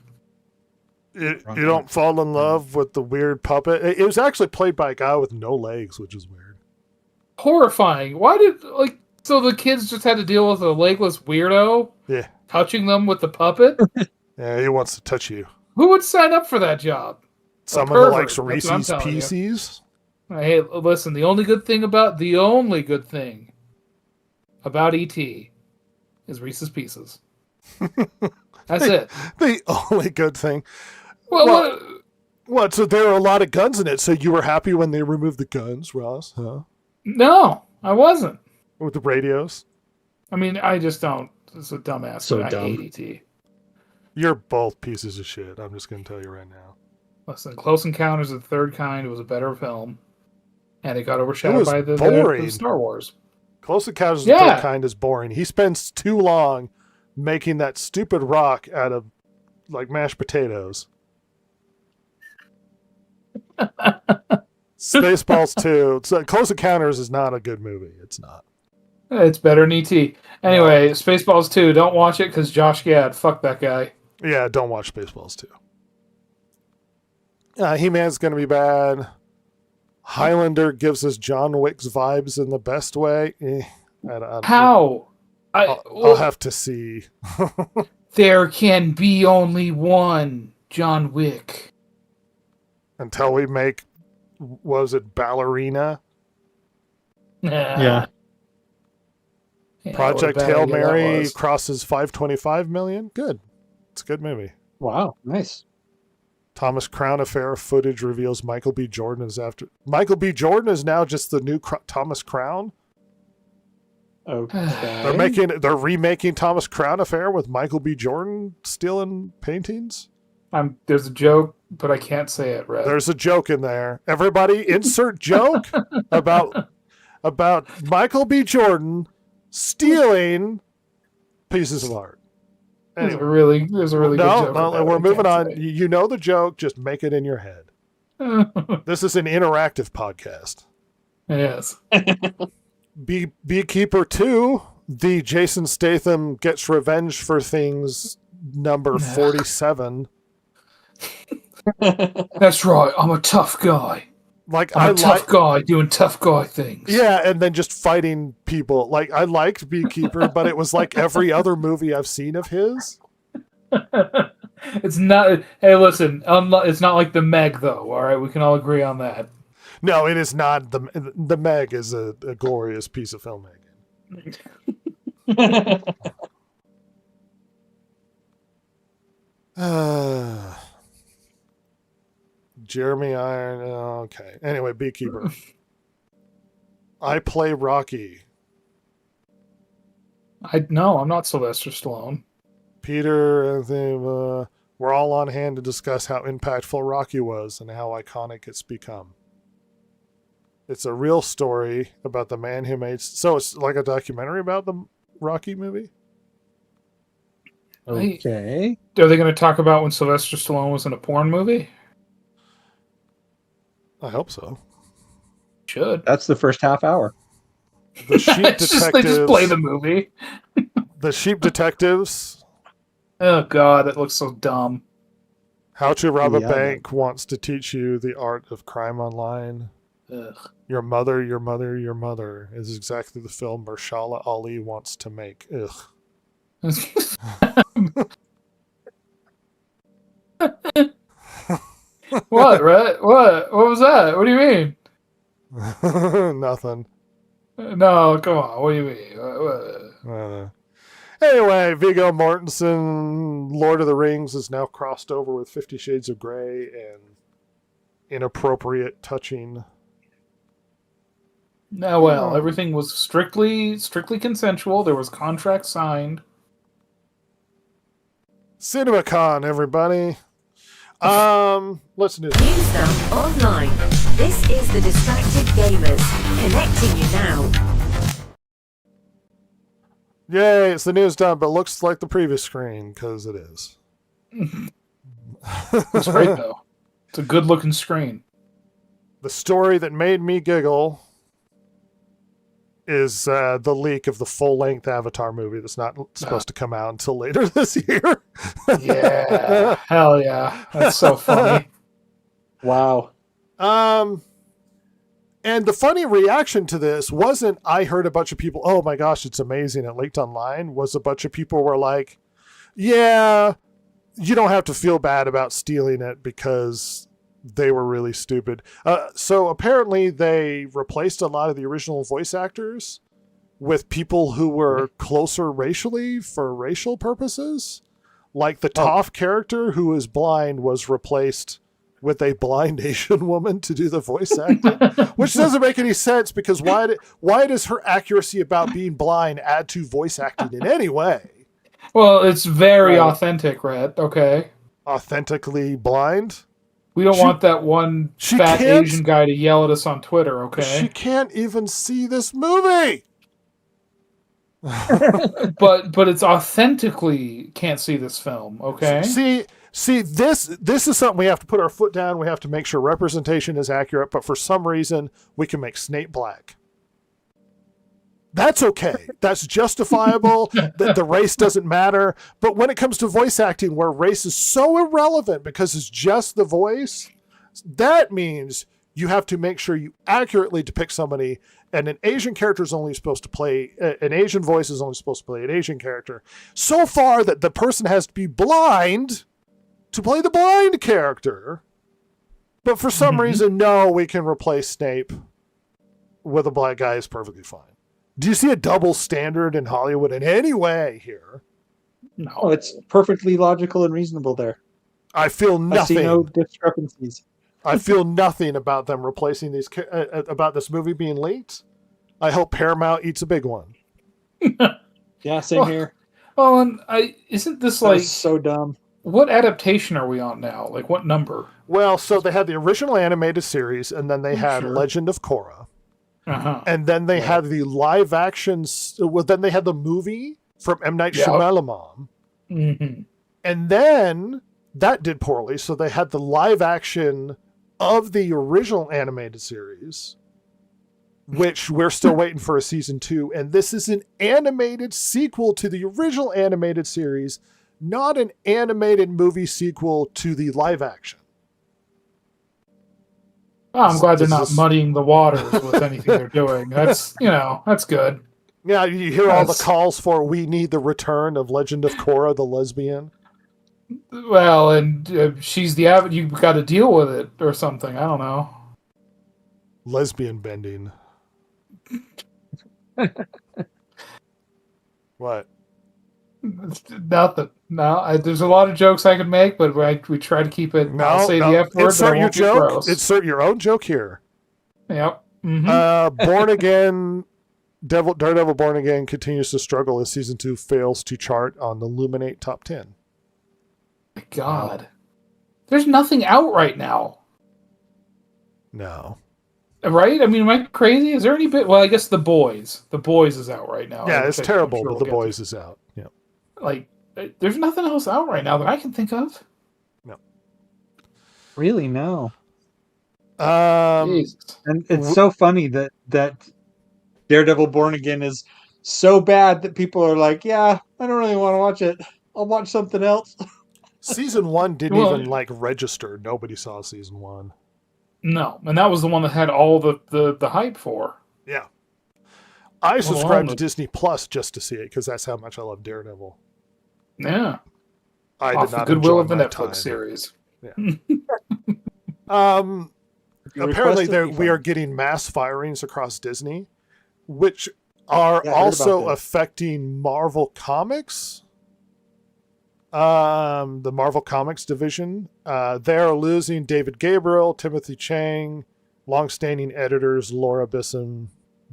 You don't fall in love with the weird puppet. It was actually played by a guy with no legs, which is weird. Horrifying. Why did so the kids just had to deal with a legless weirdo Yeah. touching them with the puppet? Yeah, he wants to touch you. Who would sign up for that job? Someone that pervert, likes that's what I'm Reese's telling you. Pieces. Hey, listen, the only good thing about ET is Reese's Pieces. That's it. The only good thing. Well, Well- What? So there are a lot of guns in it. So you were happy when they removed the guns, Ross? Huh? no, I wasn't. With the radios? I mean, I just don't. It's a dumbass. So but I dumb. hate ET. You're both pieces of shit. I'm just going to tell you right now. Listen, Close Encounters of the Third Kind was a better film, and it got overshadowed was by the boring. Star Wars. Close Encounters of the Yeah. Third Kind is boring. He spends too long making that stupid rock out of like mashed potatoes. Spaceballs 2. So Close Encounters is not a good movie. It's not. It's better than ET. Anyway, Spaceballs 2, don't watch it because Josh Gad, fuck that guy. Yeah, don't watch Spaceballs 2. He-Man's going to be bad. Highlander gives us John Wick's vibes in the best way. How? I'll have to see. There can be only one John Wick. Until we make, was it Ballerina? Yeah. Yeah, Project what a bad Hail idea that Mary was. crosses 525 million. Good. It's a good movie. Wow, nice. Thomas Crown Affair footage reveals Michael B. Jordan is after. Michael B. Jordan is now just the new Thomas Crown. Okay. They're remaking Thomas Crown Affair with Michael B. Jordan stealing paintings. There's a joke, but I can't say it, Red. There's a joke in there. Everybody insert joke about Michael B. Jordan stealing pieces of art. There's a Anyway, really good joke. no, about it, we're I moving can't on. You know the joke, just make it in your head. say. This is an interactive podcast. Yes. Beekeeper 2, the Jason Statham gets revenge for things number 47. That's right. I'm a tough guy. Like I'm a tough guy doing tough guy things. yeah, and then just fighting people. Like I liked Beekeeper, but it was like every other movie I've seen of his. It's not. Hey, listen. It's not like the Meg, though. All right, we can all agree on that. No, it is not. The Meg is a glorious piece of filmmaking. Jeremy Iron. Okay. Anyway, Beekeeper. I play Rocky. No, I'm not Sylvester Stallone. Peter, we're all on hand to discuss how impactful Rocky was and how iconic it's become. It's a real story about the man who made. So it's like a documentary about the Rocky movie. Okay. Are they going to talk about when Sylvester Stallone was in a porn movie? I hope so. Should. That's the first half hour. The Sheep They Detectives. just play the movie. The Sheep Detectives. Oh God, that looks so dumb. How to Rob a Yeah. Bank wants to teach you the art of crime online. Ugh. Your mother, your mother, your mother is exactly the film Marshala Ali wants to make. Ugh. What, Rhett? What was that? What do you mean? Nothing. No, come on. What do you mean? What? Anyway, Viggo Mortensen, Lord of the Rings, is now crossed over with 50 Shades of Grey and inappropriate touching. No, well, Oh. everything was strictly consensual. There was contract signed. CinemaCon, everybody. Let's do this. News now online. This is the Distracted Gamers, connecting you now. Yay, it's the news done, but looks like the previous screen, because it is. It's great though. It's a good looking screen. The story that made me giggle is the leak of the full-length Avatar movie that's not supposed to come out until later this year. Yeah, hell yeah, that's so funny. Wow. And the funny reaction to this wasn't, I heard a bunch of people, oh my gosh, it's amazing, it leaked online, was a bunch of people were like, yeah, you don't have to feel bad about stealing it because they were really stupid. So apparently they replaced a lot of the original voice actors with people who were closer racially for racial purposes. Like the Toph character who is blind was replaced with a blind Asian woman to do the voice acting, which doesn't make any sense because why does her accuracy about being blind add to voice acting in any way? Well, it's very Right. authentic, Rhett. Okay, Authentically blind? we don't She- want that one she fat can't- Asian guy to yell at us on Twitter. Okay, She can't even see this movie. but it's authentically can't see this film. Okay, See, this is something we have to put our foot down. We have to make sure representation is accurate, but for some reason, we can make Snape black. That's okay. That's justifiable. The race doesn't matter. But when it comes to voice acting, where race is so irrelevant because it's just the voice, that means you have to make sure you accurately depict somebody. And an Asian character is only supposed to play, an Asian voice is only supposed to play an Asian character. So far that the person has to be blind to play the blind character. But for some reason, no, we can replace Snape with a black guy is perfectly fine. Do you see a double standard in Hollywood in any way here? Oh, No. it's perfectly logical and reasonable there. I feel I see nothing. no discrepancies. I feel nothing about them replacing these about this movie being leaked. I hope Paramount eats a big one. Yeah, same here. Well, and isn't this That like was so dumb. what adaptation are we on now? Like what number? Well, so they had the original animated series, and then they had Sure. Legend of Korra, Uh-huh. and then they had the live actions. Well, then they had the movie from M. Night Yeah. Shyamalan, Mm-hmm. and then that did poorly. So they had the live action of the original animated series, which we're still waiting for a season 2. And this is an animated sequel to the original animated series, not an animated movie sequel to the live action. Oh, I'm glad they're This not is- muddying the waters with anything they're doing. That's that's good. Yeah, you hear all the Yes. calls for we need the return of Legend of Korra, the lesbian. Well, and she's the you've got to deal with it or something. I don't know. Lesbian bending. What? Nothing. No, there's a lot of jokes I could make, but we try to keep it. No, I'll say no. the F word, but I Insert your won't get joke. gross. Insert your own joke here. Yep. Mm-hmm. Born Again, Daredevil Born Again continues to struggle as season 2 fails to chart on the Luminate top 10. God, there's nothing out right now, No. right? I mean, am I crazy? Is there any bit? Well, I guess The Boys. The Boys is out right now. Yeah, which it's I'm terrible, sure but we'll The get Boys to. is out. Yeah. Like, there's nothing else out right now that I can think of. Really, no. Jesus. And it's so funny that Daredevil Born Again is so bad that people are like, yeah, I don't really want to watch it. I'll watch something else. Season 1 didn't Well- even register. Nobody saw season 1. No, and that was the one that had all the hype for. Yeah. I Well, subscribed to the- Disney Plus just to see it because that's how much I love Daredevil. Yeah, I off did the not goodwill enjoy of the my Netflix time. series. You Apparently, requested we are refund. getting mass firings across Disney, which are Yeah, I heard about also that. affecting Marvel Comics. The Marvel Comics division. They're losing David Gabriel, Timothy Chang, longstanding editors Laura Bissam,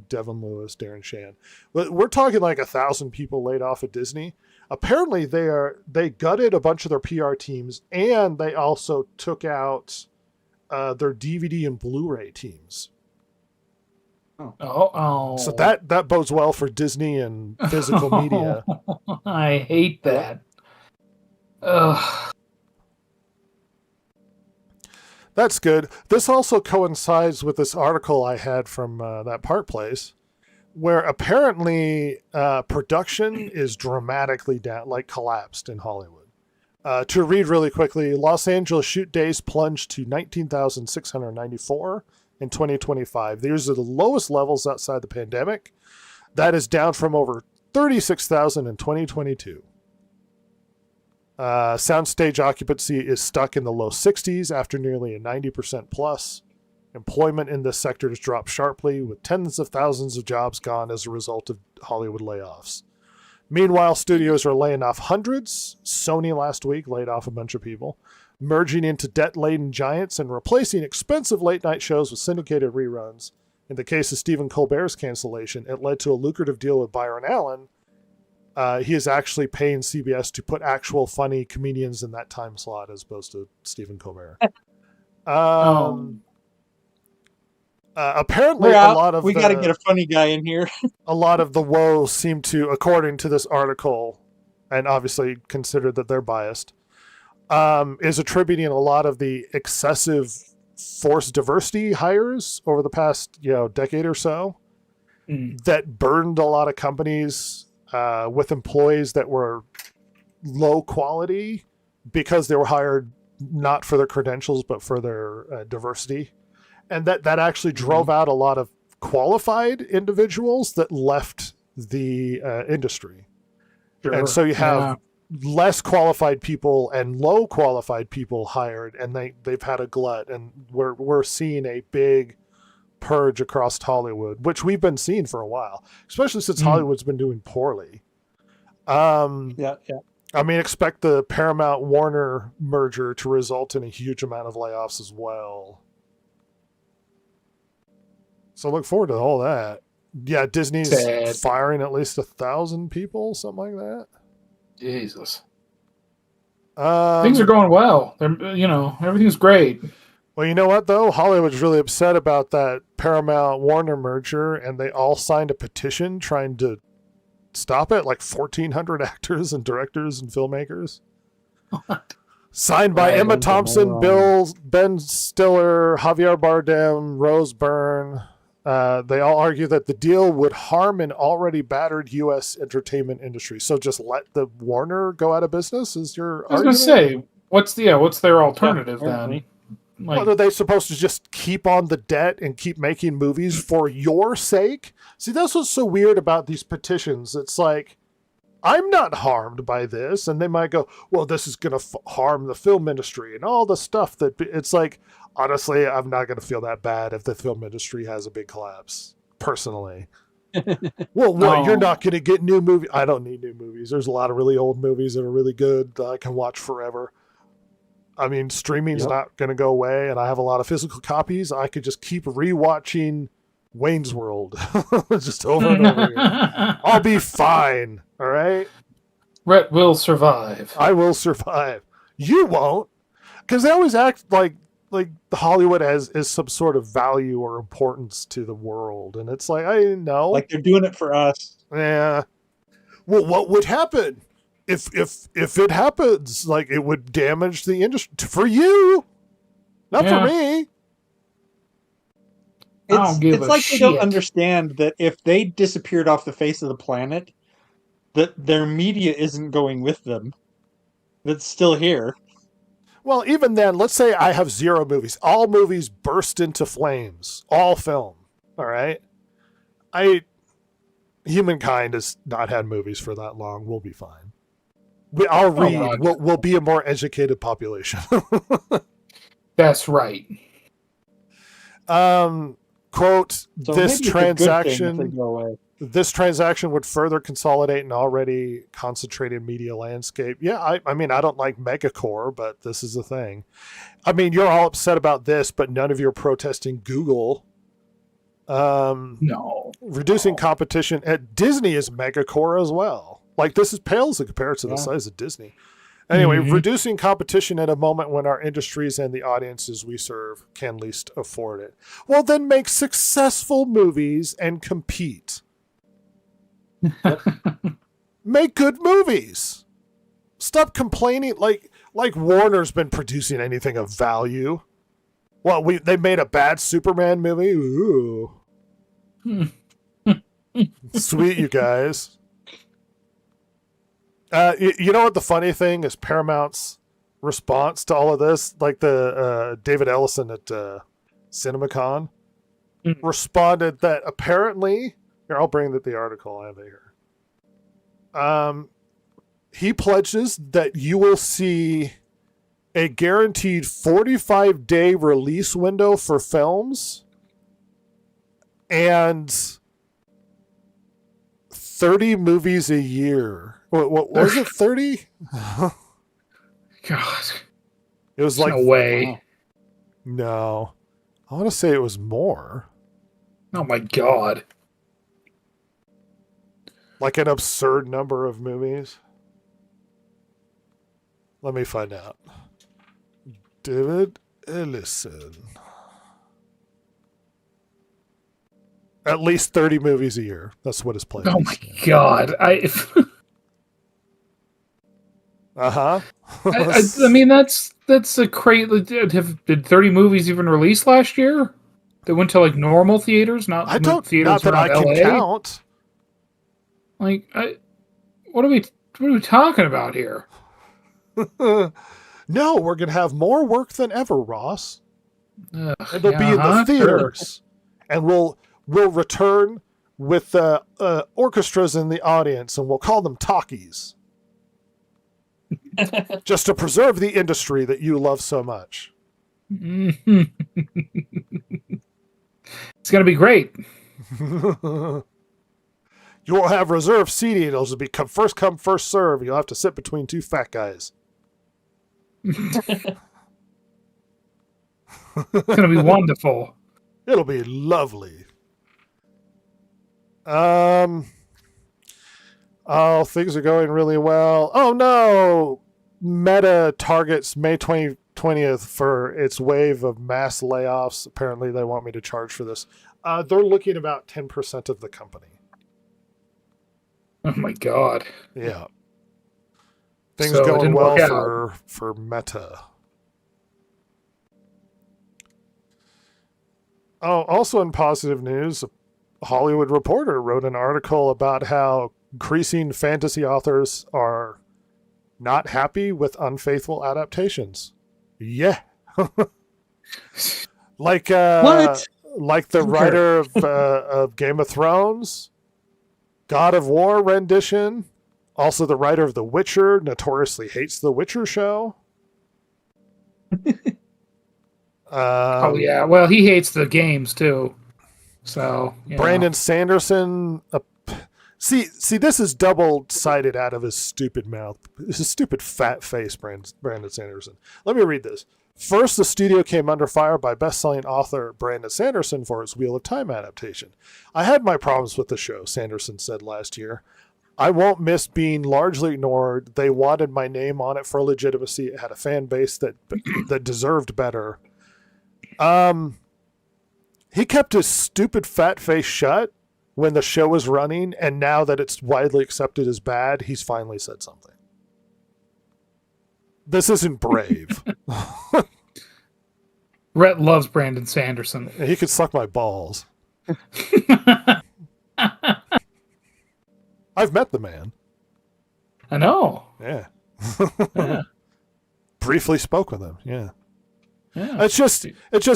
Devin Lewis, Darren Shan. But we're talking 1,000 people laid off at Disney. Apparently, they gutted a bunch of their PR teams, and they also took out their DVD and Blu-ray teams. Oh. So that bodes well for Disney and physical media. I hate that. Ugh. That's good. This also coincides with this article I had from that Park Place, where apparently production is dramatically down, collapsed in Hollywood. To read really quickly, Los Angeles shoot days plunged to 19,694 in 2025. These are the lowest levels outside the pandemic. That is down from over 36,000 in 2022. Soundstage occupancy is stuck in the low 60s after nearly a 90% plus. Employment in this sector has dropped sharply, with tens of thousands of jobs gone as a result of Hollywood layoffs. Meanwhile, studios are laying off hundreds. Sony last week laid off a bunch of people, merging into debt-laden giants and replacing expensive late-night shows with syndicated reruns. In the case of Stephen Colbert's cancellation, it led to a lucrative deal with Byron Allen. He is actually paying CBS to put actual funny comedians in that time slot as opposed to Stephen Colbert. Apparently, We're a out. lot of We got to get a funny guy in here. a lot of the woes seem to, according to this article, and obviously consider that they're biased, is attributing a lot of the excessive forced diversity hires over the past decade or so that burned a lot of companies with employees that were low quality because they were hired not for their credentials but for their diversity, and that actually drove out a lot of qualified individuals that left the industry. Sure. And so you have Yeah. less qualified people and low qualified people hired, and they've had a glut, and we're seeing a big purge across Hollywood, which we've been seeing for a while, especially since Hollywood's been doing poorly. Yeah. I mean, expect the Paramount Warner merger to result in a huge amount of layoffs as well. So look forward to all that. Yeah, Disney's Sad. firing at least 1,000 people, something like that. Jesus. Um, Things are going well. They're, everything's great. Well, you know what, though? Hollywood's really upset about that Paramount Warner merger, and they all signed a petition trying to stop it, like 1,400 actors and directors and filmmakers. Signed by Right, Emma don't get me Thompson, wrong. Ben Stiller, Javier Bardem, Rose Byrne. They all argue that the deal would harm an already battered U.S. entertainment industry. So just let the Warner go out of business is your I was going to argument? say, what's their alternative then? apparently. Like, What, are they supposed to just keep on the debt and keep making movies for your sake? See, that's what's so weird about these petitions. It's like, I'm not harmed by this. And they might go, well, this is going to harm the film industry and all the stuff that it's like, honestly, I'm not going to feel that bad if the film industry has a big collapse, personally. Well, what? Oh. You're not going to get new movies. I don't need new movies. There's a lot of really old movies that are really good that I can watch forever. I mean, streaming's Yep. not going to go away, and I have a lot of physical copies. I could just keep rewatching Wayne's World just over and over again. I'll be fine. All right, Rhett will survive. I will survive. You won't, because they always act like Hollywood is some sort of value or importance to the world, and it's like, I know, Like they're doing it for us. yeah. Well, what would happen if it happens? Like, it would damage the industry for you, not Yeah. for me. I don't give It's a like they don't shit. understand that if they disappeared off the face of the planet, that their media isn't going with them. That's still here. Well, even then, let's say I have 0 movies. All movies burst into flames. All film. All right. Humankind has not had movies for that long. We'll be fine. I'll read. God. We'll be a more educated population. That's right. Quote, So this maybe it's a good thing if they transaction go away. this transaction would further consolidate an already concentrated media landscape. Yeah, I mean, I don't like Megacore, but this is the thing. I mean, you're all upset about this, but none of you are protesting Google. No. Reducing competition at Disney is Megacore as well. Like, this is pales in comparison to the Yeah. size of Disney. Anyway, Mhm. reducing competition at a moment when our industries and the audiences we serve can least afford it. Well, then make successful movies and compete. Make good movies. Stop complaining like Warner's been producing anything of value. Well, they made a bad Superman movie. Ooh. Sweet, you guys. You know what the funny thing is? Paramount's response to all of this, like the David Ellison at CinemaCon, responded that apparently, here, I'll bring the article. I have it here. He pledges that you will see a guaranteed 45-day release window for films and 30 movies a year. What was it, 30? God. It was like, No way. Wow. no. I want to say it was more. Oh my God. Like an absurd number of movies. Let me find out. David Ellison. At least 30 movies a year. That's what his plan Oh is. my God. Uh-huh. I mean, that's a crazy. Did 30 movies even release last year? That went to like normal theaters, not I don't, theaters not that I around can LA? count. Like, what are we talking about here? No, we're going to have more work than ever, Ross. Ugh, And they'll be in the uh-huh, sure. theaters. And we'll return with orchestras in the audience, and we'll call them talkies. Just to preserve the industry that you love so much. Mhm. It's gonna be great. You won't have reserved seating. It'll just be first come, first serve. You'll have to sit between two fat guys. It's gonna be wonderful. It'll be lovely. Oh, things are going really well. Oh no! Meta targets May 20th for its wave of mass layoffs. Apparently, they want me to charge for this. They're looking about 10% of the company. Oh my god. Yeah. Things So it going didn't well work out. for Meta. Oh, also in positive news, a Hollywood Reporter wrote an article about how increasing fantasy authors are not happy with unfaithful adaptations. Yeah. Like What? like the Okay. writer of Game of Thrones, God of War rendition, also the writer of The Witcher notoriously hates The Witcher show. Oh yeah. Well, he hates the games too. So you know. Brandon Sanderson. See, this is double-sided out of his stupid mouth. His stupid fat face, Brandon Sanderson. Let me read this. First, the studio came under fire by best-selling author Brandon Sanderson for his Wheel of Time adaptation. I had my problems with the show, Sanderson said last year. I won't miss being largely ignored. They wanted my name on it for legitimacy. It had a fan base that deserved better. He kept his stupid fat face shut when the show was running, and now that it's widely accepted as bad, he's finally said something. This isn't brave. Rhett loves Brandon Sanderson. He could suck my balls. I've met the man. I know. Yeah. Yeah. Briefly spoke with him. Yeah. Yeah. It's just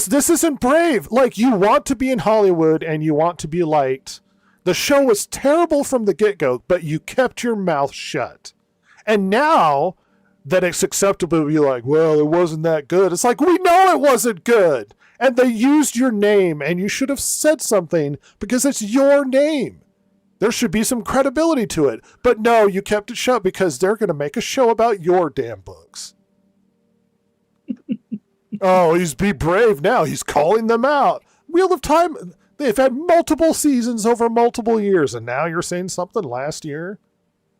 this isn't brave. Like, you want to be in Hollywood and you want to be liked. The show was terrible from the get-go, but you kept your mouth shut. And now that it's acceptable to be like, well, it wasn't that good. It's like, we know it wasn't good. And they used your name, and you should have said something because it's your name. There should be some credibility to it. But no, you kept it shut because they're going to make a show about your damn books. Oh, be brave now. He's calling them out. Wheel of Time, they've had multiple seasons over multiple years, and now you're saying something last year?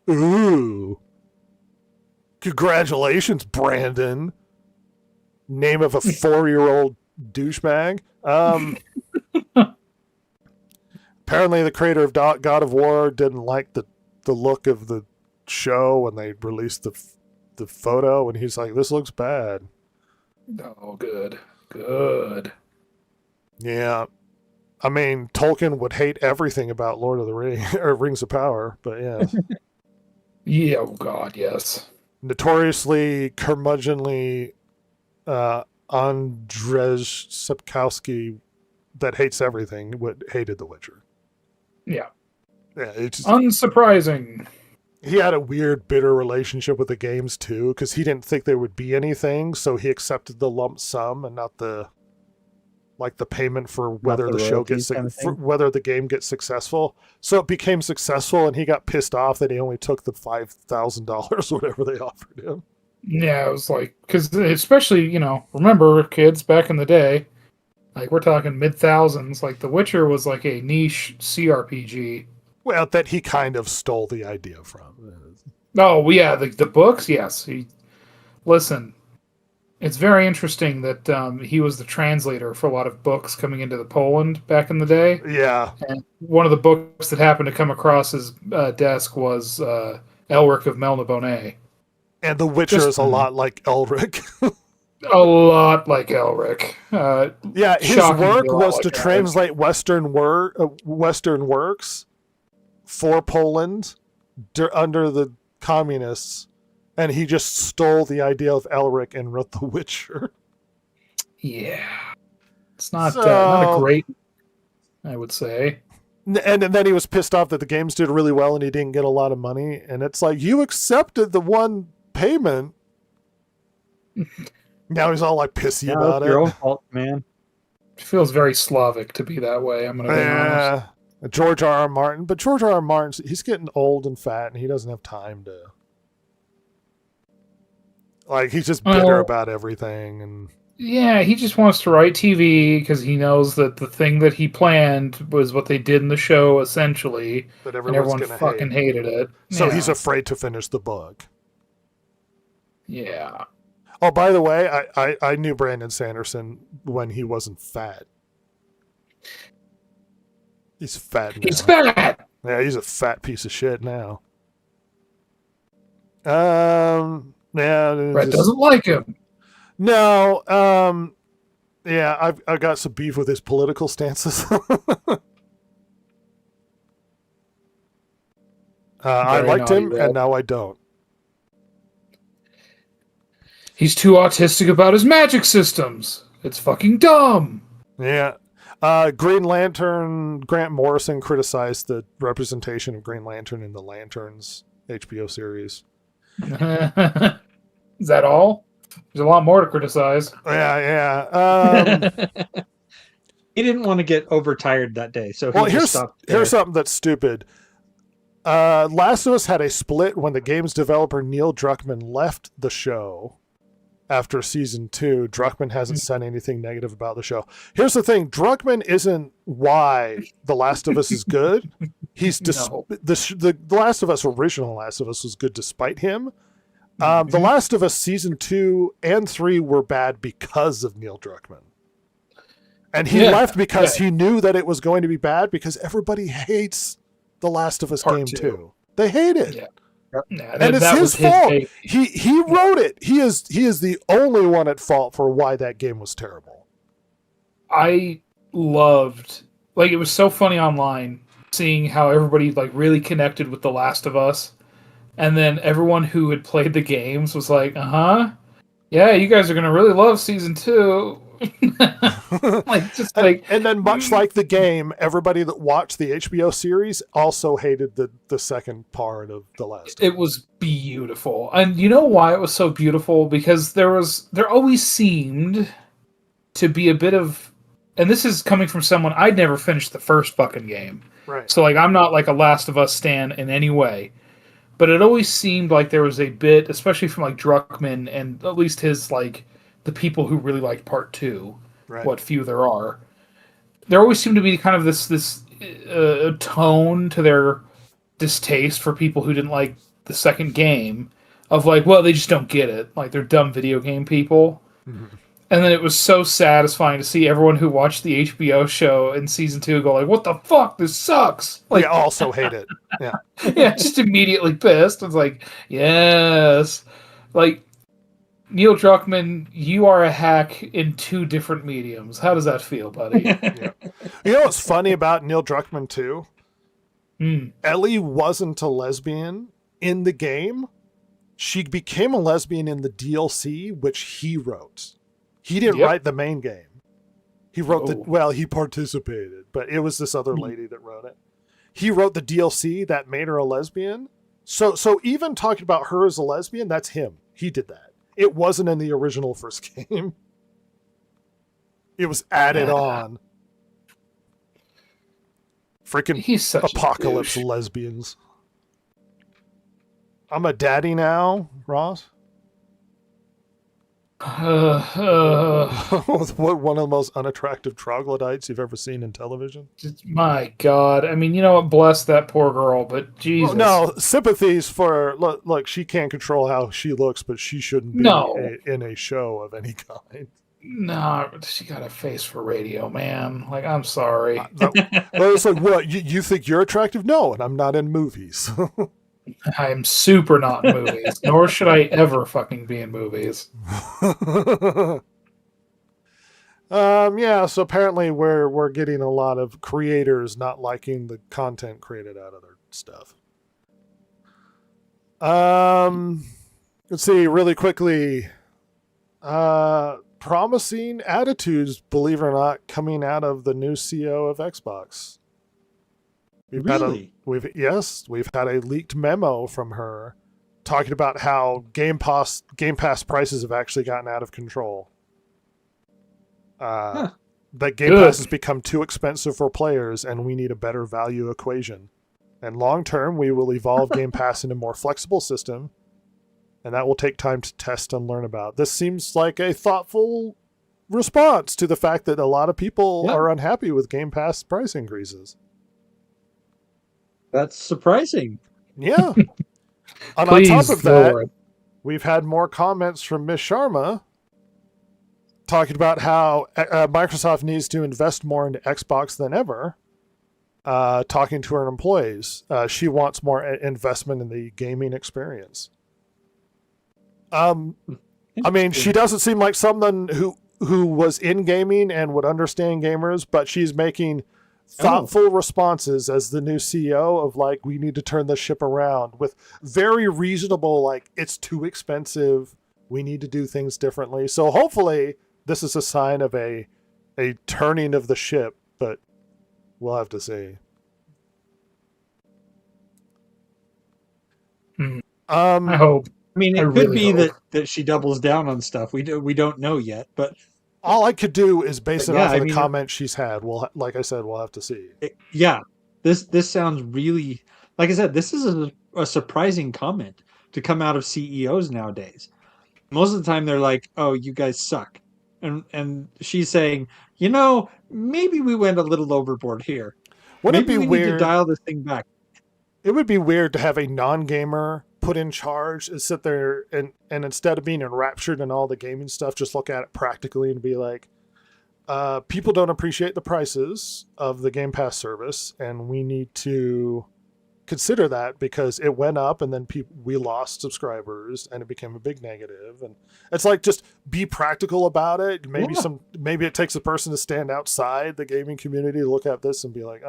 Ooh. Congratulations, Brandon. Name of a 4-year-old douchebag. Apparently the creator of God of War didn't like the look of the show when they released the photo, and he's like, this looks bad. Oh, good. Good. Yeah. I mean, Tolkien would hate everything about Lord of the Rings, or Rings of Power, but yeah. Yeah, oh god, yes. Notoriously curmudgeonly Andrzej Sapkowski that hates everything hated The Witcher. Yeah. Yeah, it's just, Unsurprising. he had a weird, bitter relationship with the games too, because he didn't think there would be anything, so he accepted the lump sum and not the payment for whether the show gets royalties kind of thing? whether the game gets successful. So it became successful, and he got pissed off that he only took the $5,000 whatever they offered him. Yeah, it was like, because especially, remember, kids, back in the day, like, we're talking mid-thousands, like, The Witcher was like a niche CRPG. Well, that he kind of stole the idea from. Oh, yeah, the books, yes. Listen, it's very interesting that he was the translator for a lot of books coming into the Poland back in the day. Yeah. And one of the books that happened to come across his desk was Elric of Melniboné. And The Witcher is a lot like Elric. A lot like Elric. Yeah, his Shockingly work a lot was like to Elric. translate Western works for Poland under the communists, and he just stole the idea of Elric and wrote The Witcher. Yeah. It's not So- not a great, I would say. And then he was pissed off that the games did really well and he didn't get a lot of money. And it's like, you accepted the one payment. Now he's all like pissy Yeah, about it's your own it. fault, man. It feels very Slavic to be that way. I'm gonna be honest. George R.R. Martin, but George R.R. Martin, he's getting old and fat, and he doesn't have time to. Like, he's just bitter Well- about everything, and Yeah, he just wants to write TV because he knows that the thing that he planned was what they did in the show, essentially, that and everyone's everyone gonna fucking hate. hated it. So Yeah. he's afraid to finish the book. Yeah. Oh, by the way, I knew Brandon Sanderson when he wasn't fat. He's fat now. He's fat! Yeah, he's a fat piece of shit now. Yeah. Brett just- doesn't like him. No. Yeah, I've got some beef with his political stances. I Very liked naughty, him, Brett. and now I don't. He's too autistic about his magic systems. It's fucking dumb. Yeah. Green Lantern, Grant Morrison criticized the representation of Green Lantern in the Lanterns HBO series. Is that all? There's a lot more to criticize. Yeah. He didn't want to get overtired that day, so he Well, just here's stopped there. here's something that's stupid. Last of Us had a split when the game's developer Neil Druckmann left the show after season 2. Druckmann hasn't said anything negative about the show. Here's the thing: Druckmann isn't why The Last of Us is good. He's No. the Last of Us, original Last of Us, was good despite him. The Last of Us season 2 and 3 were bad because of Neil Druckmann. And he Yeah, left because yeah. he knew that it was going to be bad because everybody hates The Last of Us Part game two. 2. They hate it. Yeah. Nah, And it's that his was fault. baby. He wrote it. He is the only one at fault for why that game was terrible. I loved, like, it was so funny online seeing how everybody like really connected with The Last of Us, and then everyone who had played the games was like, yeah, you guys are gonna really love season 2. Like, just like, And then much like the game, everybody that watched the HBO series also hated the second part of The Last of it was beautiful. And you know why it was so beautiful? Because there always seemed to be a bit of, and this is coming from someone, I'd never finished the first fucking game. Right. So, like, I'm not like a Last of Us stan in any way. But it always seemed like there was a bit, especially from like Druckmann and at least his, like, the people who really liked part 2, Right. what few there are. There always seemed to be kind of this tone to their distaste for people who didn't like the second game of like, well, they just don't get it. Like, they're dumb video game people. And then it was so satisfying to see everyone who watched the HBO show in season 2 go like, what the fuck? This sucks. Like, They also hate it. Yeah. yeah, just immediately pissed. It's like, yes. Like, Neil Druckmann, you are a hack in 2 different mediums. How does that feel, buddy? You know what's funny about Neil Druckmann too? Hmm. Ellie wasn't a lesbian in the game. She became a lesbian in the DLC, which he wrote. He didn't Yep. write the main game. He wrote Oh. he participated, but it was this other lady that wrote it. He wrote the DLC that made her a lesbian. So even talking about her as a lesbian, that's him. He did that. It wasn't in the original first game. It was added on. Freaking He's such a apocalypse douche. lesbians. I'm a daddy now, Ross. What one of the most unattractive troglodytes you've ever seen in television? My God. I mean, you know what? Bless that poor girl, but Jesus. Well, no, sympathies for look. She can't control how she looks, but she shouldn't be No. in a show of any kind. No, she got a face for radio, man. Like, I'm sorry. Well, it's like, what? You think you're attractive? No, and I'm not in movies. I'm super not in movies, nor should I ever fucking be in movies. Yeah. So apparently, we're getting a lot of creators not liking the content created out of their stuff. Let's see really quickly. Promising attitudes, believe it or not, coming out of the new CEO of Xbox. Really? We've had a leaked memo from her talking about how Game Pass prices have actually gotten out of control. that Game Pass has become too expensive for players and we need a better value equation. And long term, we will evolve Game Pass into a more flexible system, and that will take time to test and learn about. This seems like a thoughtful response to the fact that a lot of people are unhappy with Game Pass price increases. That's surprising. Yeah. And on top of that, we've had more comments from Miss Sharma talking about how Microsoft needs to invest more into Xbox than ever. Talking to her employees, she wants more investment in the gaming experience. I mean, she doesn't seem like someone who was in gaming and would understand gamers, but she's making thoughtful responses as the new CEO of like, we need to turn the ship around with very reasonable, like, it's too expensive. We need to do things differently. So hopefully this is a sign of a turning of the ship, but we'll have to see. I hope. I mean, it I could really be hope. that she doubles down on stuff. We don't know yet, but all I could do is base it off of the mean, comments she's had. Like I said, we'll have to see. This sounds really, like I said, this is a surprising comment to come out of CEOs nowadays. Most of the time, they're like, "Oh, you guys suck," and she's saying, maybe we went a little overboard here. Wouldn't maybe it be we need to weird? dial this thing back. It would be weird to have a non-gamer put in charge and sit there and instead of being enraptured in all the gaming stuff, just look at it practically and be like, people don't appreciate the prices of the Game Pass service, and we need to consider that because it went up and then we lost subscribers and it became a big negative. And it's like, just be practical about it. Maybe it takes a person to stand outside the gaming community to look at this and be like,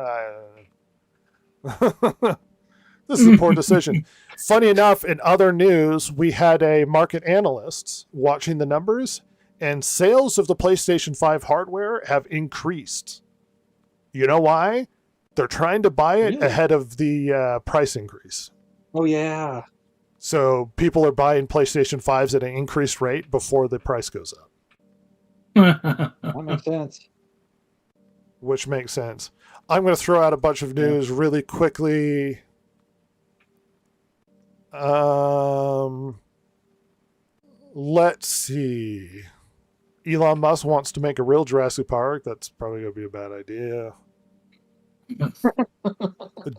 this is a poor decision. Funny enough, in other news, we had a market analyst watching the numbers, and sales of the PlayStation 5 hardware have increased. You know why? They're trying to buy it ahead of the price increase. Oh, yeah. So people are buying PlayStation 5s at an increased rate before the price goes up. That makes sense. Which makes sense. I'm going to throw out a bunch of news really quickly. Let's see. Elon Musk wants to make a real Jurassic Park. That's probably going to be a bad idea.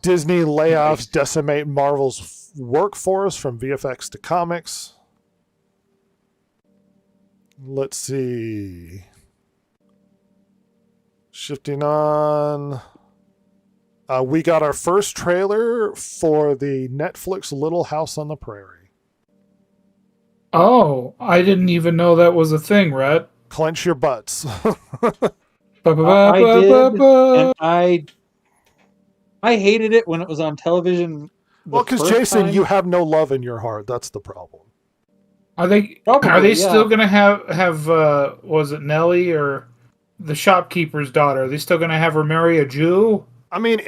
Disney layoffs decimate Marvel's workforce from VFX to comics. Let's see. Shifting on. We got our first trailer for the Netflix Little House on the Prairie. Oh, I didn't even know that was a thing, Rhett. Clench your butts. I did, and I hated it when it was on television. Well, because Jason, you have no love in your heart. That's the problem. Are they still going to have was it Nellie or the shopkeeper's daughter? Are they still going to have her marry a Jew? I mean,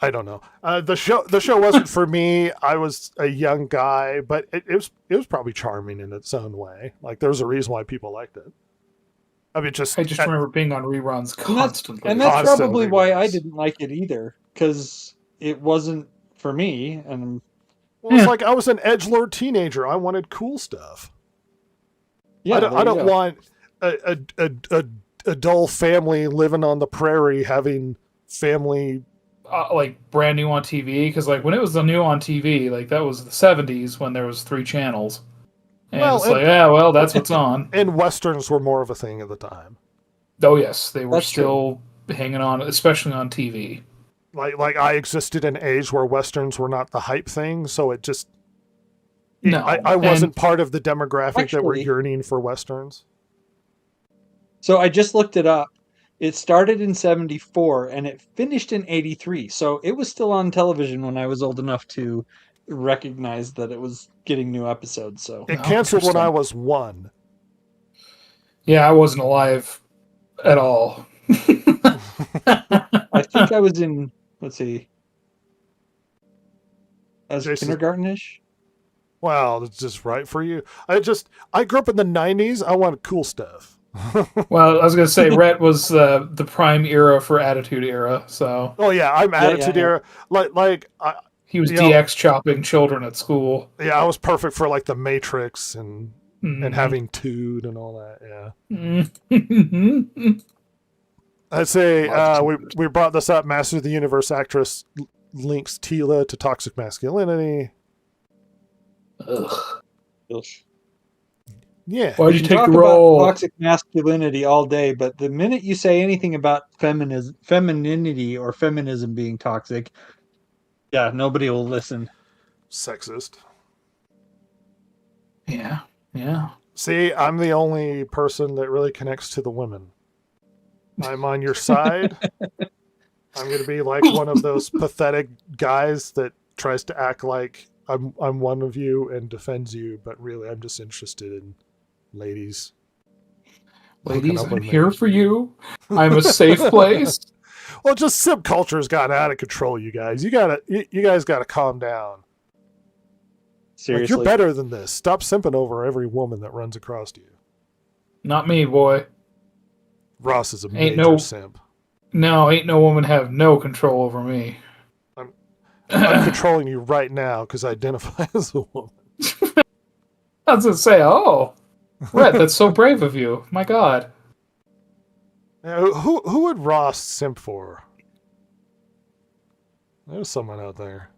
I don't know. The show wasn't for me. I was a young guy, but it was probably charming in its own way. Like, there's a reason why people liked it. I mean, I just remember being on reruns constantly. And that's probably why I didn't like it either, because it wasn't for me. And it's like I was an edgelord teenager. I wanted cool stuff. Yeah, I don't want a dull family living on the prairie having family like brand new on TV, because like when it was the new on TV, like that was the 70s when there was 3 channels. And that's what's on. And Westerns were more of a thing at the time. Oh yes, they were That's still hanging on, especially on TV. Like I existed in an age where Westerns were not the hype thing, so it just... No. I wasn't part of the demographic that were Actually- yearning for Westerns. so I just looked it up. It started in 74 and it finished in 83. So it was still on television when I was old enough to recognize that it was getting new episodes. So It canceled when interesting. I was 1. Yeah, I wasn't alive at all. I think I was in, let's see, as Jason- kindergarten-ish. Wow, that's just right for you. I grew up in the 90s. I wanted cool stuff. Well, I was gonna say Rhett was the prime era for Attitude Era, so Oh yeah, I'm Yeah, Attitude yeah. Era. he was You know- DX chopping children at school. Yeah, I was perfect for like the Matrix and Mhm. having Tood and all that. Yeah. Mhm. I'd say we brought this up. Master of the Universe actress links Tila to toxic masculinity. Ugh. Yeah. Why'd you can take talk the about role? toxic masculinity all day, but the minute you say anything about femininity or feminism being toxic, yeah, nobody will listen. Sexist. Yeah, yeah. See, I'm the only person that really connects to the women. I'm on your side. I'm going to be like one of those pathetic guys that tries to act like I'm one of you and defends you, but really I'm just interested in ladies. hooking Ladies, up I'm with me. here for you. I'm a safe place. Well, just subculture's gotten out of control, you guys. You guys gotta calm down. Like, Seriously. you're better than this. Stop simping over every woman that runs across you. Not me, boy. Ross is a Ain't major no- simp. No, ain't no woman have no control over me. I'm controlling you right now because I identify as a woman. I was gonna say, oh, Rhett, that's so brave of you. My God. Now, who would Ross simp for? There's someone out there.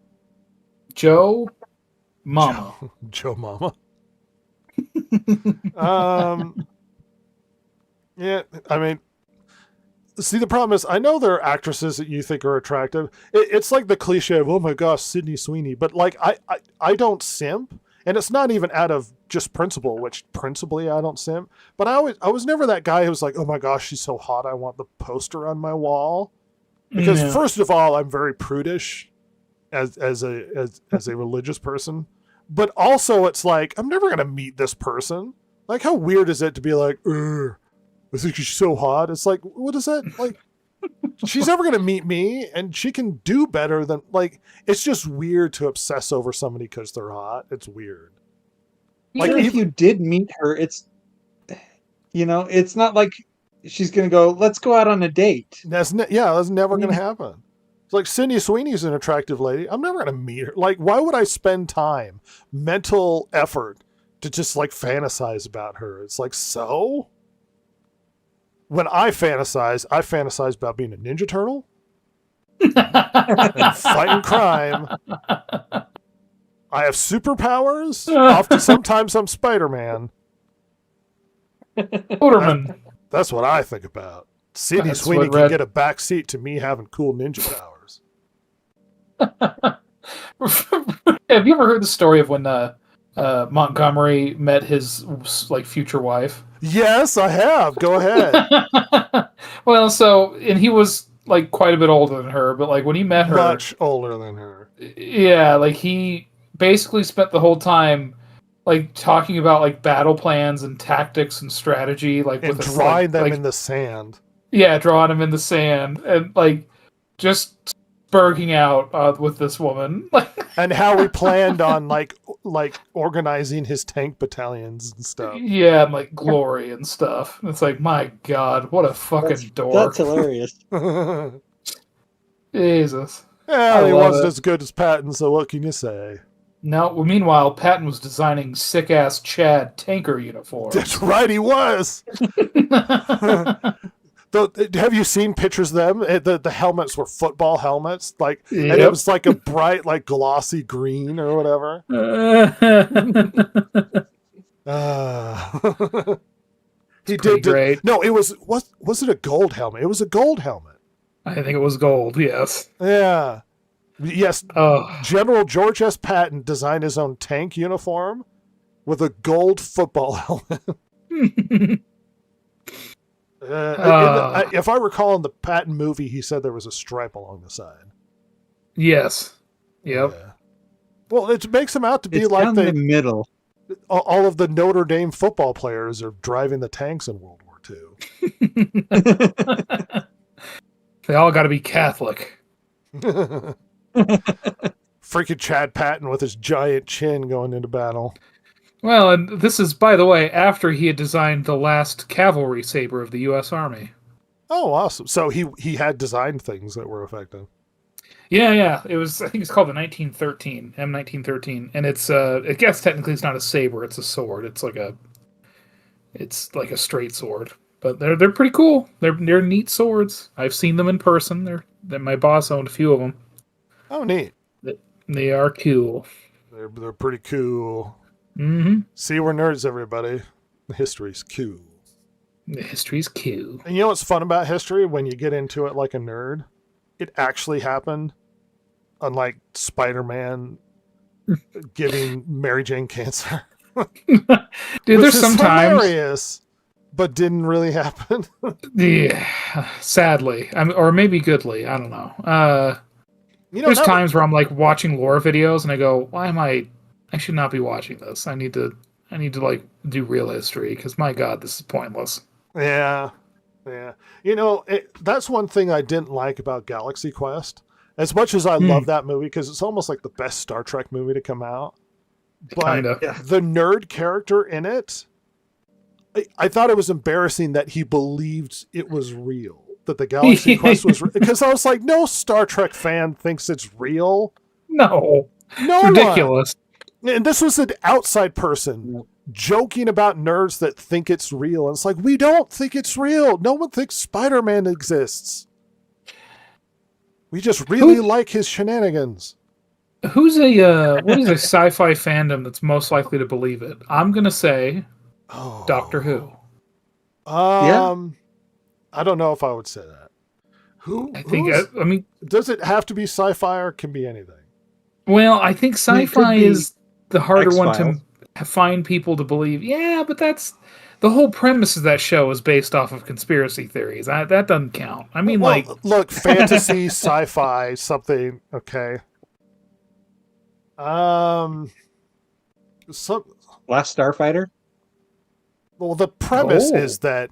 Joe, Mama. Joe Mama. Yeah, I mean, see, the problem is, I know there are actresses that you think are attractive. It's like the cliche of, oh my gosh, Sydney Sweeney. But like, I don't simp, and it's not even out of just principle, which principally I don't simp. But I was never that guy who was like, oh my gosh, she's so hot, I want the poster on my wall. Because Yeah. first of all, I'm very prudish as a religious person. But also, it's like, I'm never gonna meet this person. Like, how weird is it to be like, ugh, I think she's so hot? It's like, what is that? Like, she's never gonna meet me, and she can do better than, like, it's just weird to obsess over somebody because they're hot. It's weird. Even Like, if you did meet her, it's it's not like she's gonna go, let's go out on a date. That's never gonna happen. It's like Sydney Sweeney's an attractive lady. I'm never gonna meet her. Like, why would I spend time, mental effort, to just like fantasize about her? It's like, so when I fantasize about being a Ninja Turtle and fighting crime. I have superpowers. Often, sometimes I'm Spider-Man. Oderman. That's what I think about. Sydney That's Sweeney what can Red- get a backseat to me having cool ninja powers. Have you ever heard the story of when Montgomery met his like future wife? Yes, I have. Go ahead. Well, and he was like quite a bit older than her, but like when he met her, Much older than her. yeah, like he basically spent the whole time like talking about like battle plans and tactics and strategy, like And with drawing them like, in the sand. yeah, drawing him in the sand and like just spurging out with this woman. Like, And how we planned on like organizing his tank battalions and stuff. yeah, and like glory and stuff. It's like, my God, what a fucking dork! That's hilarious. Jesus. Yeah, he love wasn't it. as good as Patton, so what can you say? No, well, meanwhile, Patton was designing sick-ass Chad tanker uniforms. That's right, he was. Have you seen pictures of them? The helmets were football helmets, like, and it Yep. was like a bright, like glossy green or whatever. He pretty did. great. No, it was it a gold helmet? It was a gold helmet. I think it was gold, yes. Yeah. Yes, Oh, General George S. Patton designed his own tank uniform with a gold football helmet. If I recall in the Patton movie, he said there was a stripe along the side. yes. Yep. Yeah. Well, it makes him out to be It's like down the middle. all of the Notre Dame football players are driving the tanks in World War II. They all got to be Catholic. Freaking Chad Patton with his giant chin going into battle. Well, and this is, by the way, after he had designed the last cavalry saber of the U.S. Army. Oh, awesome! So he had designed things that were effective. Yeah. It was. I think it's called the 1913 M1913, and it's. I guess technically it's not a saber; it's a sword. It's like a straight sword, but they're pretty cool. They're neat swords. I've seen them in person. They're my boss owned a few of them. Oh, neat. They are cool. They're pretty cool. Mm-hmm. See, we're nerds, everybody. The history's cool. The history's cool. And you know what's fun about history? When you get into it like a nerd, it actually happened. Unlike Spider-Man giving Mary Jane cancer. Dude, Which there's is sometimes. hilarious, but didn't really happen. Yeah, sadly, or maybe goodly. I don't know. You know, There's that- times where I'm like watching lore videos and I go, "Why am I? I should not be watching this. I need to like do real history because my God, this is pointless." Yeah. You know, that's one thing I didn't like about Galaxy Quest. As much as I love that movie, because it's almost like the best Star Trek movie to come out. But Kinda. the nerd character in it, I thought it was embarrassing that he believed it was real. That the Galaxy Quest was real. Because I was like, no Star Trek fan thinks it's real. No, No it's one. ridiculous. And this was an outside person joking about nerds that think it's real. And it's like, we don't think it's real. No one thinks Spider-Man exists. We just really like his shenanigans. Who's a what is a sci-fi fandom that's most likely to believe it? I'm gonna say Oh. Doctor Who. I don't know if I would say that. I think. I mean, does it have to be sci-fi or can be anything? well, I think I mean, it could sci-fi be is the harder one X-Files. to find people to believe. Yeah, but that's the whole premise of that show is based off of conspiracy theories. That doesn't count. I mean, Well, like, look, fantasy, sci-fi, something. Okay. Last Starfighter. Well, the premise Oh. is that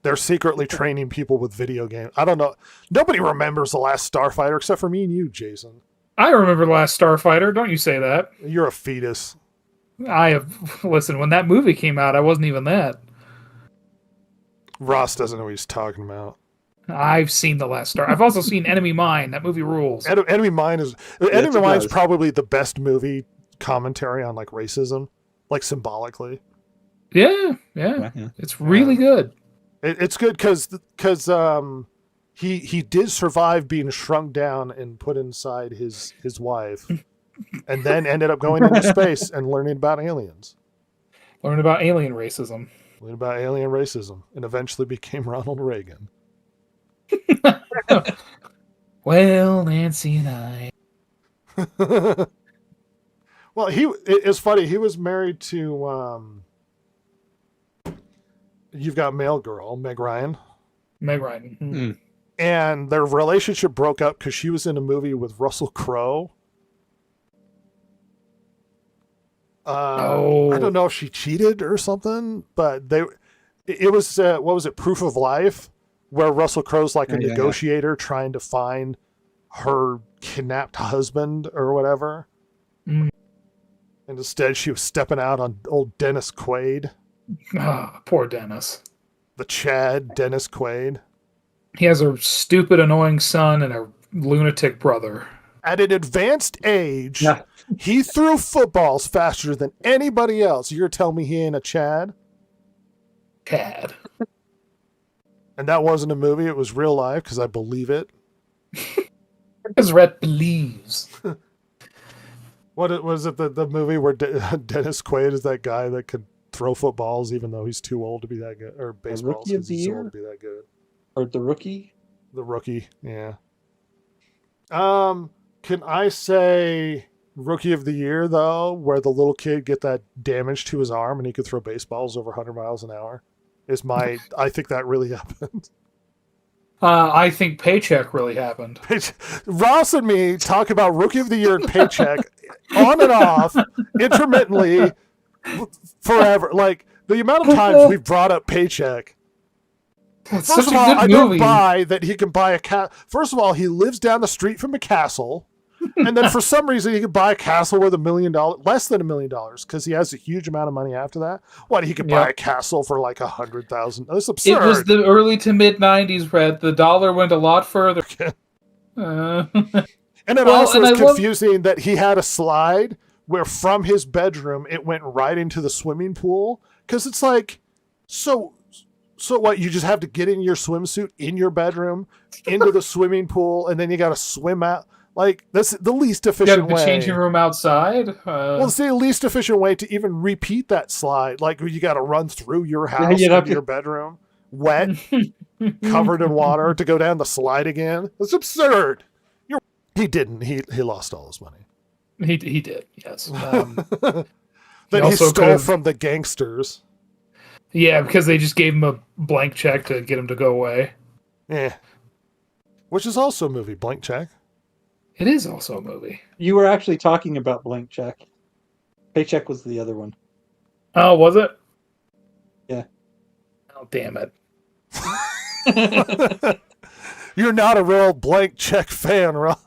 they're secretly training people with video games. I don't know. Nobody remembers the last Starfighter except for me and you, Jason. I remember the last Starfighter. Don't you say that? You're a fetus. I have. Listen, when that movie came out, I wasn't even that. Ross doesn't know what he's talking about. I've seen the last Star. I've also seen Enemy Mine. That movie rules. Enemy Mine is it Enemy Mine is does. probably the best movie commentary on like racism, like symbolically. Yeah. It's really good. It's good because he did survive being shrunk down and put inside his wife, and then ended up going into space and learning about aliens, Learn about alien racism. learning about alien racism, and eventually became Ronald Reagan. Well, Nancy and I. Well, it's funny. He was married to You've Got Mail girl, Meg Ryan. Meg Ryan. And their relationship broke up because she was in a movie with Russell Crowe. I don't know if she cheated or something, but it was what was it, Proof of Life, where Russell Crowe's like a negotiator trying to find her kidnapped husband or whatever. Mm. And instead, she was stepping out on old Dennis Quaid, Poor Dennis. the Chad Dennis Quaid. He has a stupid, annoying son and a lunatic brother. At an advanced age, Yeah. he threw footballs faster than anybody else. You're telling me he ain't a Chad? Cad. And that wasn't a movie, it was real life, because I believe it. Because Rhett believes. What was it, the movie where Dennis Quaid is that guy that could throw footballs even though he's too old to be that good, or baseballs Rookie of because the he's too Year? old to be that good. Or The Rookie. The Rookie, yeah. Can I say Rookie of the Year though, where the little kid get that damage to his arm and he could throw baseballs over 100 miles an hour? I think that really happened. I think Paycheck really happened. Ross and me talk about Rookie of the Year and Paycheck on and off, intermittently, forever. Like, the amount of times we've brought up Paycheck. It's First such of a all, good I movie. don't buy that he can buy a cat. First of all, he lives down the street from a castle. And then for some reason he could buy a castle worth $1 million, less than $1 million, because he has a huge amount of money after that. What, he could buy Yep. a castle for like 100,000? That's It absurd. was the early to mid '90s, Brett. The dollar went a lot further. And it Well, also and is I love- confusing that he had a slide where from his bedroom it went right into the swimming pool. Because it's like, so what? You just have to get in your swimsuit in your bedroom into the swimming pool, and then you got to swim out. Like, that's the least You efficient had the way. changing room outside. Well, it's the least efficient way to even repeat that slide. Like, you got to run through your house you'd have into to- your bedroom, wet, covered in water, to go down the slide again. It's absurd. He didn't. He lost all his money. He did, yes. That he also stole could've- from the gangsters. Yeah, because they just gave him a blank check to get him to go away. Yeah. Which is also a movie, Blank Check. It is also a movie. You were actually talking about Blank Check. Paycheck was the other one. Oh, was it? Yeah. Oh, damn it. You're not a real Blank Check fan, Ron.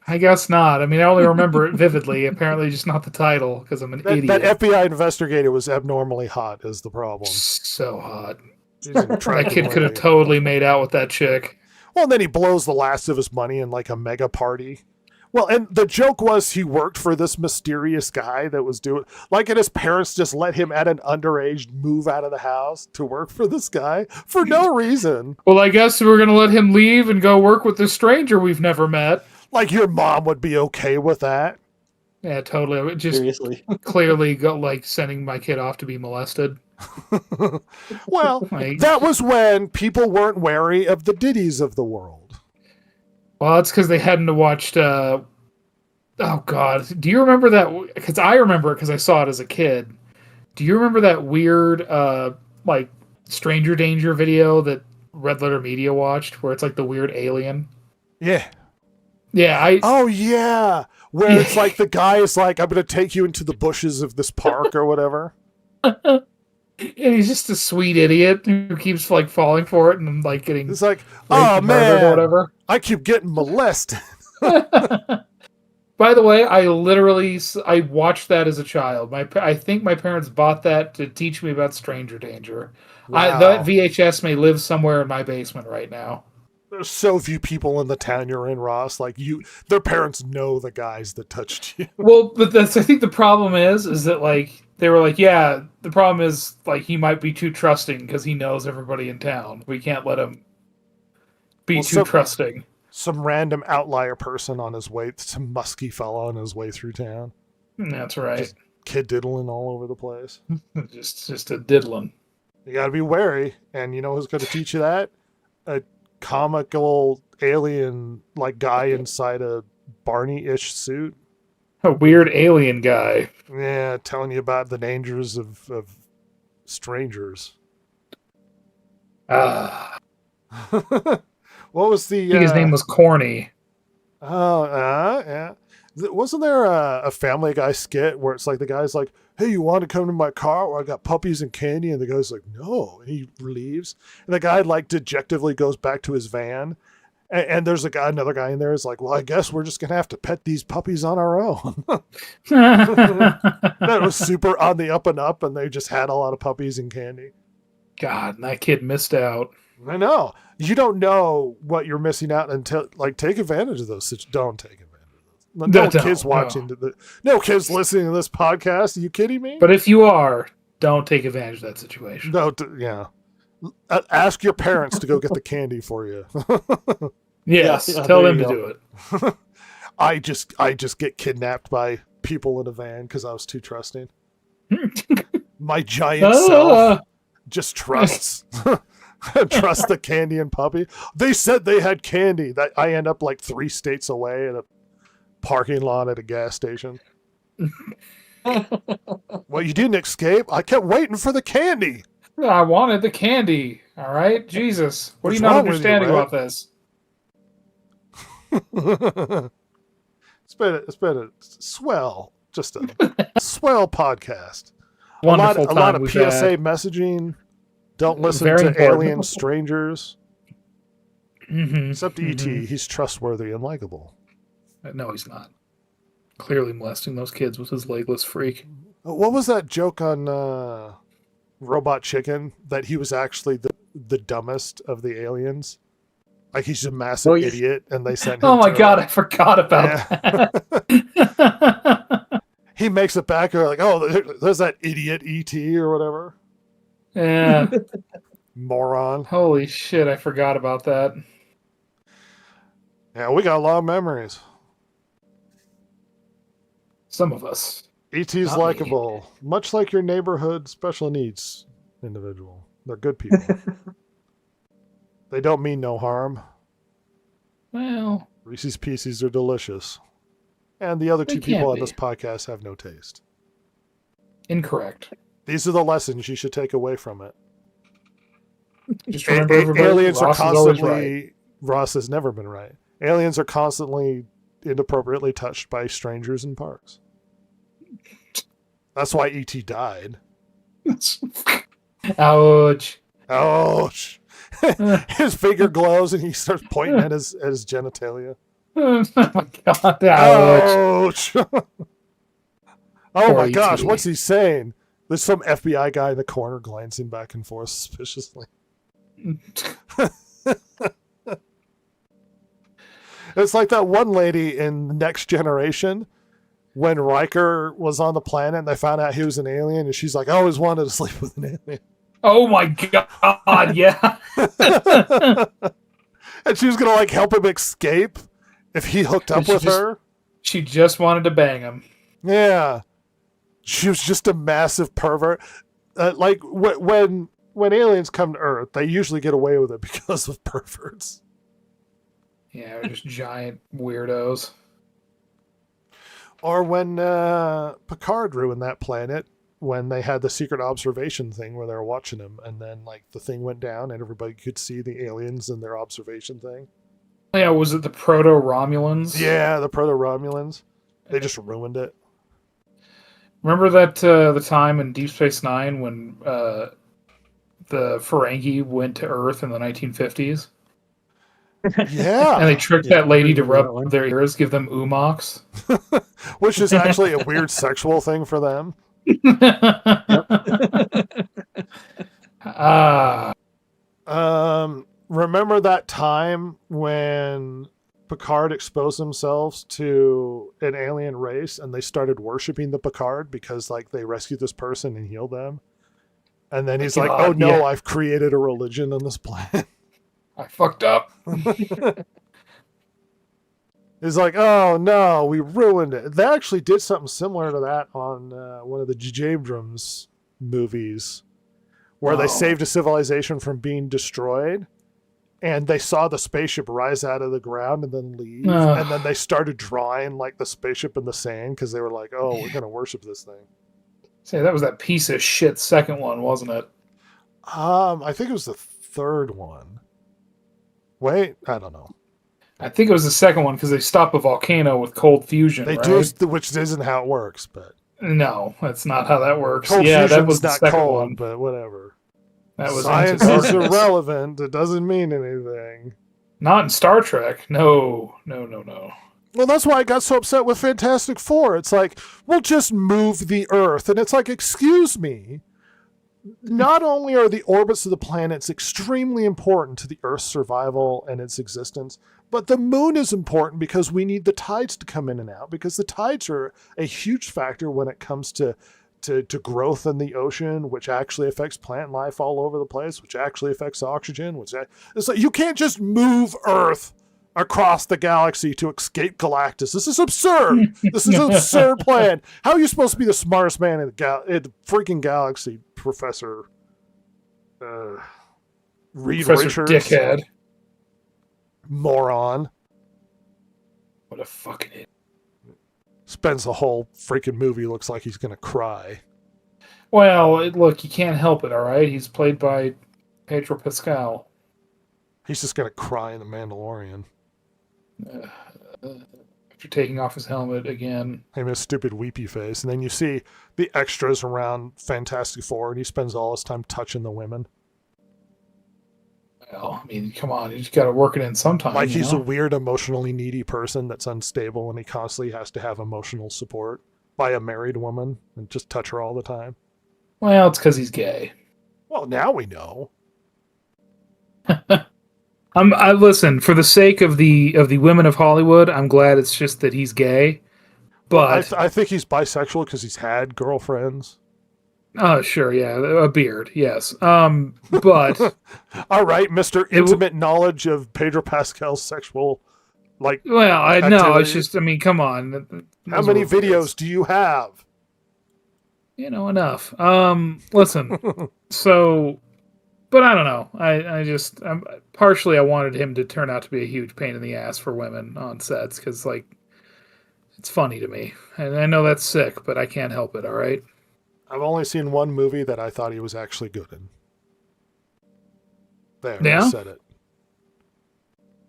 I guess not. I mean, I only remember it vividly. Apparently, just not the title because I'm an That idiot. FBI investigator was abnormally hot, is the problem. So hot. He's That attractive kid could have lady. totally made out with that chick. Well, and then he blows the last of his money in like a mega party. Well, and the joke was he worked for this mysterious guy that was doing, like, and his parents just let him at an underage move out of the house to work for this guy for no reason. Well, I guess we're going to let him leave and go work with this stranger we've never met. Like, your mom would be okay with that. Yeah, totally. I would just Seriously. clearly go like sending my kid off to be molested. Well, Like, that was when people weren't wary of the Diddies of the world. well, that's because they hadn't watched. Oh God, do you remember that? Because I remember it because I saw it as a kid. Do you remember that weird, like Stranger Danger video that Red Letter Media watched, where it's like the weird alien? Yeah. Yeah, Oh, yeah. Where Yeah. it's like the guy is like, I'm going to take you into the bushes of this park or whatever. and he's just a sweet idiot who keeps like falling for it and like getting It's like, raped oh, and murdered or man, whatever. I keep getting molested. By the way, I watched that as a child. I think my parents bought that to teach me about Stranger Danger. Wow. That VHS may live somewhere in my basement right now. There's so few people in the town you're in, Ross. Like, their parents know the guys that touched you. Well, but I think the problem is that like they were like, yeah, the problem is like he might be too trusting because he knows everybody in town. We can't let him be Well, too trusting. Some random outlier person on his way, some musky fella on his way through town. That's right. Just kid diddling all over the place. Just a diddling. You got to be wary. And you know who's going to teach you that? A comical alien like guy inside a Barney-ish suit. A weird alien guy. Yeah, telling you about the dangers of strangers. I What was the? think his name was Corny. Oh, yeah. Wasn't there a Family Guy skit where it's like the guy's like, "Hey, you want to come to my car where I got puppies and candy?" And the guy's like, "No," and he leaves. And the guy like dejectively goes back to his van. And there's another guy in there is like, "Well, I guess we're just gonna have to pet these puppies on our own." That was super on the up and up, and they just had a lot of puppies and candy. God, that kid missed out. I know. You don't know what you're missing out until, like, take advantage of those. Don't take advantage of those. No kids watching. No kids listening to this podcast. Are you kidding me? But if you are, don't take advantage of that situation. No, yeah. Ask your parents to go get the candy for you. Yes, Yeah, tell there them you to go. do it. I just get kidnapped by people in a van because I was too trusting. My giant self just trusts the candy and puppy. They said they had candy. That I end up like 3 states away in a parking lot at a gas station. Well, you didn't escape. I kept waiting for the candy. I wanted the candy. All right, Jesus, what What's are you not wrong with you, understanding Red? about this? It's been a swell, just a swell podcast. Wonderful a lot time of we've PSA had. messaging. Don't listen Very to important. alien strangers. Mhm, Except ET, mhm. he's trustworthy and likable. No, he's not. Clearly molesting those kids with his legless freak. What was that joke on Robot Chicken that he was actually the dumbest of the aliens? Like he's a massive Oh, yeah. idiot, and they sent him. Oh my to, god, I forgot about that. He makes it back, or like, oh, there's that idiot ET or whatever. Yeah. Moron. Holy shit, I forgot about that. Yeah, we got a lot of memories. Some of us. ET's Not me. likable, much like your neighborhood special needs individual. They're good people. They don't mean no harm. Well, Reese's Pieces are delicious. And the other They two people can on be. this podcast have no taste. incorrect. These are the lessons you should take away from it. Just remember, everybody, Aliens Ross are is always constantly... right. Ross has never been right. Aliens are constantly inappropriately touched by strangers in parks. That's why E.T. died. Ouch. Ouch. His finger glows and he starts pointing at his genitalia. Oh my god, ouch. Ouch. Oh Poor my gosh, E.T.. what's he saying? There's some FBI guy in the corner glancing back and forth suspiciously. It's like that one lady in Next Generation when Riker was on the planet and they found out he was an alien, and she's like, I always wanted to sleep with an alien. Oh my god, yeah. And she was going to like help him escape if he hooked up And she with just- her. She just wanted to bang him. Yeah. She was just a massive pervert. Like when aliens come to Earth, they usually get away with it because of perverts. Yeah, just giant weirdos. Or when Picard ruined that planet when they had the secret observation thing where they were watching him, and then like the thing went down and everybody could see the aliens in their observation thing. Yeah, was it the Proto-Romulans? Yeah, the Proto-Romulans. They just ruined it. Remember that the time in Deep Space Nine when the Ferengi went to Earth in the 1950s? Yeah. And they tricked Yeah, that lady to I remember that rub one. their ears, give them umox. Which is actually a weird sexual thing for them. Ah, Remember that time when Picard exposed themselves to an alien race and they started worshiping the Picard because like they rescued this person and healed them? And then he's like, God, oh no, yeah. I've created a religion on this planet. I fucked up. He's like, oh no, we ruined it. They actually did something similar to that on one of the J.J. Abrams movies where they Oh. saved a civilization from being destroyed. And they saw the spaceship rise out of the ground and then leave. Ugh. And then they started drawing like the spaceship in the sand because they were like, oh, we're going to worship this thing. Say that was that piece of shit second one, wasn't it? I think it was the third one. Wait, I don't know. I think it was the second one because they stop a volcano with cold fusion. They right? do, which isn't how it works, but No, that's not how that works. cold Yeah, fusion's that was the not second cold, one. but whatever. That was Science Into is Darkness. irrelevant. It doesn't mean anything. Not in Star Trek. No. Well, that's why I got so upset with Fantastic Four. It's like, we'll just move the Earth. And it's like, excuse me. Not only are the orbits of the planets extremely important to the Earth's survival and its existence, but the moon is important because we need the tides to come in and out, because the tides are a huge factor when it comes to growth in the ocean, which actually affects plant life all over the place, which actually affects oxygen. It's like, you can't just move Earth across the galaxy to escape Galactus. This is absurd. This is an absurd plan. How are you supposed to be the smartest man in the freaking galaxy, Professor Reed Professor Richards? Dickhead. Moron. What a fucking idiot. Spends the whole freaking movie looks like he's going to cry. Well, look, you can't help it, all right? He's played by Pedro Pascal. He's just going to cry in The Mandalorian. After taking off his helmet again. Him his stupid weepy face. And then you see the extras around Fantastic Four, and he spends all his time touching the women. Well, I mean, come on, you just got to work it in sometime. Like you he's know? a weird, emotionally needy person that's unstable, and he constantly has to have emotional support by a married woman and just touch her all the time. Well, it's because he's gay. Well, now we know. I listen, for the sake of the women of Hollywood, I'm glad it's just that he's gay. But I think he's bisexual because he's had girlfriends. oh, sure, yeah, a beard, yes. But All right, Mr. Intimate knowledge of Pedro Pascal's sexual, like, well, I know it's activities. just, I mean, come on. How Those many were weird. videos do you have? You know, enough. Listen, so, but I don't know. I just, partially I wanted him to turn out to be a huge pain in the ass for women on sets because, like, it's funny to me. And I know that's sick, but I can't help it, all right? I've only seen one movie that I thought he was actually good in. There, Yeah? I said it.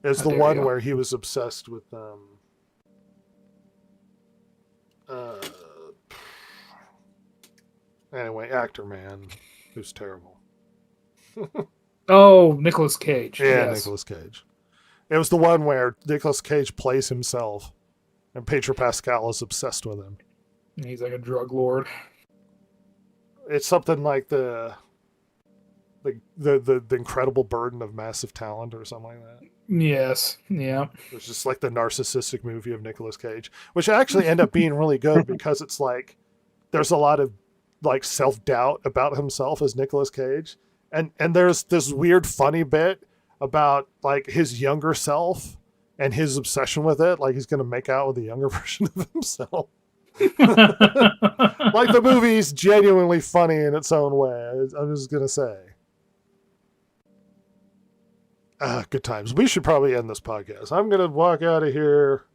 It's How the dare one you. where he was obsessed with anyway, actor man, who's terrible. Oh, Nicolas Cage. Yeah, yes. Nicolas Cage. It was the one where Nicolas Cage plays himself, and Pedro Pascal is obsessed with him. He's like a drug lord. It's something like the incredible burden of massive talent or something like that. Yes. Yeah. It's just like the narcissistic movie of Nicolas Cage, which actually ended up being really good because it's like there's a lot of like self-doubt about himself as Nicolas Cage. And there's this weird funny bit about like his younger self and his obsession with it. Like he's going to make out with a younger version of himself. Like the movie's genuinely funny in its own way. I'm just going to say. Good times. We should probably end this podcast. I'm going to walk out of here.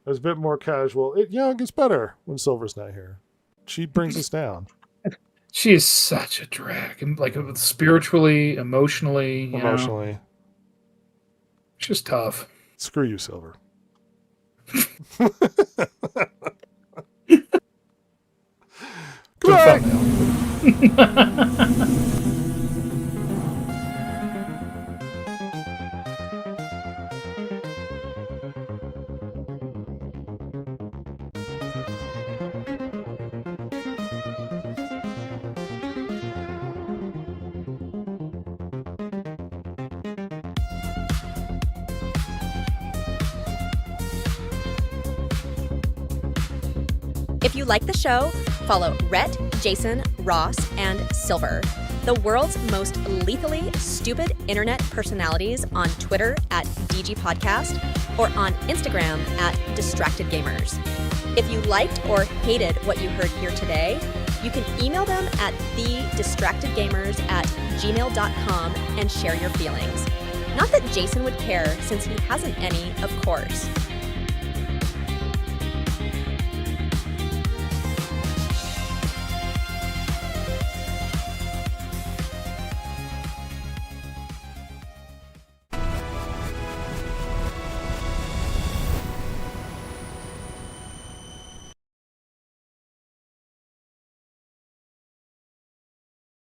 It's a bit more casual. It gets better when Silver's not here. She brings us down. She is such a drag, and like spiritually, emotionally, you know. Emotionally. It's just tough. Screw you, Silver. Good Goodbye. thumbnail. If you like the show, follow Rhett, Jason, Ross, and Silver, the world's most lethally stupid internet personalities, on Twitter at DG Podcast or on Instagram at Distracted Gamers. If you liked or hated what you heard here today, you can email them at thedistractedgamers@gmail.com and share your feelings. Not that Jason would care, since he hasn't any, of course.